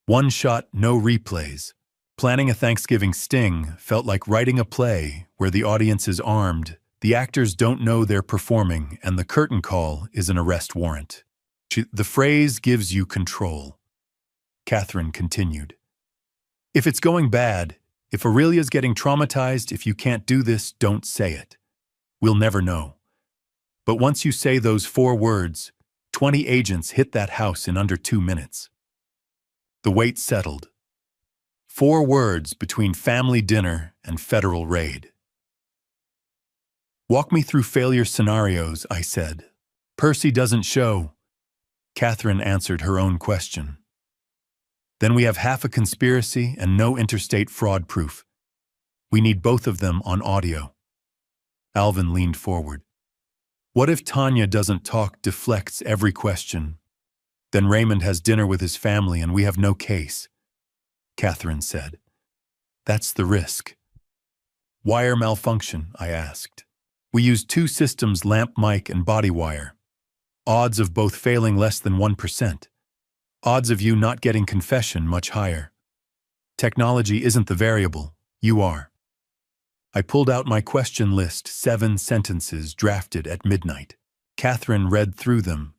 1 shot, no replays. Planning a Thanksgiving sting felt like writing a play where the audience is armed, the actors don't know they're performing, and the curtain call is an arrest warrant. The phrase gives you control. Catherine continued. If it's going bad, if Aurelia's getting traumatized, if you can't do this, don't say it. We'll never know. But once you say those 4 words, 20 agents hit that house in under 2 minutes. The weight settled. 4 words between family dinner and federal raid. Walk me through failure scenarios, I said. Percy doesn't show. Catherine answered her own question. Then we have half a conspiracy and no interstate fraud proof. We need both of them on audio. Alvin leaned forward. What if Tanya doesn't talk, deflects every question? Then Raymond has dinner with his family and we have no case. Catherine said. That's the risk. Wire malfunction, I asked. We used 2 systems, lamp mic and body wire. Odds of both failing less than 1%. Odds of you not getting confession much higher. Technology isn't the variable, you are. I pulled out my question list, 7 sentences drafted at midnight. Catherine read through them.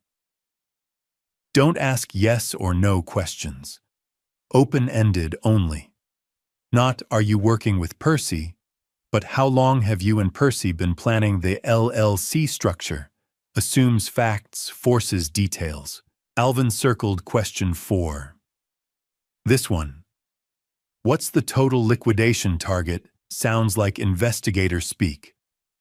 Don't ask yes or no questions. Open-ended only. Not, "Are you working with Percy?" but "How long have you and Percy been planning the LLC structure?" Assumes facts, forces details. Alvin circled question 4. This one. What's the total liquidation target? Sounds like investigator speak.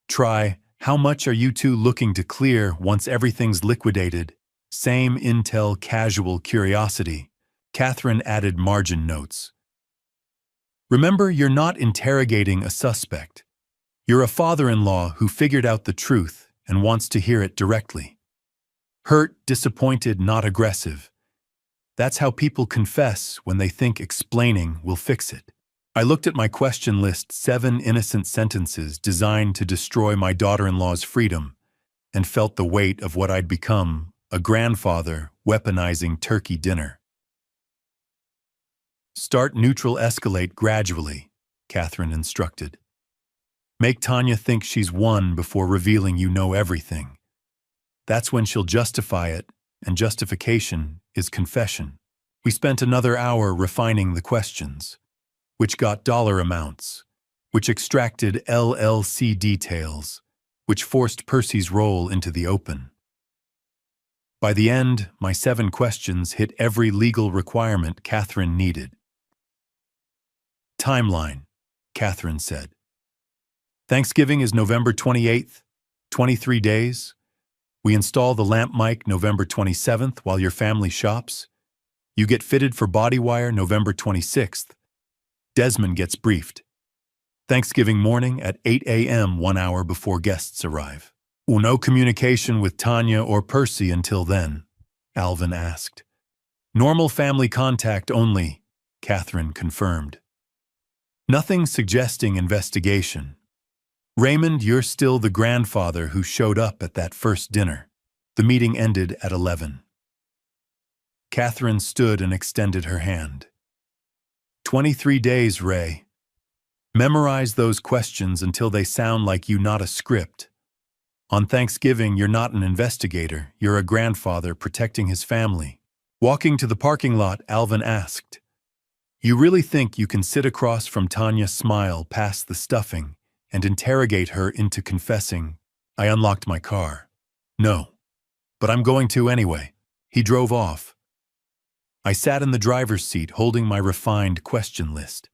Try, how much are you two looking to clear once everything's liquidated? Same intel, casual curiosity. Catherine added margin notes. Remember, you're not interrogating a suspect. You're a father-in-law who figured out the truth and wants to hear it directly. Hurt, disappointed, not aggressive. That's how people confess when they think explaining will fix it. I looked at my question list, 7 innocent sentences designed to destroy my daughter-in-law's freedom, and felt the weight of what I'd become, a grandfather weaponizing turkey dinner. Start neutral, escalate gradually, Catherine instructed. Make Tanya think she's won before revealing you know everything. That's when she'll justify it, and justification is confession. We spent another hour refining the questions, which got dollar amounts, which extracted LLC details, which forced Percy's role into the open. By the end, my 7 questions hit every legal requirement Catherine needed. Timeline, Catherine said. Thanksgiving is November 28th, 23 days. We install the lamp mic November 27th while your family shops. You get fitted for body wire November 26th. Desmond gets briefed. Thanksgiving morning at 8 a.m., 1 hour before guests arrive. No communication with Tanya or Percy until then, Alvin asked. Normal family contact only, Catherine confirmed. Nothing suggesting investigation. Raymond, you're still the grandfather who showed up at that first dinner. The meeting ended at 11. Catherine stood and extended her hand. 23 days, Ray. Memorize those questions until they sound like you, not a script. On Thanksgiving, you're not an investigator, you're a grandfather protecting his family. Walking to the parking lot, Alvin asked, You really think you can sit across from Tanya, smile past the stuffing, and interrogate her into confessing? I unlocked my car. No. But I'm going to anyway. He drove off. I sat in the driver's seat holding my refined question list.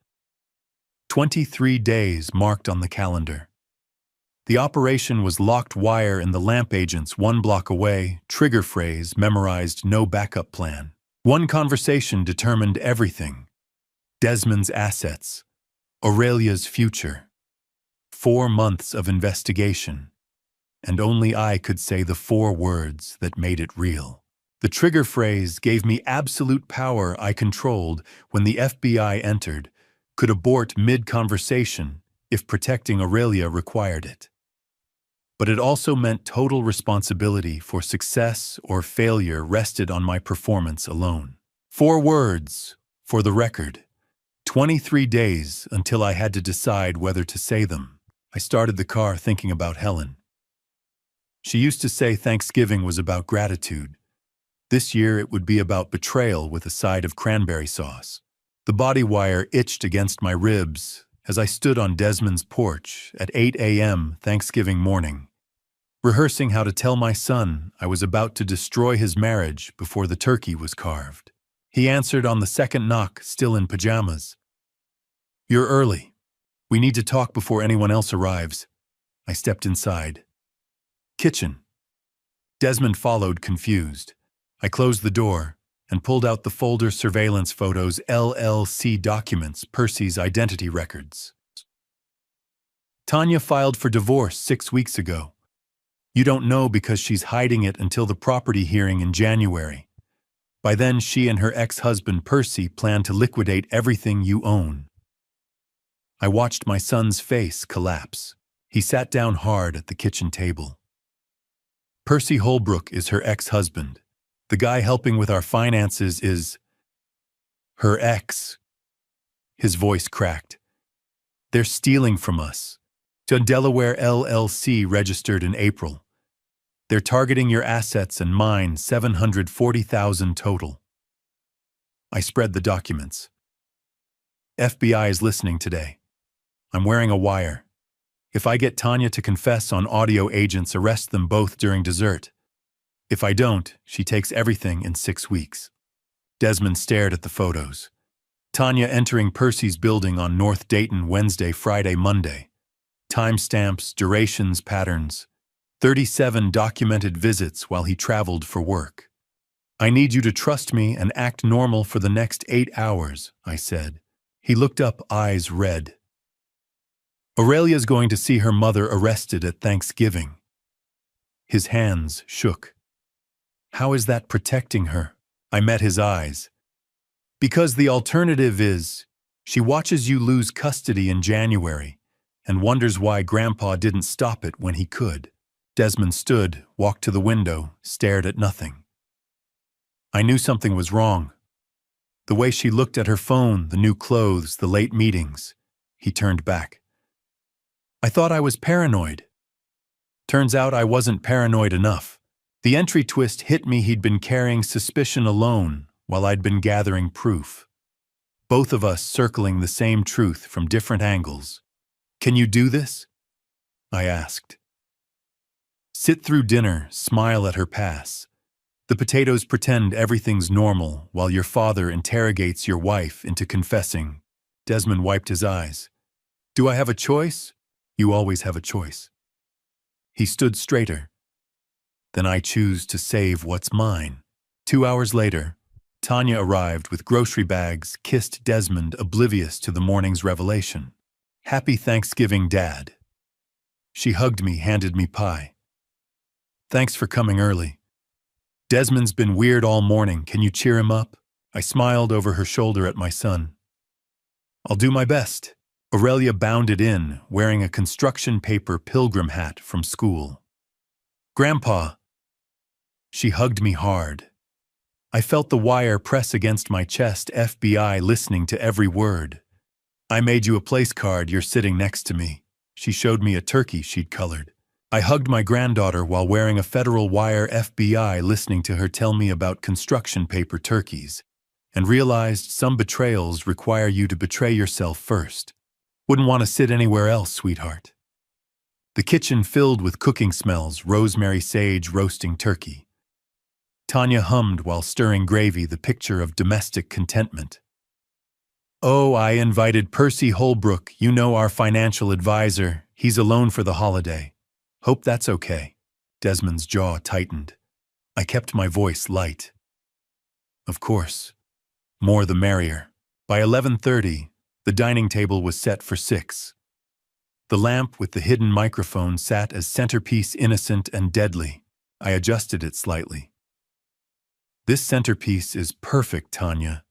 23 days marked on the calendar. The operation was locked wire in the lamp agents 1 block away, trigger phrase memorized, no backup plan. One conversation determined everything. Desmond's assets. Aurelia's future. 4 months of investigation. And only I could say the 4 words that made it real. The trigger phrase gave me absolute power. I controlled when the FBI entered, could abort mid-conversation if protecting Aurelia required it. But it also meant total responsibility for success or failure rested on my performance alone. 4 words, for the record. 23 days until I had to decide whether to say them. I started the car thinking about Helen. She used to say Thanksgiving was about gratitude. This year it would be about betrayal with a side of cranberry sauce. The body wire itched against my ribs as I stood on Desmond's porch at 8 a.m. Thanksgiving morning, rehearsing how to tell my son I was about to destroy his marriage before the turkey was carved. He answered on the second knock, still in pajamas. You're early. We need to talk before anyone else arrives. I stepped inside. Kitchen. Desmond followed, confused. I closed the door and pulled out the folder, surveillance photos, LLC documents, Percy's identity records. Tanya filed for divorce 6 weeks ago. You don't know because she's hiding it until the property hearing in January. By then, she and her ex-husband Percy plan to liquidate everything you own. I watched my son's face collapse. He sat down hard at the kitchen table. Percy Holbrook is her ex-husband. The guy helping with our finances is her ex. His voice cracked. They're stealing from us. To Delaware LLC registered in April. They're targeting your assets and mine, $740,000 total. I spread the documents. FBI is listening today. I'm wearing a wire. If I get Tanya to confess on audio, agents arrest them both during dessert. If I don't, she takes everything in 6 weeks. Desmond stared at the photos. Tanya entering Percy's building on North Dayton Wednesday, Friday, Monday. Timestamps, durations, patterns. 37 documented visits while he traveled for work. I need you to trust me and act normal for the next 8 hours, I said. He looked up, eyes red. Aurelia's going to see her mother arrested at Thanksgiving. His hands shook. How is that protecting her? I met his eyes. Because the alternative is, she watches you lose custody in January and wonders why Grandpa didn't stop it when he could. Desmond stood, walked to the window, stared at nothing. I knew something was wrong. The way she looked at her phone, the new clothes, the late meetings. He turned back. I thought I was paranoid. Turns out I wasn't paranoid enough. The entry twist hit me. He'd been carrying suspicion alone while I'd been gathering proof. Both of us circling the same truth from different angles. Can you do this? I asked. Sit through dinner, smile at her pass. The potatoes pretend everything's normal while your father interrogates your wife into confessing. Desmond wiped his eyes. Do I have a choice? You always have a choice. He stood straighter. Then I choose to save what's mine. 2 hours later, Tanya arrived with grocery bags, kissed Desmond, oblivious to the morning's revelation. Happy Thanksgiving, Dad. She hugged me, handed me pie. Thanks for coming early. Desmond's been weird all morning. Can you cheer him up? I smiled over her shoulder at my son. I'll do my best. Aurelia bounded in, wearing a construction paper pilgrim hat from school. Grandpa. She hugged me hard. I felt the wire press against my chest, FBI listening to every word. I made you a place card, you're sitting next to me. She showed me a turkey she'd colored. I hugged my granddaughter while wearing a federal wire, FBI listening to her tell me about construction paper turkeys, and realized some betrayals require you to betray yourself first. Wouldn't want to sit anywhere else, sweetheart. The kitchen filled with cooking smells, rosemary, sage, roasting turkey. Tanya hummed while stirring gravy, the picture of domestic contentment. Oh, I invited Percy Holbrook, you know, our financial advisor. He's alone for the holiday. Hope that's okay. Desmond's jaw tightened. I kept my voice light. Of course. More the merrier. By 11:30, the dining table was set for 6. The lamp with the hidden microphone sat as centerpiece, innocent and deadly. I adjusted it slightly. This centerpiece is perfect, Tanya.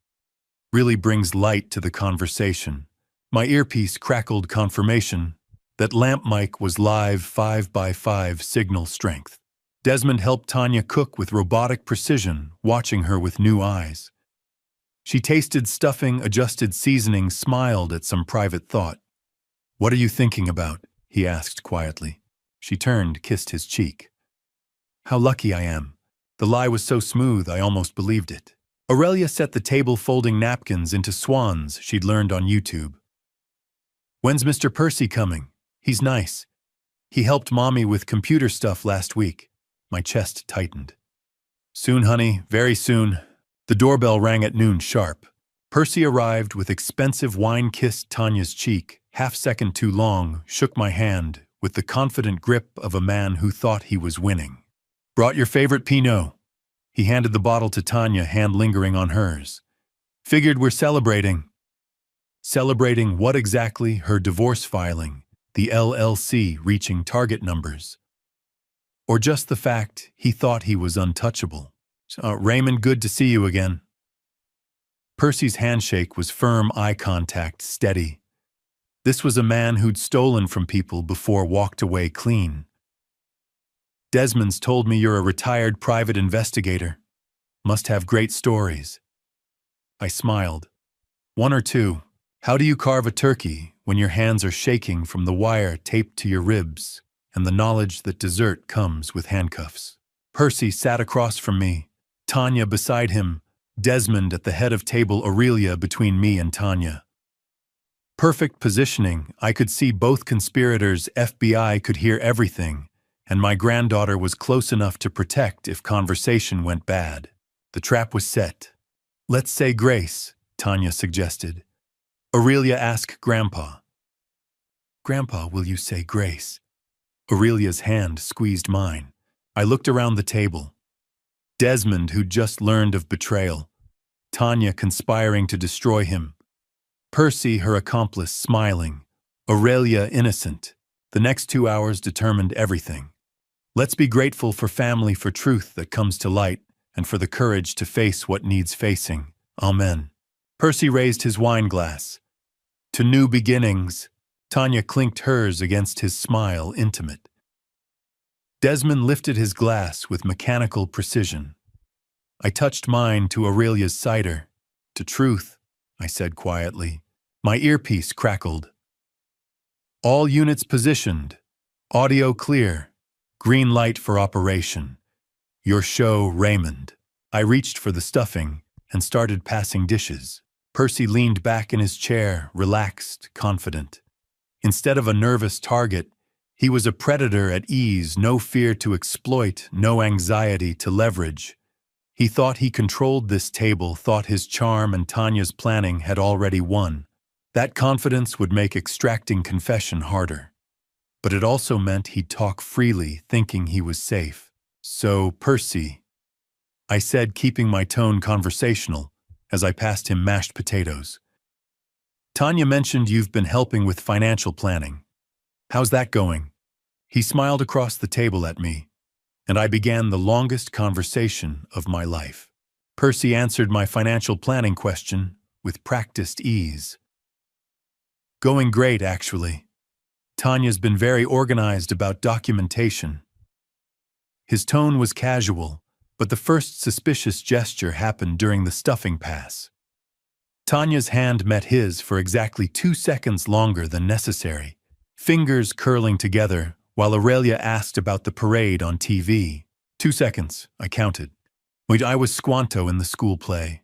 Really brings light to the conversation. My earpiece crackled confirmation that lamp mic was live 5x5 signal strength. Desmond helped Tanya cook with robotic precision, watching her with new eyes. She tasted stuffing, adjusted seasoning, smiled at some private thought. What are you thinking about? He asked quietly. She turned, kissed his cheek. How lucky I am. The lie was so smooth I almost believed it. Aurelia set the table, folding napkins into swans she'd learned on YouTube. When's Mr. Percy coming? He's nice. He helped Mommy with computer stuff last week. My chest tightened. Soon, honey, very soon. The doorbell rang at noon sharp. Percy arrived with expensive wine, kissed Tanya's cheek, half-second too long, shook my hand with the confident grip of a man who thought he was winning. Brought your favorite Pinot. He handed the bottle to Tanya, hand lingering on hers. Figured we're celebrating. Celebrating what exactly? Her divorce filing, the LLC reaching target numbers. Or just the fact he thought he was untouchable. Raymond, good to see you again. Percy's handshake was firm, eye contact steady. This was a man who'd stolen from people before, walked away clean. Desmond's told me you're a retired private investigator. Must have great stories. I smiled. 1 or 2. How do you carve a turkey when your hands are shaking from the wire taped to your ribs and the knowledge that dessert comes with handcuffs? Percy sat across from me, Tanya beside him, Desmond at the head of table, Aurelia between me and Tanya. Perfect positioning. I could see both conspirators. FBI could hear everything, and my granddaughter was close enough to protect if conversation went bad. The trap was set. Let's say grace, Tanya suggested. Aurelia asked Grandpa. Grandpa, will you say grace? Aurelia's hand squeezed mine. I looked around the table. Desmond, who'd just learned of betrayal. Tanya conspiring to destroy him. Percy, her accomplice, smiling. Aurelia, innocent. The next 2 hours determined everything. Let's be grateful for family, for truth that comes to light, and for the courage to face what needs facing. Amen. Percy raised his wine glass. To new beginnings. Tanya clinked hers against his smile, intimate. Desmond lifted his glass with mechanical precision. I touched mine to Aurelia's cider. To truth, I said quietly. My earpiece crackled. All units positioned. Audio clear. Green light for operation. Your show, Raymond. I reached for the stuffing and started passing dishes. Percy leaned back in his chair, relaxed, confident. Instead of a nervous target, he was a predator at ease, no fear to exploit, no anxiety to leverage. He thought he controlled this table, thought his charm and Tanya's planning had already won. That confidence would make extracting confession harder. But it also meant he'd talk freely, thinking he was safe. So, Percy, I said, keeping my tone conversational, as I passed him mashed potatoes. Tanya mentioned you've been helping with financial planning. How's that going? He smiled across the table at me, and I began the longest conversation of my life. Percy answered my financial planning question with practiced ease. Going great, actually. Tanya's been very organized about documentation. His tone was casual, but the first suspicious gesture happened during the stuffing pass. Tanya's hand met his for exactly 2 seconds longer than necessary, fingers curling together while Aurelia asked about the parade on TV. 2 seconds, I counted. Wait, I was Squanto in the school play.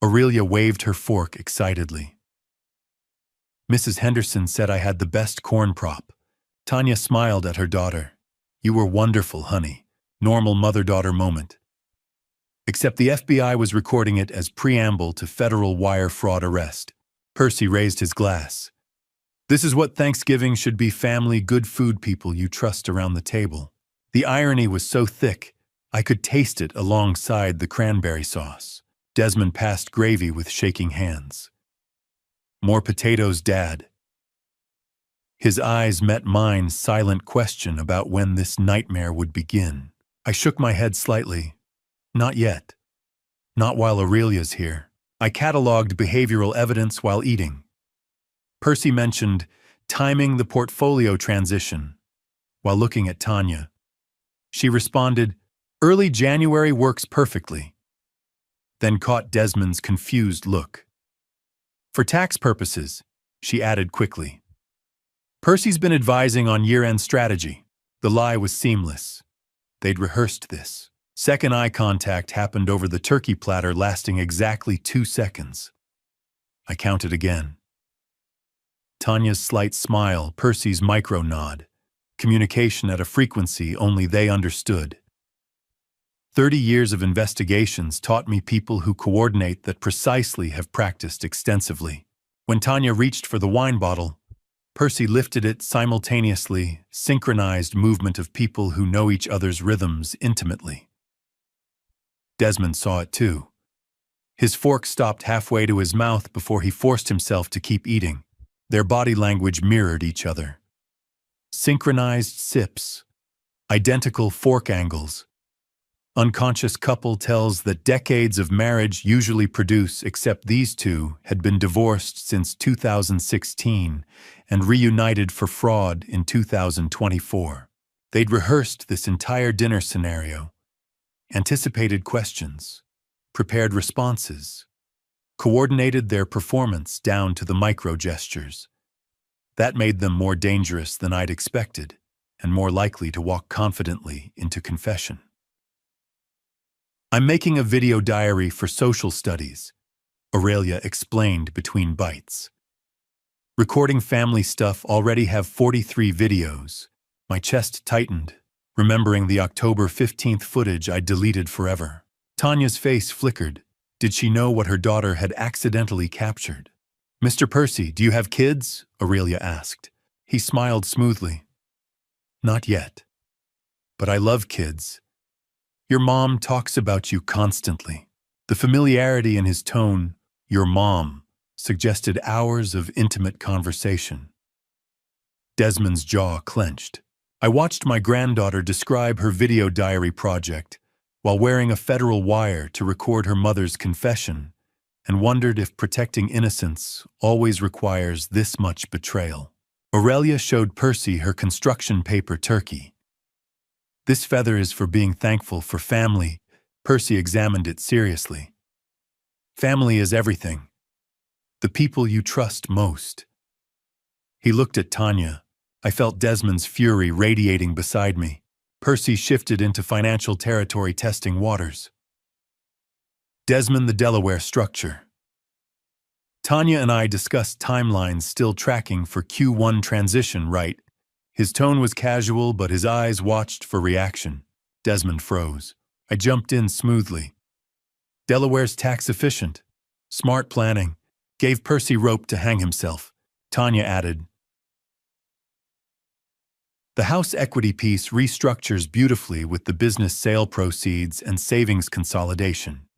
Aurelia waved her fork excitedly. Mrs. Henderson said I had the best corn prop. Tanya smiled at her daughter. You were wonderful, honey. Normal mother-daughter moment. Except the FBI was recording it as preamble to federal wire fraud arrest. Percy raised his glass. This is what Thanksgiving should be, family, good food, people you trust around the table. The irony was so thick, I could taste it alongside the cranberry sauce. Desmond passed gravy with shaking hands. More potatoes, Dad. His eyes met mine's silent question about when this nightmare would begin. I shook my head slightly. Not yet. Not while Aurelia's here. I cataloged behavioral evidence while eating. Percy mentioned timing the portfolio transition while looking at Tanya. She responded, early January works perfectly. Then caught Desmond's confused look. For tax purposes, she added quickly. Percy's been advising on year-end strategy. The lie was seamless. They'd rehearsed this. Second eye contact happened over the turkey platter, lasting exactly 2 seconds. I counted again. Tanya's slight smile, Percy's micro nod. Communication at a frequency only they understood. 30 years of investigations taught me people who coordinate that precisely have practiced extensively. When Tanya reached for the wine bottle, Percy lifted it simultaneously, synchronized movement of people who know each other's rhythms intimately. Desmond saw it too. His fork stopped halfway to his mouth before he forced himself to keep eating. Their body language mirrored each other. Synchronized sips. Identical fork angles. Unconscious couple tells that decades of marriage usually produce, except these two had been divorced since 2016 and reunited for fraud in 2024. They'd rehearsed this entire dinner scenario, anticipated questions, prepared responses, coordinated their performance down to the micro gestures. That made them more dangerous than I'd expected, and more likely to walk confidently into confession. I'm making a video diary for social studies, Aurelia explained between bites. Recording family stuff, already have 43 videos. My chest tightened, remembering the October 15th footage I deleted forever. Tanya's face flickered. Did she know what her daughter had accidentally captured? "Mr. Percy, do you have kids?" Aurelia asked. He smiled smoothly. "Not yet. But I love kids. Your mom talks about you constantly." The familiarity in his tone, "your mom," suggested hours of intimate conversation. Desmond's jaw clenched. I watched my granddaughter describe her video diary project while wearing a federal wire to record her mother's confession, and wondered if protecting innocence always requires this much betrayal. Aurelia showed Percy her construction paper turkey. "This feather is for being thankful for family." Percy examined it seriously. "Family is everything. The people you trust most." He looked at Tanya. I felt Desmond's fury radiating beside me. Percy shifted into financial territory, testing waters. Desmond, the Delaware structure. Tanya and I discussed timelines, still tracking for Q1 transition, right? His tone was casual, but his eyes watched for reaction. Desmond froze. I jumped in smoothly. "Delaware's tax efficient. Smart planning. Gave Percy rope to hang himself." Tanya added, "The house equity piece restructures beautifully with the business sale proceeds and savings consolidation.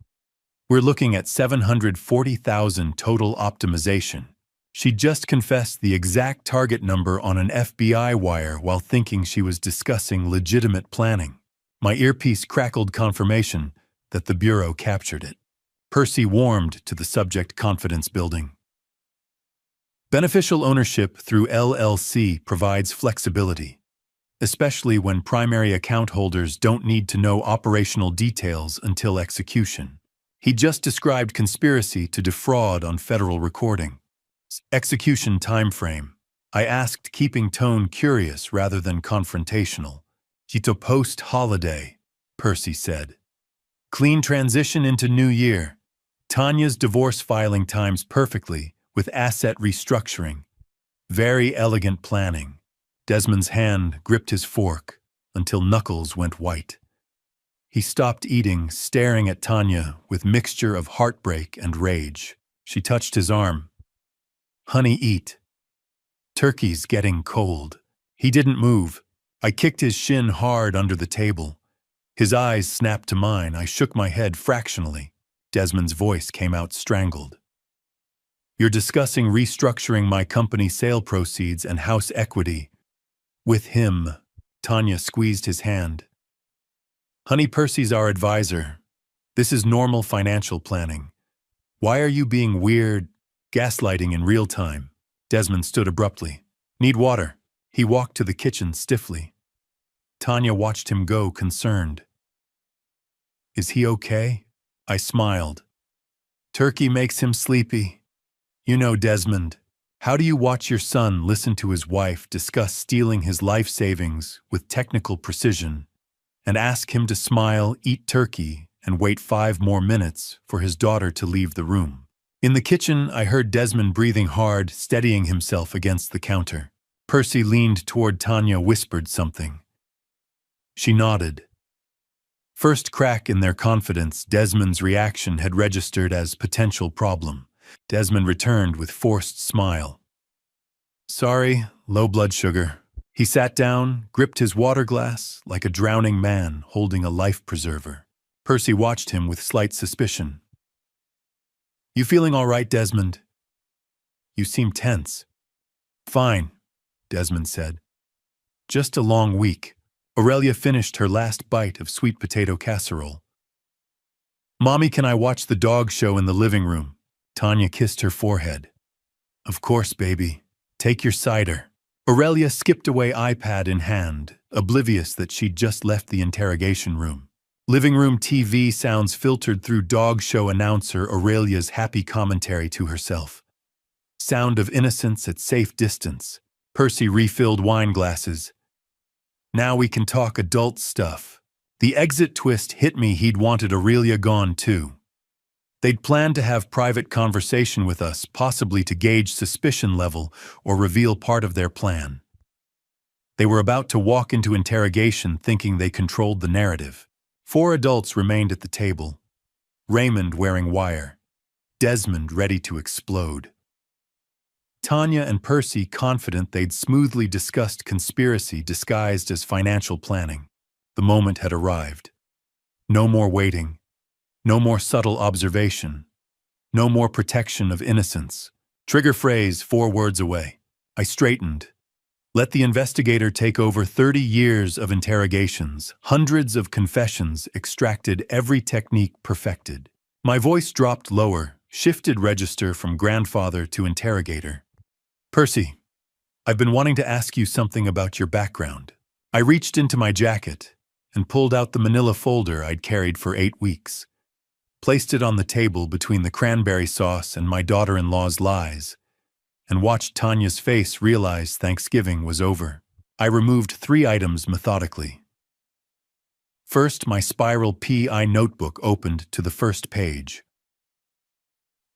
We're looking at $740,000 total optimization." She just confessed the exact target number on an FBI wire while thinking she was discussing legitimate planning. My earpiece crackled confirmation that the Bureau captured it. Percy warmed to the subject, confidence building. "Beneficial ownership through LLC provides flexibility, especially when primary account holders don't need to know operational details until execution." He just described conspiracy to defraud on federal recording. "Execution timeframe." I asked, keeping tone curious rather than confrontational. "Jito post-holiday," Percy said. "Clean transition into new year." Tanya's divorce filing times perfectly, with asset restructuring. Very elegant planning. Desmond's hand gripped his fork until knuckles went white. He stopped eating, staring at Tanya with mixture of heartbreak and rage. She touched his arm. "Honey, eat. Turkey's getting cold." He didn't move. I kicked his shin hard under the table. His eyes snapped to mine. I shook my head fractionally. Desmond's voice came out strangled. "You're discussing restructuring my company sale proceeds and house equity with him." Tanya squeezed his hand. "Honey, Percy's our advisor. This is normal financial planning. Why are you being weird, gaslighting in real time?" Desmond stood abruptly. "Need water." He walked to the kitchen stiffly. Tanya watched him go, concerned. "Is he okay?" I smiled. "Turkey makes him sleepy. You know, Desmond, how do you watch your son listen to his wife discuss stealing his life savings with technical precision and ask him to smile, eat turkey, and wait 5 more minutes for his daughter to leave the room?" In the kitchen, I heard Desmond breathing hard, steadying himself against the counter. Percy leaned toward Tanya, whispered something. She nodded. First crack in their confidence, Desmond's reaction had registered as potential problem. Desmond returned with forced smile. "Sorry, low blood sugar." He sat down, gripped his water glass like a drowning man holding a life preserver. Percy watched him with slight suspicion. "You feeling all right, Desmond? You seem tense." "Fine," Desmond said. "Just a long week." Aurelia finished her last bite of sweet potato casserole. "Mommy, can I watch the dog show in the living room?" Tanya kissed her forehead. "Of course, baby. Take your cider." Aurelia skipped away, iPad in hand, oblivious that she'd just left the interrogation room. Living room TV sounds filtered through dog show announcer Aurelia's happy commentary to herself. Sound of innocence at safe distance. Percy refilled wine glasses. "Now we can talk adult stuff." The exit twist hit me. He'd wanted Aurelia gone too. They'd planned to have private conversation with us, possibly to gauge suspicion level or reveal part of their plan. They were about to walk into interrogation thinking they controlled the narrative. 4 adults remained at the table. Raymond wearing wire. Desmond ready to explode. Tanya and Percy confident they'd smoothly discussed conspiracy disguised as financial planning. The moment had arrived. No more waiting. No more subtle observation. No more protection of innocence. Trigger phrase 4 words away. I straightened. Let the investigator take over 30 years of interrogations, hundreds of confessions extracted, every technique perfected. My voice dropped lower, shifted register from grandfather to interrogator. Percy, I've been wanting to ask you something about your background. I reached into my jacket and pulled out the manila folder I'd carried for 8 weeks. Placed it on the table between the cranberry sauce and my daughter-in-law's lies, and watched Tanya's face realize Thanksgiving was over. I removed 3 items methodically. First, my spiral PI notebook opened to the first page.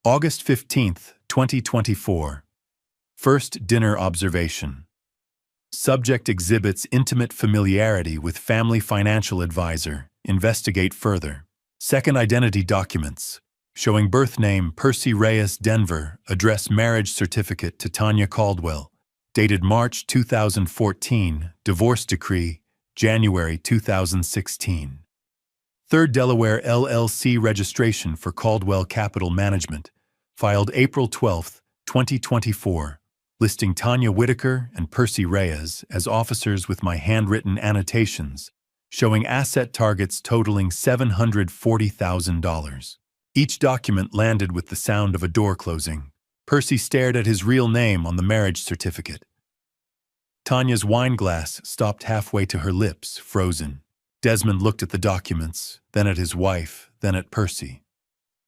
August 15th, 2024. First dinner observation. Subject exhibits intimate familiarity with family financial advisor. Investigate further. Second, identity documents. Showing birth name Percy Reyes, Denver, address marriage certificate to Tanya Caldwell, dated March 2014, divorce decree, January 2016. Third, Delaware LLC registration for Caldwell Capital Management, filed April 12, 2024, listing Tanya Whitaker and Percy Reyes as officers with my handwritten annotations, showing asset targets totaling $740,000. Each document landed with the sound of a door closing. Percy stared at his real name on the marriage certificate. Tanya's wine glass stopped halfway to her lips, frozen. Desmond looked at the documents, then at his wife, then at Percy.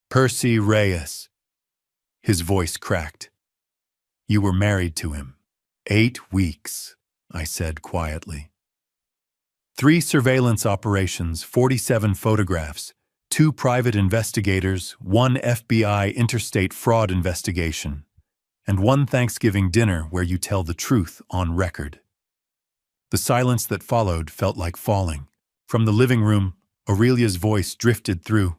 Percy Reyes. His voice cracked. You were married to him. 8 weeks, I said quietly. 3 surveillance operations, 47 photographs, 2 private investigators, 1 FBI interstate fraud investigation, and 1 Thanksgiving dinner where you tell the truth on record. The silence that followed felt like falling. From the living room, Aurelia's voice drifted through.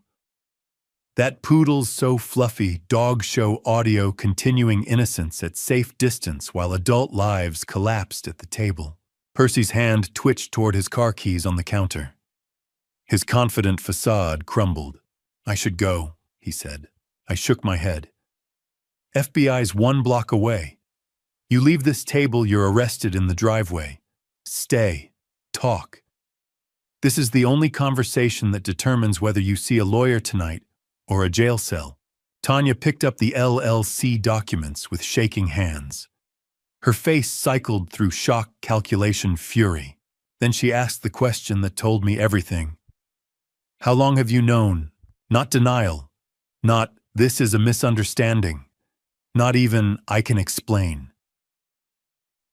That poodle's so fluffy, dog show audio continuing innocence at safe distance while adult lives collapsed at the table. Percy's hand twitched toward his car keys on the counter. His confident facade crumbled. I should go, he said. I shook my head. FBI's 1 block away. You leave this table, you're arrested in the driveway. Stay. Talk. This is the only conversation that determines whether you see a lawyer tonight or a jail cell. Tanya picked up the LLC documents with shaking hands. Her face cycled through shock, calculation, fury. Then she asked the question that told me everything. How long have you known? Not denial. Not, this is a misunderstanding. Not even, I can explain.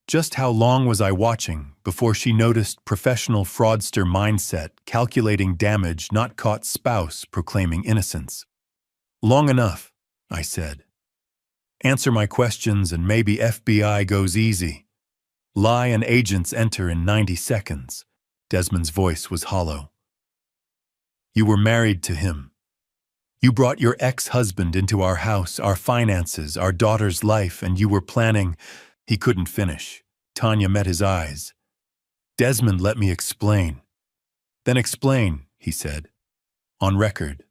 Just how long was I watching before she noticed professional fraudster mindset, calculating damage, not caught spouse proclaiming innocence? Long enough, I said. Answer my questions and maybe FBI goes easy. Lie and agents enter in 90 seconds. Desmond's voice was hollow. You were married to him. You brought your ex-husband into our house, our finances, our daughter's life, and you were planning. He couldn't finish. Tanya met his eyes. Desmond, let me explain. Then explain, he said. On record.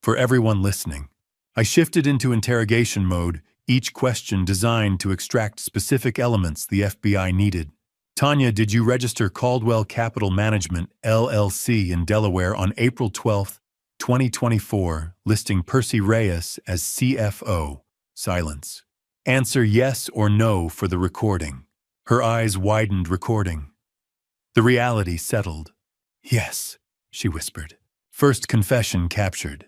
For everyone listening. I shifted into interrogation mode, each question designed to extract specific elements the FBI needed. Tanya, did you register Caldwell Capital Management, LLC in Delaware on April 12, 2024, listing Percy Reyes as CFO? Silence. Answer yes or no for the recording. Her eyes widened, recording. The reality settled. Yes, she whispered. First confession captured.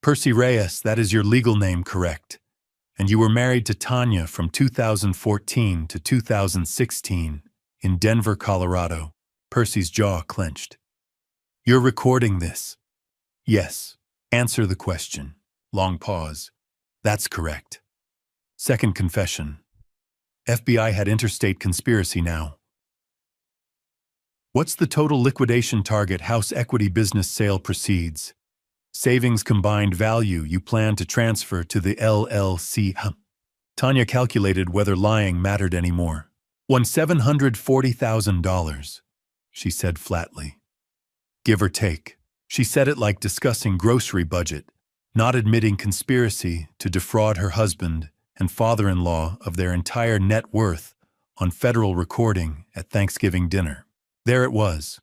Percy Reyes, that is your legal name, correct? And you were married to Tanya from 2014 to 2016 in Denver, Colorado. Percy's jaw clenched. You're recording this. Yes. Answer the question. Long pause. That's correct. Second confession. FBI had interstate conspiracy now. What's the total liquidation target house equity business sale proceeds? Savings combined value you plan to transfer to the LLC. Tanya calculated whether lying mattered anymore. Won $740,000, she said flatly. Give or take. She said it like discussing grocery budget, not admitting conspiracy to defraud her husband and father-in-law of their entire net worth on federal recording at Thanksgiving dinner. There it was.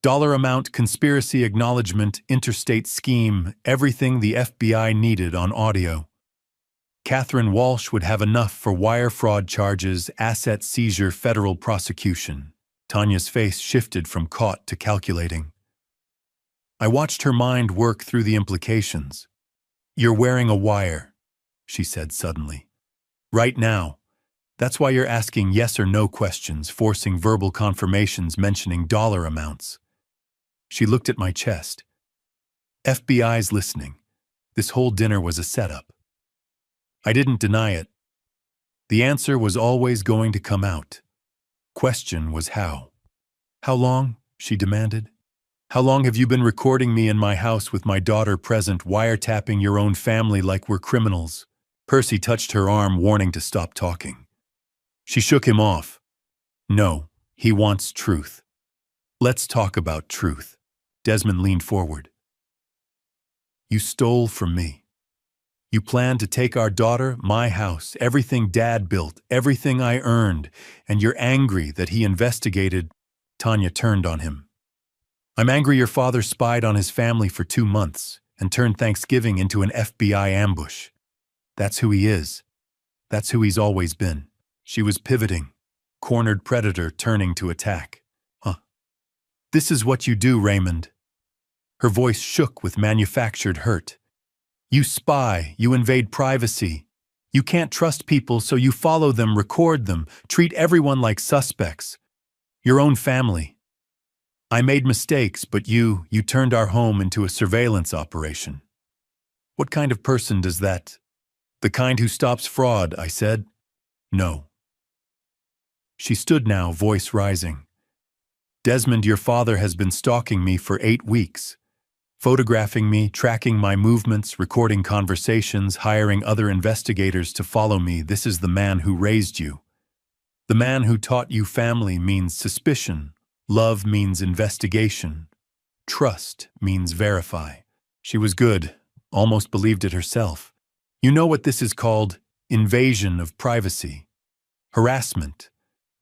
Dollar amount, conspiracy acknowledgement, interstate scheme, everything the FBI needed on audio. Catherine Walsh would have enough for wire fraud charges, asset seizure, federal prosecution. Tanya's face shifted from caught to calculating. I watched her mind work through the implications. You're wearing a wire, she said suddenly. Right now. That's why you're asking yes or no questions, forcing verbal confirmations mentioning dollar amounts. She looked at my chest. FBI's listening. This whole dinner was a setup. I didn't deny it. The answer was always going to come out. Question was how. How long? She demanded. How long have you been recording me in my house with my daughter present, wiretapping your own family like we're criminals? Percy touched her arm, warning to stop talking. She shook him off. No, he wants truth. Let's talk about truth. Desmond leaned forward. You stole from me. You planned to take our daughter, my house, everything Dad built, everything I earned, and you're angry that he investigated. Tanya turned on him. I'm angry your father spied on his family for 2 months and turned Thanksgiving into an FBI ambush. That's who he is. That's who he's always been. She was pivoting, cornered predator turning to attack. This is what you do, Raymond. Her voice shook with manufactured hurt. You spy, you invade privacy. You can't trust people, so you follow them, record them, treat everyone like suspects. Your own family. I made mistakes, but you turned our home into a surveillance operation. What kind of person does that? The kind who stops fraud, I said. No. She stood now, voice rising. Desmond, your father has been stalking me for 8 weeks. Photographing me, tracking my movements, recording conversations, hiring other investigators to follow me. This is the man who raised you. The man who taught you family means suspicion. Love means investigation. Trust means verify. She was good, almost believed it herself. You know what this is called? Invasion of privacy. Harassment.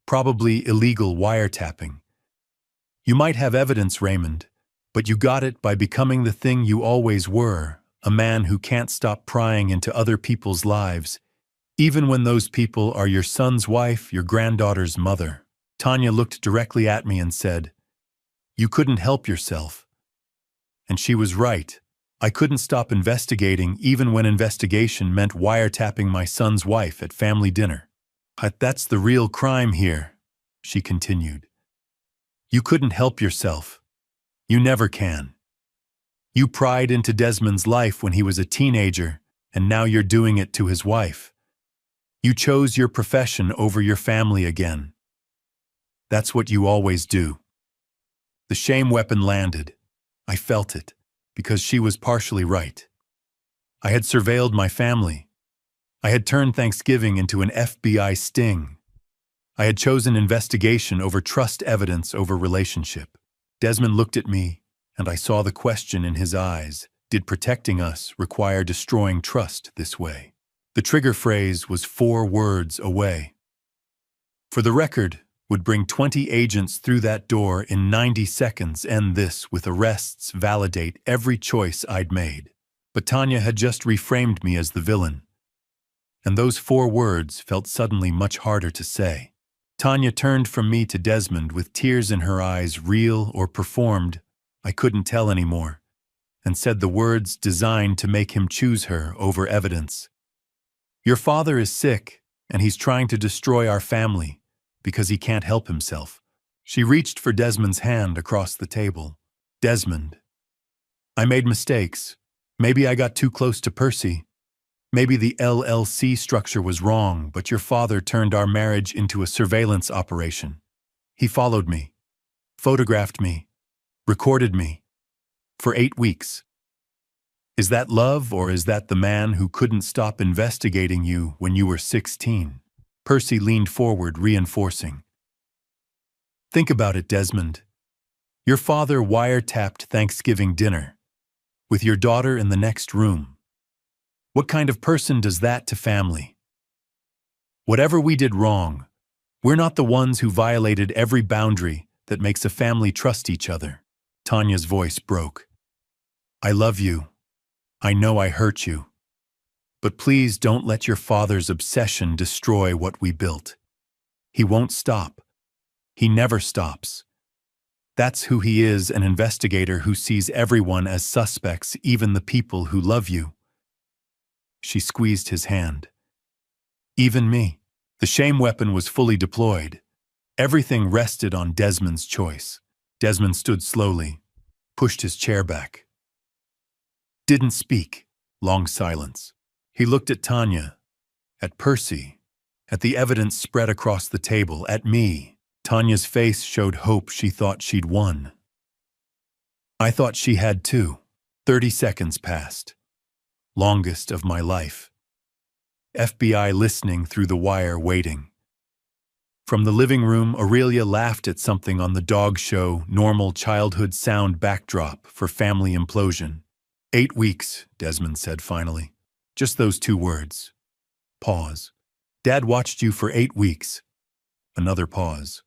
Probably illegal wiretapping. You might have evidence, Raymond, but you got it by becoming the thing you always were, a man who can't stop prying into other people's lives, even when those people are your son's wife, your granddaughter's mother. Tanya looked directly at me and said, You couldn't help yourself. And she was right. I couldn't stop investigating even when investigation meant wiretapping my son's wife at family dinner. That's the real crime here, she continued. You couldn't help yourself. You never can. You pried into Desmond's life when he was a teenager, and now you're doing it to his wife. You chose your profession over your family again. That's what you always do. The shame weapon landed. I felt it, because she was partially right. I had surveilled my family. I had turned Thanksgiving into an FBI sting. I had chosen investigation over trust, evidence over relationship. Desmond looked at me, and I saw the question in his eyes. Did protecting us require destroying trust this way? The trigger phrase was 4 words away. For the record, would bring 20 agents through that door in 90 seconds, end this with arrests, validate every choice I'd made. But Tanya had just reframed me as the villain. And those 4 words felt suddenly much harder to say. Tanya turned from me to Desmond with tears in her eyes, real or performed, I couldn't tell anymore, and said the words designed to make him choose her over evidence. Your father is sick, and he's trying to destroy our family, because he can't help himself. She reached for Desmond's hand across the table. Desmond, I made mistakes. Maybe I got too close to Percy. Maybe the LLC structure was wrong, but your father turned our marriage into a surveillance operation. He followed me, photographed me, recorded me, for 8 weeks. Is that love, or is that the man who couldn't stop investigating you when you were 16? Percy leaned forward, reinforcing. Think about it, Desmond. Your father wiretapped Thanksgiving dinner, with your daughter in the next room. What kind of person does that to family? Whatever we did wrong, we're not the ones who violated every boundary that makes a family trust each other. Tanya's voice broke. I love you. I know I hurt you. But please don't let your father's obsession destroy what we built. He won't stop. He never stops. That's who he is, an investigator who sees everyone as suspects, even the people who love you. She squeezed his hand. Even me. The shame weapon was fully deployed. Everything rested on Desmond's choice. Desmond stood slowly, pushed his chair back. Didn't speak. Long silence. He looked at Tanya, at Percy, at the evidence spread across the table, at me. Tanya's face showed hope. She thought she'd won. I thought she had too. 30 seconds passed. Longest of my life. FBI listening through the wire, waiting. From the living room, Aurelia laughed at something on the dog show, normal childhood sound backdrop for family implosion. 8 weeks, Desmond said finally. Just those 2 words. Pause. Dad watched you for 8 weeks. Another pause.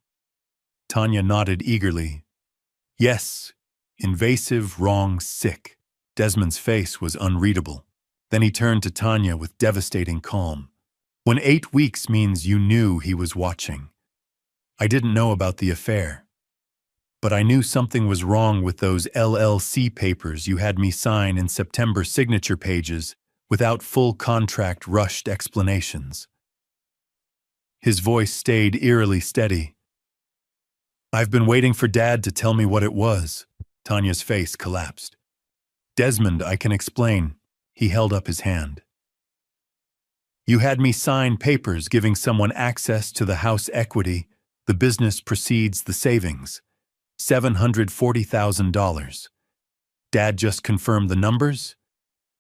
Tanya nodded eagerly. Yes. Invasive, wrong, sick. Desmond's face was unreadable. Then he turned to Tanya with devastating calm. When 8 weeks means you knew he was watching. I didn't know about the affair. But I knew something was wrong with those LLC papers you had me sign in September, signature pages, without full contract, rushed explanations. His voice stayed eerily steady. I've been waiting for Dad to tell me what it was. Tanya's face collapsed. Desmond, I can explain. He held up his hand. You had me sign papers giving someone access to the house equity. The business precedes the savings. $740,000. Dad just confirmed the numbers?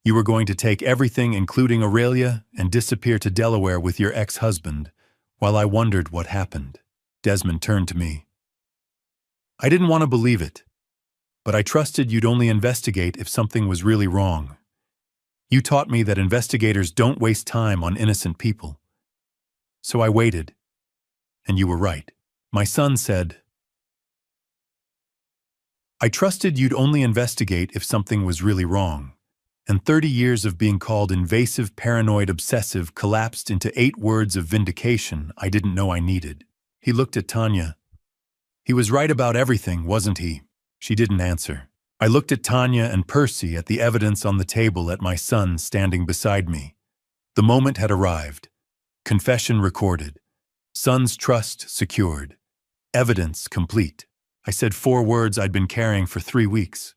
You were going to take everything, including Aurelia, and disappear to Delaware with your ex-husband, while I wondered what happened. Desmond turned to me. I didn't want to believe it, but I trusted you'd only investigate if something was really wrong. You taught me that investigators don't waste time on innocent people. So I waited, and you were right. My son said, I trusted you'd only investigate if something was really wrong, and 30 years of being called invasive, paranoid, obsessive collapsed into 8 words of vindication I didn't know I needed. He looked at Tanya. He was right about everything, wasn't he? She didn't answer. I looked at Tanya and Percy, at the evidence on the table, at my son standing beside me. The moment had arrived. Confession recorded. Son's trust secured. Evidence complete. I said 4 words I'd been carrying for 3 weeks.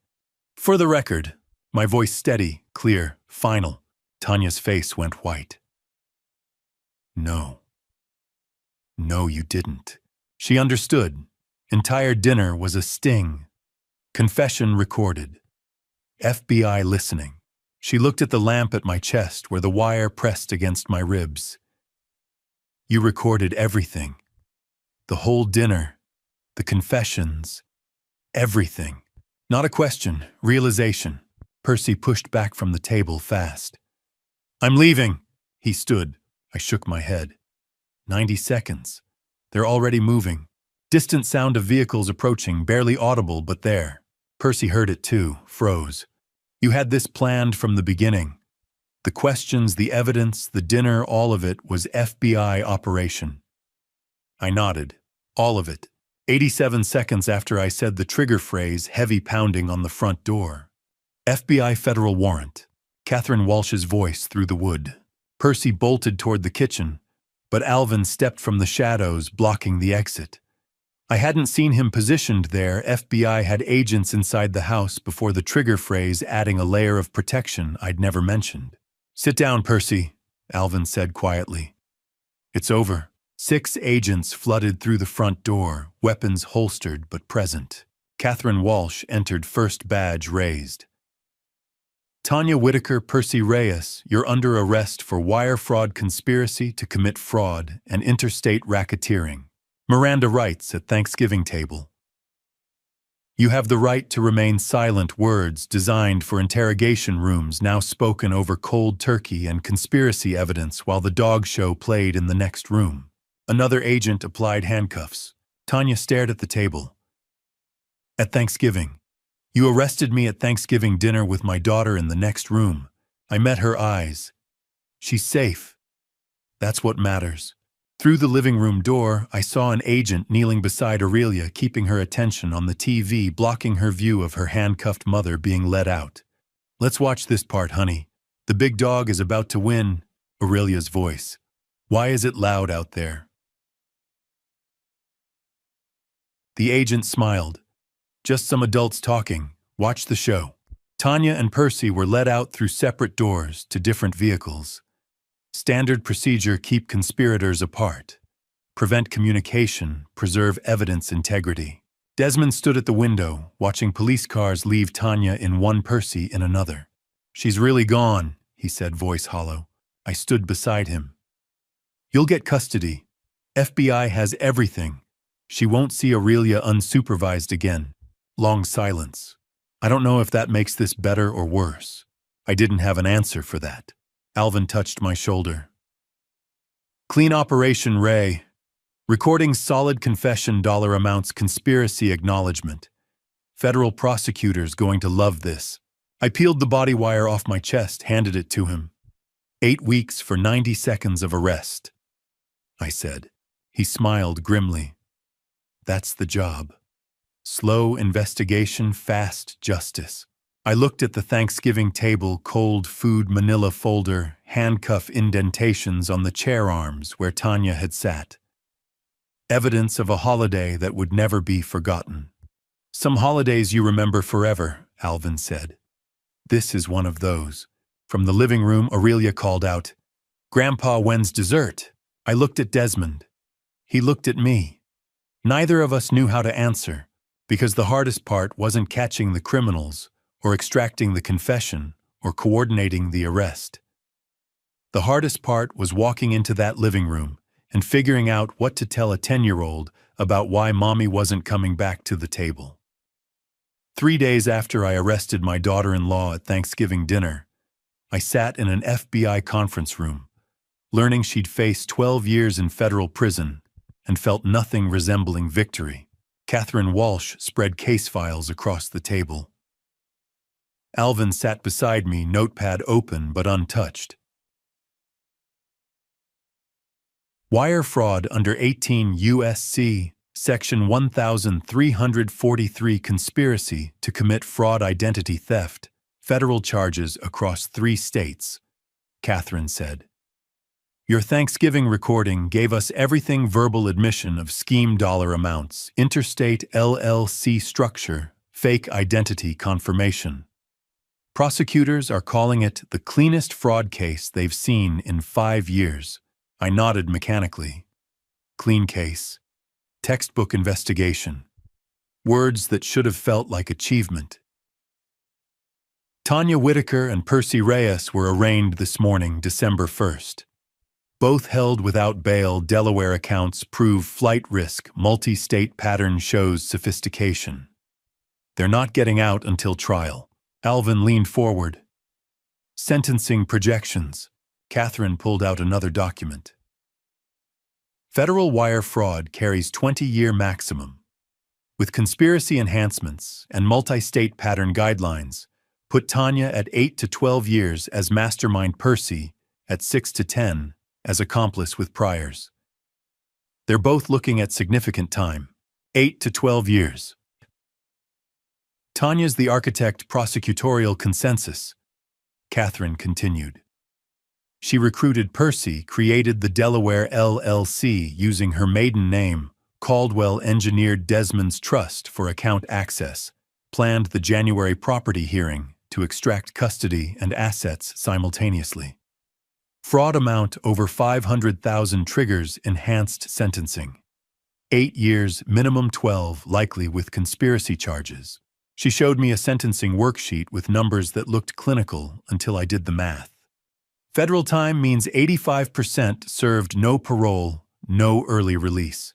For the record, my voice steady, clear, final. Tanya's face went white. No. No, you didn't. She understood. Entire dinner was a sting. Confession recorded. FBI listening. She looked at the lamp at my chest where the wire pressed against my ribs. You recorded everything. The whole dinner. The confessions. Everything. Not a question, realization. Percy pushed back from the table fast. I'm leaving. He stood. I shook my head. 90 seconds. They're already moving. Distant sound of vehicles approaching, barely audible, but there. Percy heard it too, froze. You had this planned from the beginning. The questions, the evidence, the dinner, all of it was FBI operation. I nodded. All of it. 87 seconds after I said the trigger phrase, heavy pounding on the front door. FBI federal warrant. Catherine Walsh's voice through the wood. Percy bolted toward the kitchen, but Alvin stepped from the shadows, blocking the exit. I hadn't seen him positioned there. FBI had agents inside the house before the trigger phrase, adding a layer of protection I'd never mentioned. "Sit down, Percy," Alvin said quietly. "It's over." 6 agents flooded through the front door, weapons holstered but present. Catherine Walsh entered, first badge raised. "Tanya Whitaker, Percy Reyes, you're under arrest for wire fraud conspiracy to commit fraud and interstate racketeering." Miranda writes at Thanksgiving table. "You have the right to remain silent," words designed for interrogation rooms now spoken over cold turkey and conspiracy evidence while the dog show played in the next room. Another agent applied handcuffs. Tanya stared at the table. "At Thanksgiving. You arrested me at Thanksgiving dinner with my daughter in the next room. I met her eyes. She's safe. That's what matters." Through the living room door, I saw an agent kneeling beside Aurelia, keeping her attention on the TV, blocking her view of her handcuffed mother being led out. "Let's watch this part, honey. The big dog is about to win." Aurelia's voice. "Why is it loud out there?" The agent smiled. "Just some adults talking. Watch the show." Tanya and Percy were led out through separate doors to different vehicles. Standard procedure: keep conspirators apart. Prevent communication, preserve evidence integrity. Desmond stood at the window, watching police cars leave, Tanya in one, Percy in another. "She's really gone," he said, voice hollow. I stood beside him. "You'll get custody. FBI has everything. She won't see Aurelia unsupervised again." Long silence. "I don't know if that makes this better or worse." I didn't have an answer for that. Alvin touched my shoulder. "Clean operation, Ray. Recording solid confession, dollar amounts, conspiracy acknowledgement. Federal prosecutors going to love this." I peeled the body wire off my chest, handed it to him. 8 weeks for 90 seconds of arrest," I said. He smiled grimly. "That's the job. Slow investigation, fast justice." I looked at the Thanksgiving table, cold food manila folder, handcuff indentations on the chair arms where Tanya had sat. Evidence of a holiday that would never be forgotten. "Some holidays you remember forever," Alvin said. "This is one of those." From the living room, Aurelia called out, "Grandpa, when's dessert?" I looked at Desmond. He looked at me. Neither of us knew how to answer, because the hardest part wasn't catching the criminals, or extracting the confession, or coordinating the arrest. The hardest part was walking into that living room and figuring out what to tell a 10-year-old about why mommy wasn't coming back to the table. 3 days after I arrested my daughter-in-law at Thanksgiving dinner, I sat in an FBI conference room, learning she'd face 12 years in federal prison, and felt nothing resembling victory. Catherine Walsh spread case files across the table. Alvin sat beside me, notepad open but untouched. Wire fraud under 18 U.S.C. Section 1343, conspiracy to commit fraud, identity theft, federal charges across 3 states, Catherine said. "Your Thanksgiving recording gave us everything: verbal admission of scheme, dollar amounts, interstate LLC structure, fake identity confirmation. Prosecutors are calling it the cleanest fraud case they've seen in 5 years. I nodded mechanically. Clean case. Textbook investigation. Words that should have felt like achievement. Tanya Whitaker and Percy Reyes were arraigned this morning, December 1st. Both held without bail. Delaware accounts prove flight risk. Multi-state pattern shows sophistication. They're not getting out until trial. Alvin leaned forward. Sentencing projections. Catherine pulled out another document. Federal wire fraud carries 20-year maximum. With conspiracy enhancements and multi-state pattern guidelines, put Tanya at 8 to 12 years as mastermind, Percy at 6 to 10 as accomplice with priors. They're both looking at significant time. 8 to 12 years. Tanya's the architect. Prosecutorial consensus, Catherine continued. She recruited Percy, created the Delaware LLC using her maiden name, Caldwell engineered Desmond's trust for account access, planned the January property hearing to extract custody and assets simultaneously. Fraud amount over 500,000 triggers enhanced sentencing. 8 years, minimum 12, likely with conspiracy charges. She showed me a sentencing worksheet with numbers that looked clinical until I did the math. Federal time means 85% served no parole, no early release.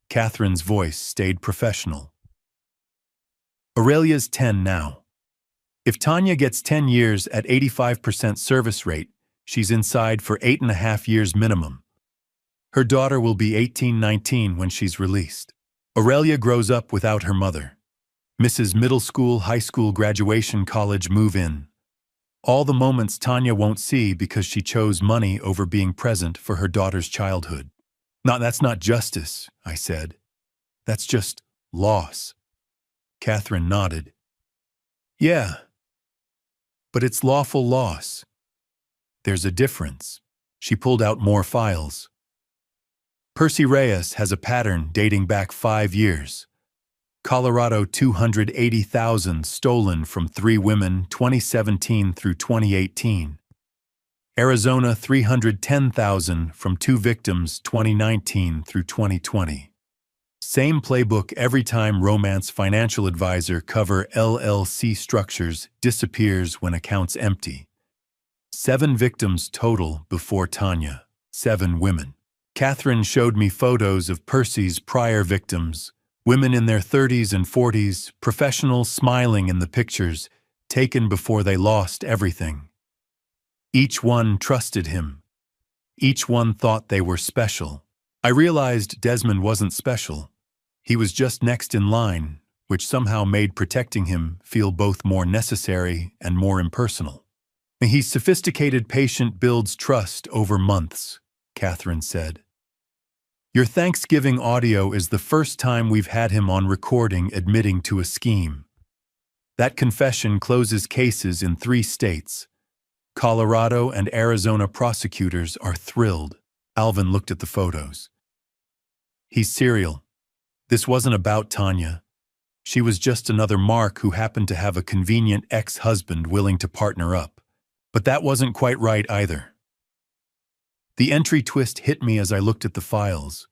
Catherine's voice stayed professional. Aurelia's 10 now. If Tanya gets 10 years at 85% service rate, she's inside for 8.5 years minimum. Her daughter will be 18-19 when she's released. Aurelia grows up without her mother. Misses middle school, high school graduation, college move-in. All the moments Tanya won't see because she chose money over being present for her daughter's childhood. That's not justice, I said. That's just loss. Catherine nodded. Yeah, but it's lawful loss. There's a difference. She pulled out more files. Percy Reyes has a pattern dating back 5 years. Colorado, 280,000 stolen from 3 women 2017 through 2018. Arizona, 310,000 from 2 victims 2019 through 2020. Same playbook every time. Romance financial advisor cover LLC structures disappears when accounts empty. 7 victims total before Tanya, 7 women. Catherine showed me photos of Percy's prior victims. Women in their 30s and 40s, professionals smiling in the pictures, taken before they lost everything. Each one trusted him. Each one thought they were special. I realized Desmond wasn't special. He was just next in line, which somehow made protecting him feel both more necessary and more impersonal. He's sophisticated, patient, builds trust over months, Catherine said. Your Thanksgiving audio is the first time we've had him on recording admitting to a scheme. That confession closes cases in 3 states. Colorado and Arizona prosecutors are thrilled. Alvin looked at the photos. He's serial. This wasn't about Tanya. She was just another Mark who happened to have a convenient ex-husband willing to partner up. But that wasn't quite right either. The entry twist hit me as I looked at the files.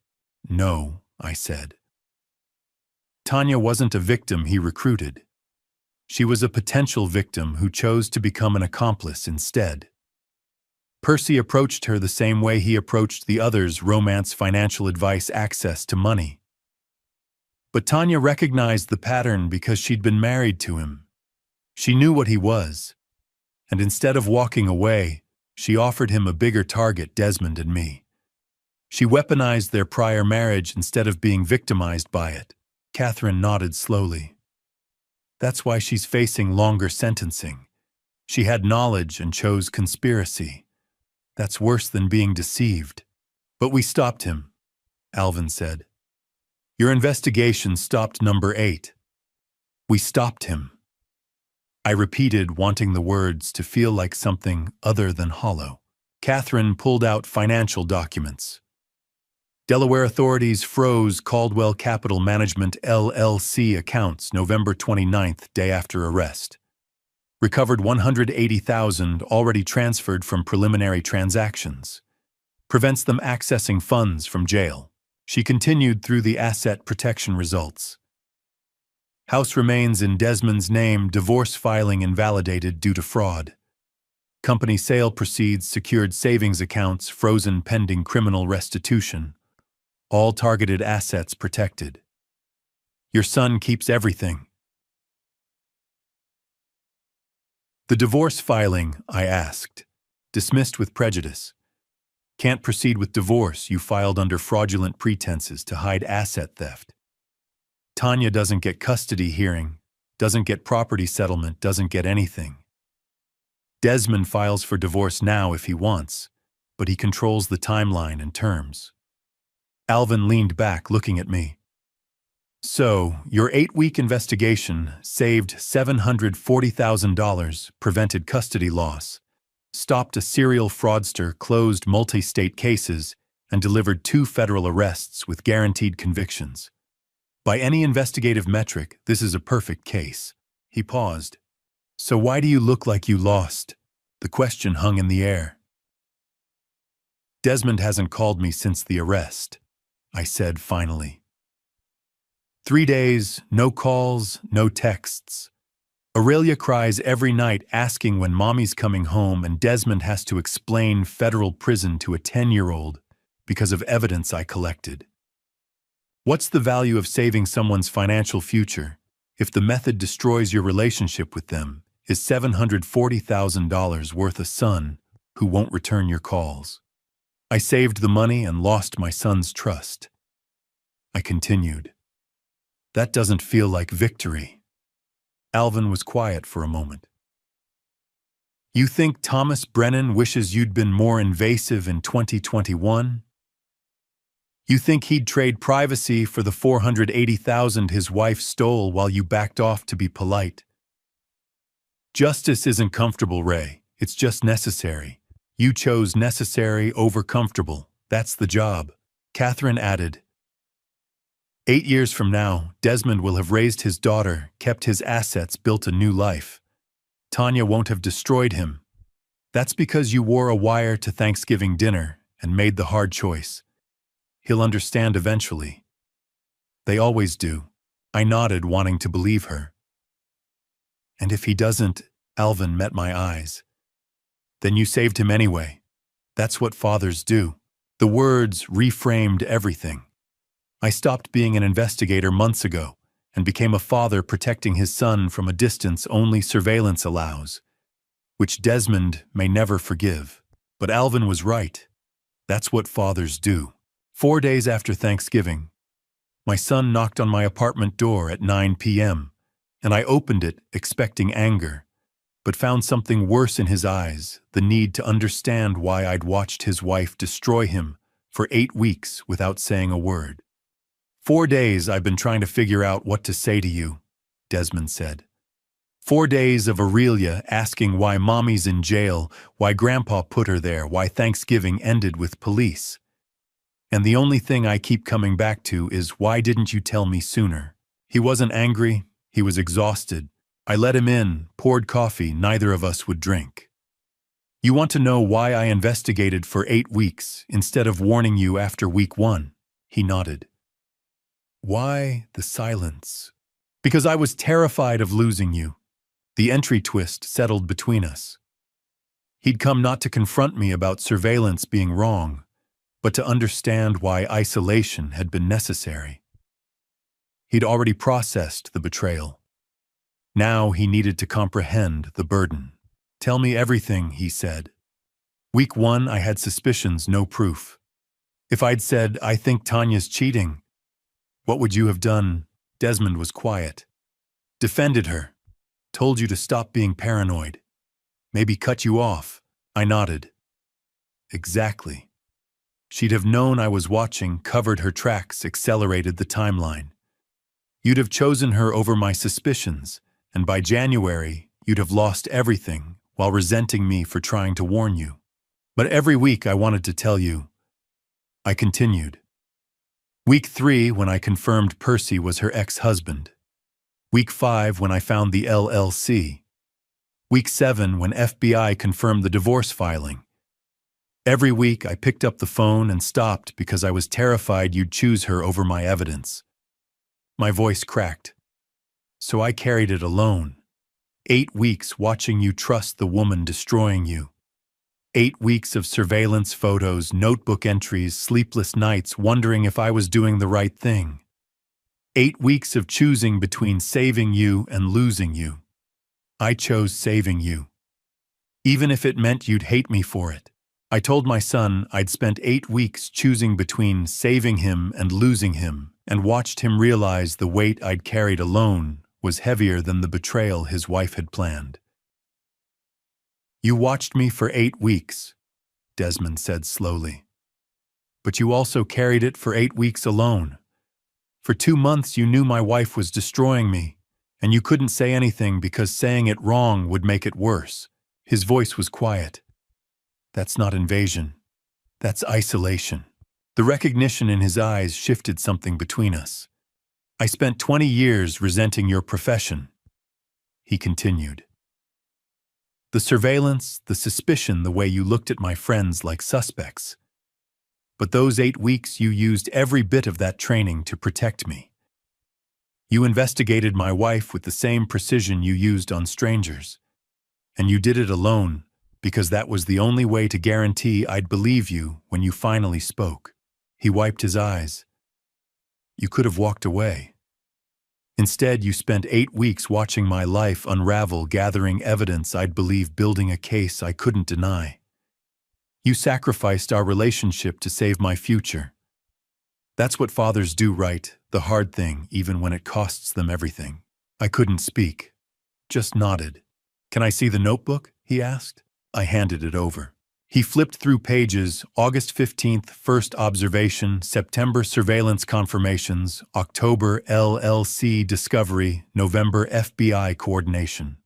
No, I said. Tanya wasn't a victim he recruited. She was a potential victim who chose to become an accomplice instead. Percy approached her the same way he approached the others' romance financial advice access to money. But Tanya recognized the pattern because she'd been married to him. She knew what he was. And instead of walking away, she offered him a bigger target, Desmond and me. She weaponized their prior marriage instead of being victimized by it. Catherine nodded slowly. That's why she's facing longer sentencing. She had knowledge and chose conspiracy. That's worse than being deceived. But we stopped him, Alvin said. Your investigation stopped number 8. We stopped him. I repeated, wanting the words to feel like something other than hollow. Catherine pulled out financial documents. Delaware authorities froze Caldwell Capital Management LLC accounts November 29th, day after arrest. Recovered $180,000 already transferred from preliminary transactions. Prevents them accessing funds from jail. She continued through the asset protection results. House remains in Desmond's name, divorce filing invalidated due to fraud. Company sale proceeds, secured savings accounts frozen pending criminal restitution. All targeted assets protected. Your son keeps everything. The divorce filing, I asked. Dismissed with prejudice. Can't proceed with divorce, you filed under fraudulent pretenses to hide asset theft. Tanya doesn't get custody hearing, doesn't get property settlement, doesn't get anything. Desmond files for divorce now if he wants, but he controls the timeline and terms. Alvin leaned back, looking at me. So, your 8-week investigation saved $740,000, prevented custody loss, stopped a serial fraudster, closed multi-state cases, and delivered 2 federal arrests with guaranteed convictions. By any investigative metric, this is a perfect case. He paused. So why do you look like you lost? The question hung in the air. Desmond hasn't called me since the arrest, I said finally. 3 days, no calls, no texts. Aurelia cries every night asking when mommy's coming home, and Desmond has to explain federal prison to a 10-year-old because of evidence I collected. What's the value of saving someone's financial future if the method destroys your relationship with them? Is $740,000 worth a son who won't return your calls? I saved the money and lost my son's trust. I continued. That doesn't feel like victory. Alvin was quiet for a moment. You think Thomas Brennan wishes you'd been more invasive in 2021? You think he'd trade privacy for the $480,000 his wife stole while you backed off to be polite? Justice isn't comfortable, Ray. It's just necessary. You chose necessary over comfortable. That's the job. Catherine added. 8 years from now, Desmond will have raised his daughter, kept his assets, built a new life. Tanya won't have destroyed him. That's because you wore a wire to Thanksgiving dinner and made the hard choice. He'll understand eventually. They always do. I nodded, wanting to believe her. And if he doesn't, Alvin met my eyes. Then you saved him anyway. That's what fathers do. The words reframed everything. I stopped being an investigator months ago and became a father protecting his son from a distance only surveillance allows, which Desmond may never forgive. But Alvin was right. That's what fathers do. 4 days after Thanksgiving, my son knocked on my apartment door at 9 p.m., and I opened it expecting anger, but found something worse in his eyes, the need to understand why I'd watched his wife destroy him for 8 weeks without saying a word. 4 days I've been trying to figure out what to say to you, Desmond said. 4 days of Aurelia asking why mommy's in jail, why grandpa put her there, why Thanksgiving ended with police. And the only thing I keep coming back to is, why didn't you tell me sooner? He wasn't angry, he was exhausted. I let him in, poured coffee neither of us would drink. You want to know why I investigated for 8 weeks instead of warning you after week 1? He nodded. Why the silence? Because I was terrified of losing you. The entry twist settled between us. He'd come not to confront me about surveillance being wrong, but to understand why isolation had been necessary. He'd already processed the betrayal. Now he needed to comprehend the burden. Tell me everything, he said. Week 1, I had suspicions, no proof. If I'd said, I think Tanya's cheating, what would you have done? Desmond was quiet. Defended her. Told you to stop being paranoid. Maybe cut you off. I nodded. Exactly. She'd have known I was watching, covered her tracks, accelerated the timeline. You'd have chosen her over my suspicions, and by January, you'd have lost everything while resenting me for trying to warn you. But every week I wanted to tell you. I continued. Week 3, when I confirmed Percy was her ex-husband. Week 5, when I found the LLC. Week 7, when FBI confirmed the divorce filing. Every week I picked up the phone and stopped because I was terrified you'd choose her over my evidence. My voice cracked. So I carried it alone. 8 weeks watching you trust the woman destroying you. 8 weeks of surveillance photos, notebook entries, sleepless nights wondering if I was doing the right thing. 8 weeks of choosing between saving you and losing you. I chose saving you. Even if it meant you'd hate me for it. I told my son I'd spent 8 weeks choosing between saving him and losing him, and watched him realize the weight I'd carried alone was heavier than the betrayal his wife had planned. You watched me for 8 weeks, Desmond said slowly. But you also carried it for 8 weeks alone. For 2 months you knew my wife was destroying me, and you couldn't say anything because saying it wrong would make it worse. His voice was quiet. That's not invasion. That's isolation. The recognition in his eyes shifted something between us. I spent 20 years resenting your profession, he continued. The surveillance, the suspicion, the way you looked at my friends like suspects. But those 8 weeks you used every bit of that training to protect me. You investigated my wife with the same precision you used on strangers. And you did it alone, because that was the only way to guarantee I'd believe you when you finally spoke. He wiped his eyes. You could have walked away. Instead, you spent 8 weeks watching my life unravel, gathering evidence I'd believe, building a case I couldn't deny. You sacrificed our relationship to save my future. That's what fathers do, right? The hard thing, even when it costs them everything. I couldn't speak. Just nodded. Can I see the notebook? He asked. I handed it over. He flipped through pages. August 15th, first observation, September surveillance confirmations, October LLC discovery, November FBI coordination.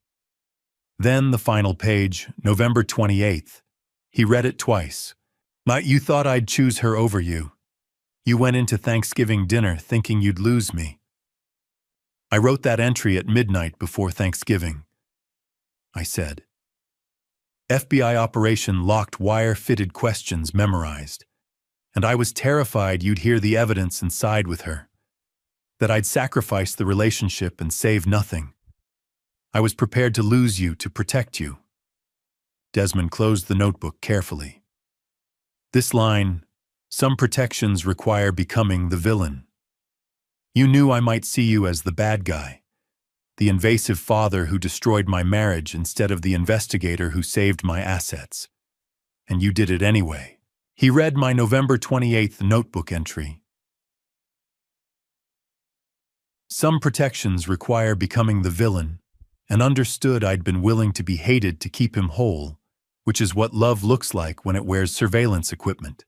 Then the final page, November 28th. He read it twice. You thought I'd choose her over you. You went into Thanksgiving dinner thinking you'd lose me. I wrote that entry at midnight before Thanksgiving, I said. FBI operation locked wire-fitted questions memorized, and I was terrified you'd hear the evidence and side with her, that I'd sacrifice the relationship and save nothing. I was prepared to lose you to protect you. Desmond closed the notebook carefully. This line, some protections require becoming the villain. You knew I might see you as the bad guy. The invasive father who destroyed my marriage instead of the investigator who saved my assets. And you did it anyway. He read my November 28th notebook entry. Some protections require becoming the villain, and understood I'd been willing to be hated to keep him whole, which is what love looks like when it wears surveillance equipment.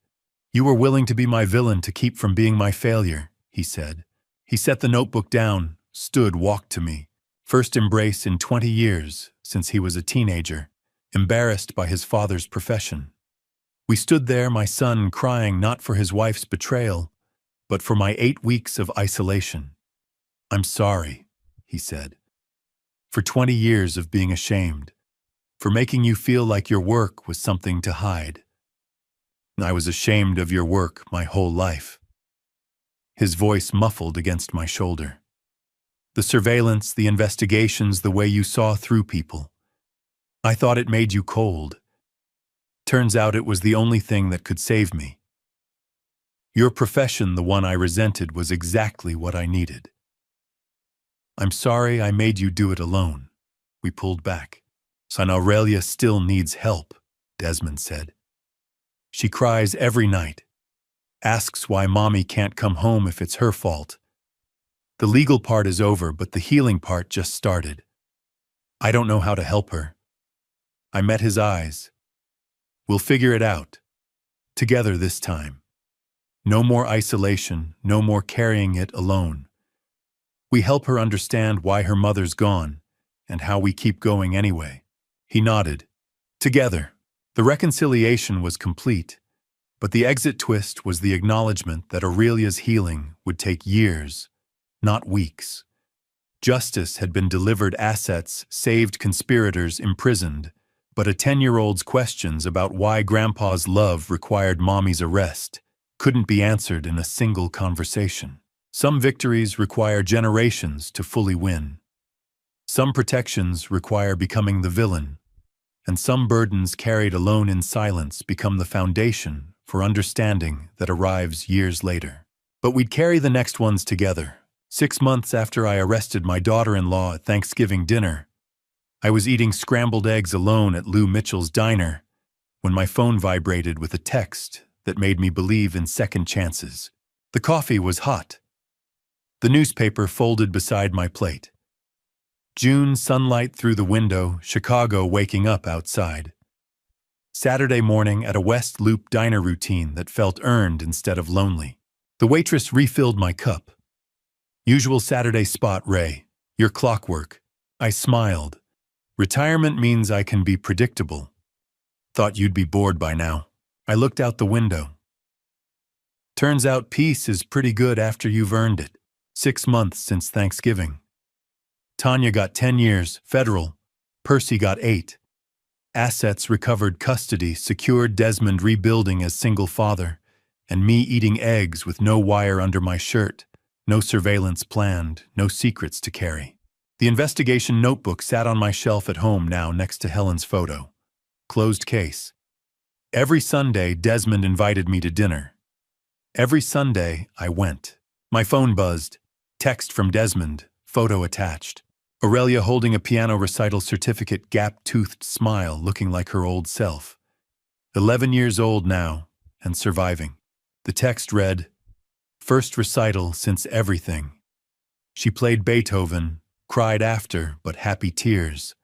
You were willing to be my villain to keep from being my failure, he said. He set the notebook down, stood, walked to me. First embrace in 20 years, since he was a teenager, embarrassed by his father's profession. We stood there, my son crying not for his wife's betrayal, but for my 8 weeks of isolation. I'm sorry, he said, for 20 years of being ashamed, for making you feel like your work was something to hide. I was ashamed of your work my whole life. His voice muffled against my shoulder. The surveillance, the investigations, the way you saw through people. I thought it made you cold. Turns out it was the only thing that could save me. Your profession, the one I resented, was exactly what I needed. I'm sorry I made you do it alone. We pulled back. Son Aurelia still needs help, Desmond said. She cries every night. Asks why mommy can't come home if it's her fault. The legal part is over, but the healing part just started. I don't know how to help her. I met his eyes. We'll figure it out. Together this time. No more isolation, no more carrying it alone. We help her understand why her mother's gone, and how we keep going anyway. He nodded. Together. The reconciliation was complete, but the exit twist was the acknowledgement that Aurelia's healing would take years, not weeks. Justice had been delivered, assets saved, conspirators imprisoned, but a 10-year-old's questions about why Grandpa's love required Mommy's arrest couldn't be answered in a single conversation. Some victories require generations to fully win. Some protections require becoming the villain, and some burdens carried alone in silence become the foundation for understanding that arrives years later. But we'd carry the next ones together. 6 months after I arrested my daughter-in-law at Thanksgiving dinner, I was eating scrambled eggs alone at Lou Mitchell's diner when my phone vibrated with a text that made me believe in second chances. The coffee was hot. The newspaper folded beside my plate. June sunlight through the window, Chicago waking up outside. Saturday morning at a West Loop diner, routine that felt earned instead of lonely. The waitress refilled my cup. Usual Saturday spot, Ray. Your clockwork. I smiled. Retirement means I can be predictable. Thought you'd be bored by now. I looked out the window. Turns out peace is pretty good after you've earned it. 6 months since Thanksgiving. Tanya got 10 years, federal. Percy got 8. Assets recovered, custody secured, Desmond rebuilding as single father, and me eating eggs with no wire under my shirt, no surveillance planned, no secrets to carry. The investigation notebook sat on my shelf at home now next to Helen's photo. Closed case. Every Sunday, Desmond invited me to dinner. Every Sunday, I went. My phone buzzed. Text from Desmond, photo attached. Aurelia holding a piano recital certificate, gap-toothed smile, looking like her old self. 11 years old now, and surviving. The text read, "First recital since everything." She played Beethoven, cried after, but happy tears.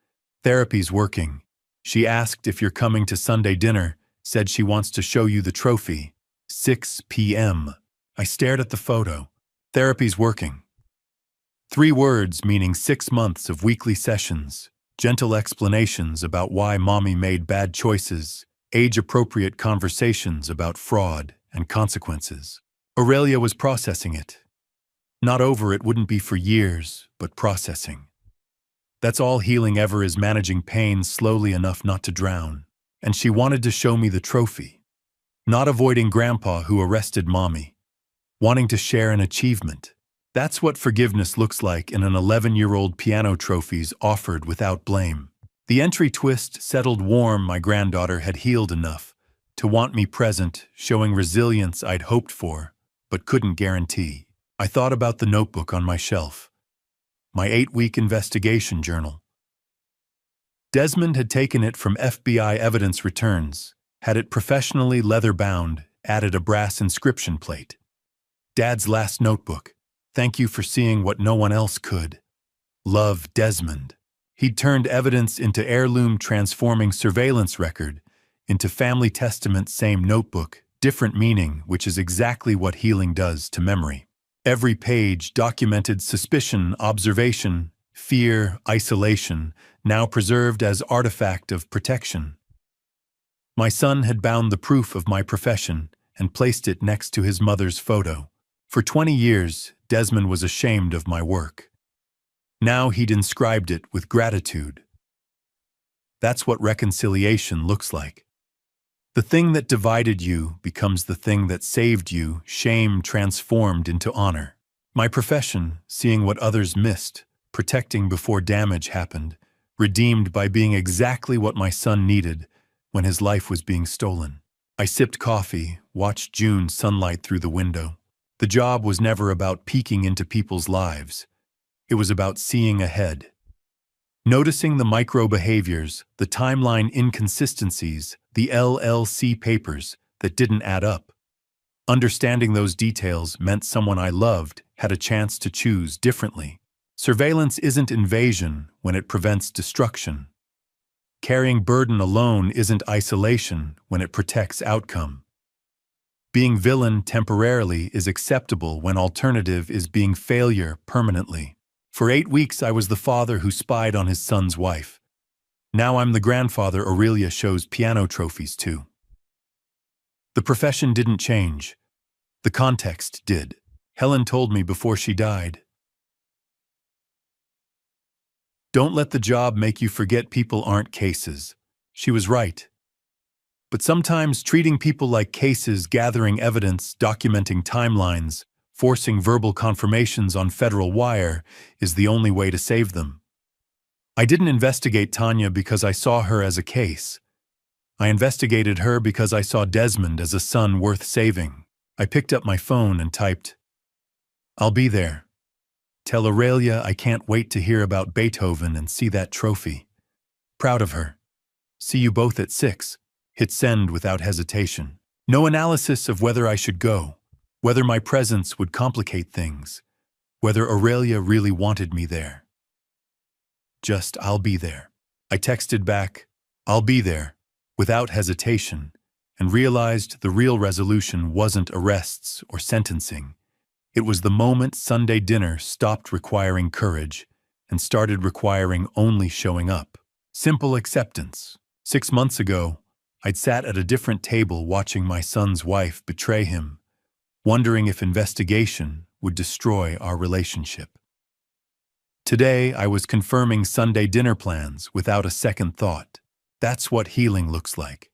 Therapy's working. She asked if you're coming to Sunday dinner, said she wants to show you the trophy. 6 p.m. I stared at the photo. Therapy's working. 3 words meaning 6 months of weekly sessions, gentle explanations about why mommy made bad choices, age-appropriate conversations about fraud and consequences. Aurelia was processing it. Not over it wouldn't be for years, but processing. That's all healing ever is, managing pain slowly enough not to drown. And she wanted to show me the trophy. Not avoiding grandpa who arrested mommy. Wanting to share an achievement. That's what forgiveness looks like in an 11-year-old piano trophies offered without blame. The entry twist settled warm. My granddaughter had healed enough to want me present, showing resilience I'd hoped for, but couldn't guarantee. I thought about the notebook on my shelf. My 8-week investigation journal. Desmond had taken it from FBI evidence returns, had it professionally leather-bound, added a brass inscription plate. Dad's last notebook. Thank you for seeing what no one else could. Love, Desmond. He'd turned evidence into heirloom, transforming surveillance record into family testament, same notebook, different meaning, which is exactly what healing does to memory. Every page documented suspicion, observation, fear, isolation, now preserved as artifact of protection. My son had bound the proof of my profession and placed it next to his mother's photo. For 20 years, Desmond was ashamed of my work. Now he'd inscribed it with gratitude. That's what reconciliation looks like. The thing that divided you becomes the thing that saved you, shame transformed into honor. My profession, seeing what others missed, protecting before damage happened, redeemed by being exactly what my son needed when his life was being stolen. I sipped coffee, watched June sunlight through the window. The job was never about peeking into people's lives. It was about seeing ahead. Noticing the micro-behaviors, the timeline inconsistencies, the LLC papers that didn't add up. Understanding those details meant someone I loved had a chance to choose differently. Surveillance isn't invasion when it prevents destruction. Carrying burden alone isn't isolation when it protects outcome. Being villain temporarily is acceptable when alternative is being failure permanently. For 8 weeks I was the father who spied on his son's wife. Now I'm the grandfather Aurelia shows piano trophies to. The profession didn't change. The context did. Helen told me before she died. Don't let the job make you forget people aren't cases. She was right. But sometimes treating people like cases, gathering evidence, documenting timelines, forcing verbal confirmations on federal wire is the only way to save them. I didn't investigate Tanya because I saw her as a case. I investigated her because I saw Desmond as a son worth saving. I picked up my phone and typed, "I'll be there. Tell Aurelia I can't wait to hear about Beethoven and see that trophy. Proud of her. See you both at 6. Hit send without hesitation. No analysis of whether I should go, whether my presence would complicate things, whether Aurelia really wanted me there. Just, I'll be there." I texted back, "I'll be there," without hesitation, and realized the real resolution wasn't arrests or sentencing. It was the moment Sunday dinner stopped requiring courage and started requiring only showing up. Simple acceptance. 6 months ago, I'd sat at a different table watching my son's wife betray him, wondering if investigation would destroy our relationship. Today, I was confirming Sunday dinner plans without a second thought. That's what healing looks like.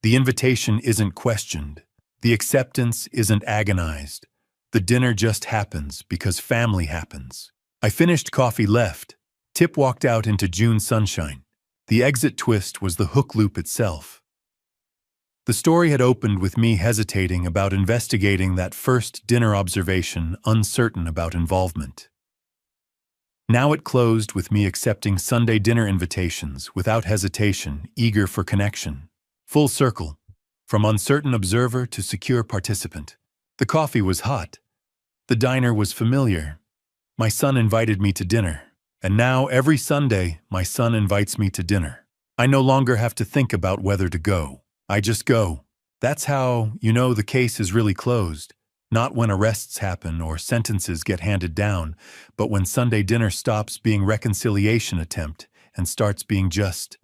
The invitation isn't questioned. The acceptance isn't agonized. The dinner just happens because family happens. I finished coffee left. Tip walked out into June sunshine. The exit twist was the hook loop itself. The story had opened with me hesitating about investigating that first dinner observation, uncertain about involvement. Now it closed with me accepting Sunday dinner invitations without hesitation, eager for connection. Full circle, from uncertain observer to secure participant. The coffee was hot. The diner was familiar. My son invited me to dinner. And now, every Sunday, my son invites me to dinner. I no longer have to think about whether to go. I just go. That's how you know the case is really closed. Not when arrests happen or sentences get handed down, but when Sunday dinner stops being reconciliation attempt and starts being just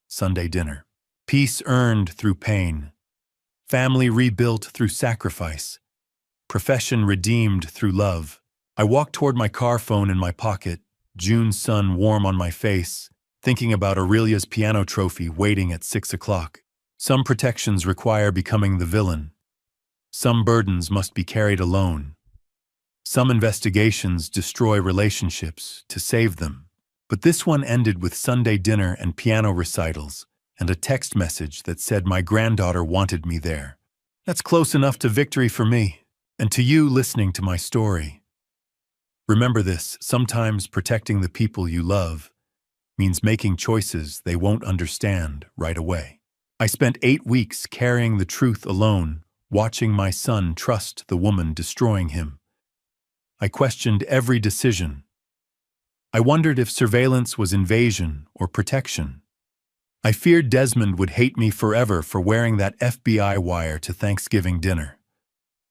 Sunday dinner. Peace earned through pain. Family rebuilt through sacrifice. Profession redeemed through love. I walked toward my car phone in my pocket, June sun warm on my face, thinking about Aurelia's piano trophy waiting at 6 o'clock. Some protections require becoming the villain. Some burdens must be carried alone. Some investigations destroy relationships to save them. But this one ended with Sunday dinner and piano recitals, and a text message that said my granddaughter wanted me there. That's close enough to victory for me. And to you listening to my story. Remember this, sometimes protecting the people you love means making choices they won't understand right away. I spent 8 weeks carrying the truth alone, watching my son trust the woman destroying him. I questioned every decision. I wondered if surveillance was invasion or protection. I feared Desmond would hate me forever for wearing that FBI wire to Thanksgiving dinner.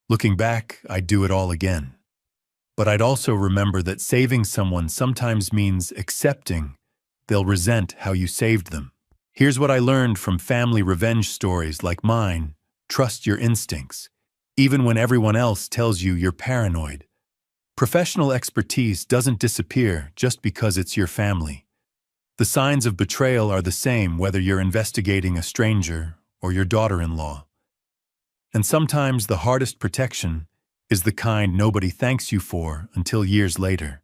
Looking back, I'd do it all again. But I'd also remember that saving someone sometimes means accepting they'll resent how you saved them. Here's what I learned from family revenge stories like mine. Trust your instincts, even when everyone else tells you you're paranoid. Professional expertise doesn't disappear just because it's your family. The signs of betrayal are the same whether you're investigating a stranger or your daughter-in-law. And sometimes the hardest protection is the kind nobody thanks you for until years later.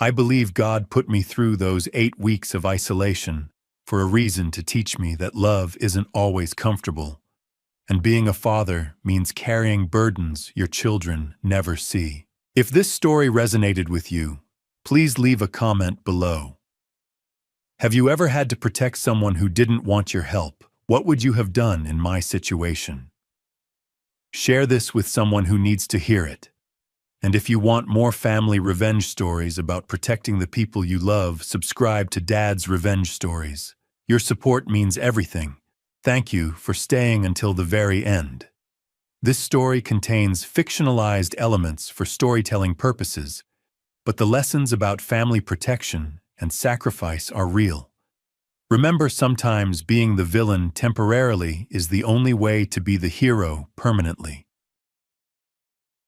I believe God put me through those 8 weeks of isolation for a reason to teach me that love isn't always comfortable, and being a father means carrying burdens your children never see. If this story resonated with you, please leave a comment below. Have you ever had to protect someone who didn't want your help? What would you have done in my situation? Share this with someone who needs to hear it. And if you want more family revenge stories about protecting the people you love, subscribe to Dad's Revenge Stories. Your support means everything. Thank you for staying until the very end. This story contains fictionalized elements for storytelling purposes, but the lessons about family protection and sacrifice are real. Remember, sometimes being the villain temporarily is the only way to be the hero permanently.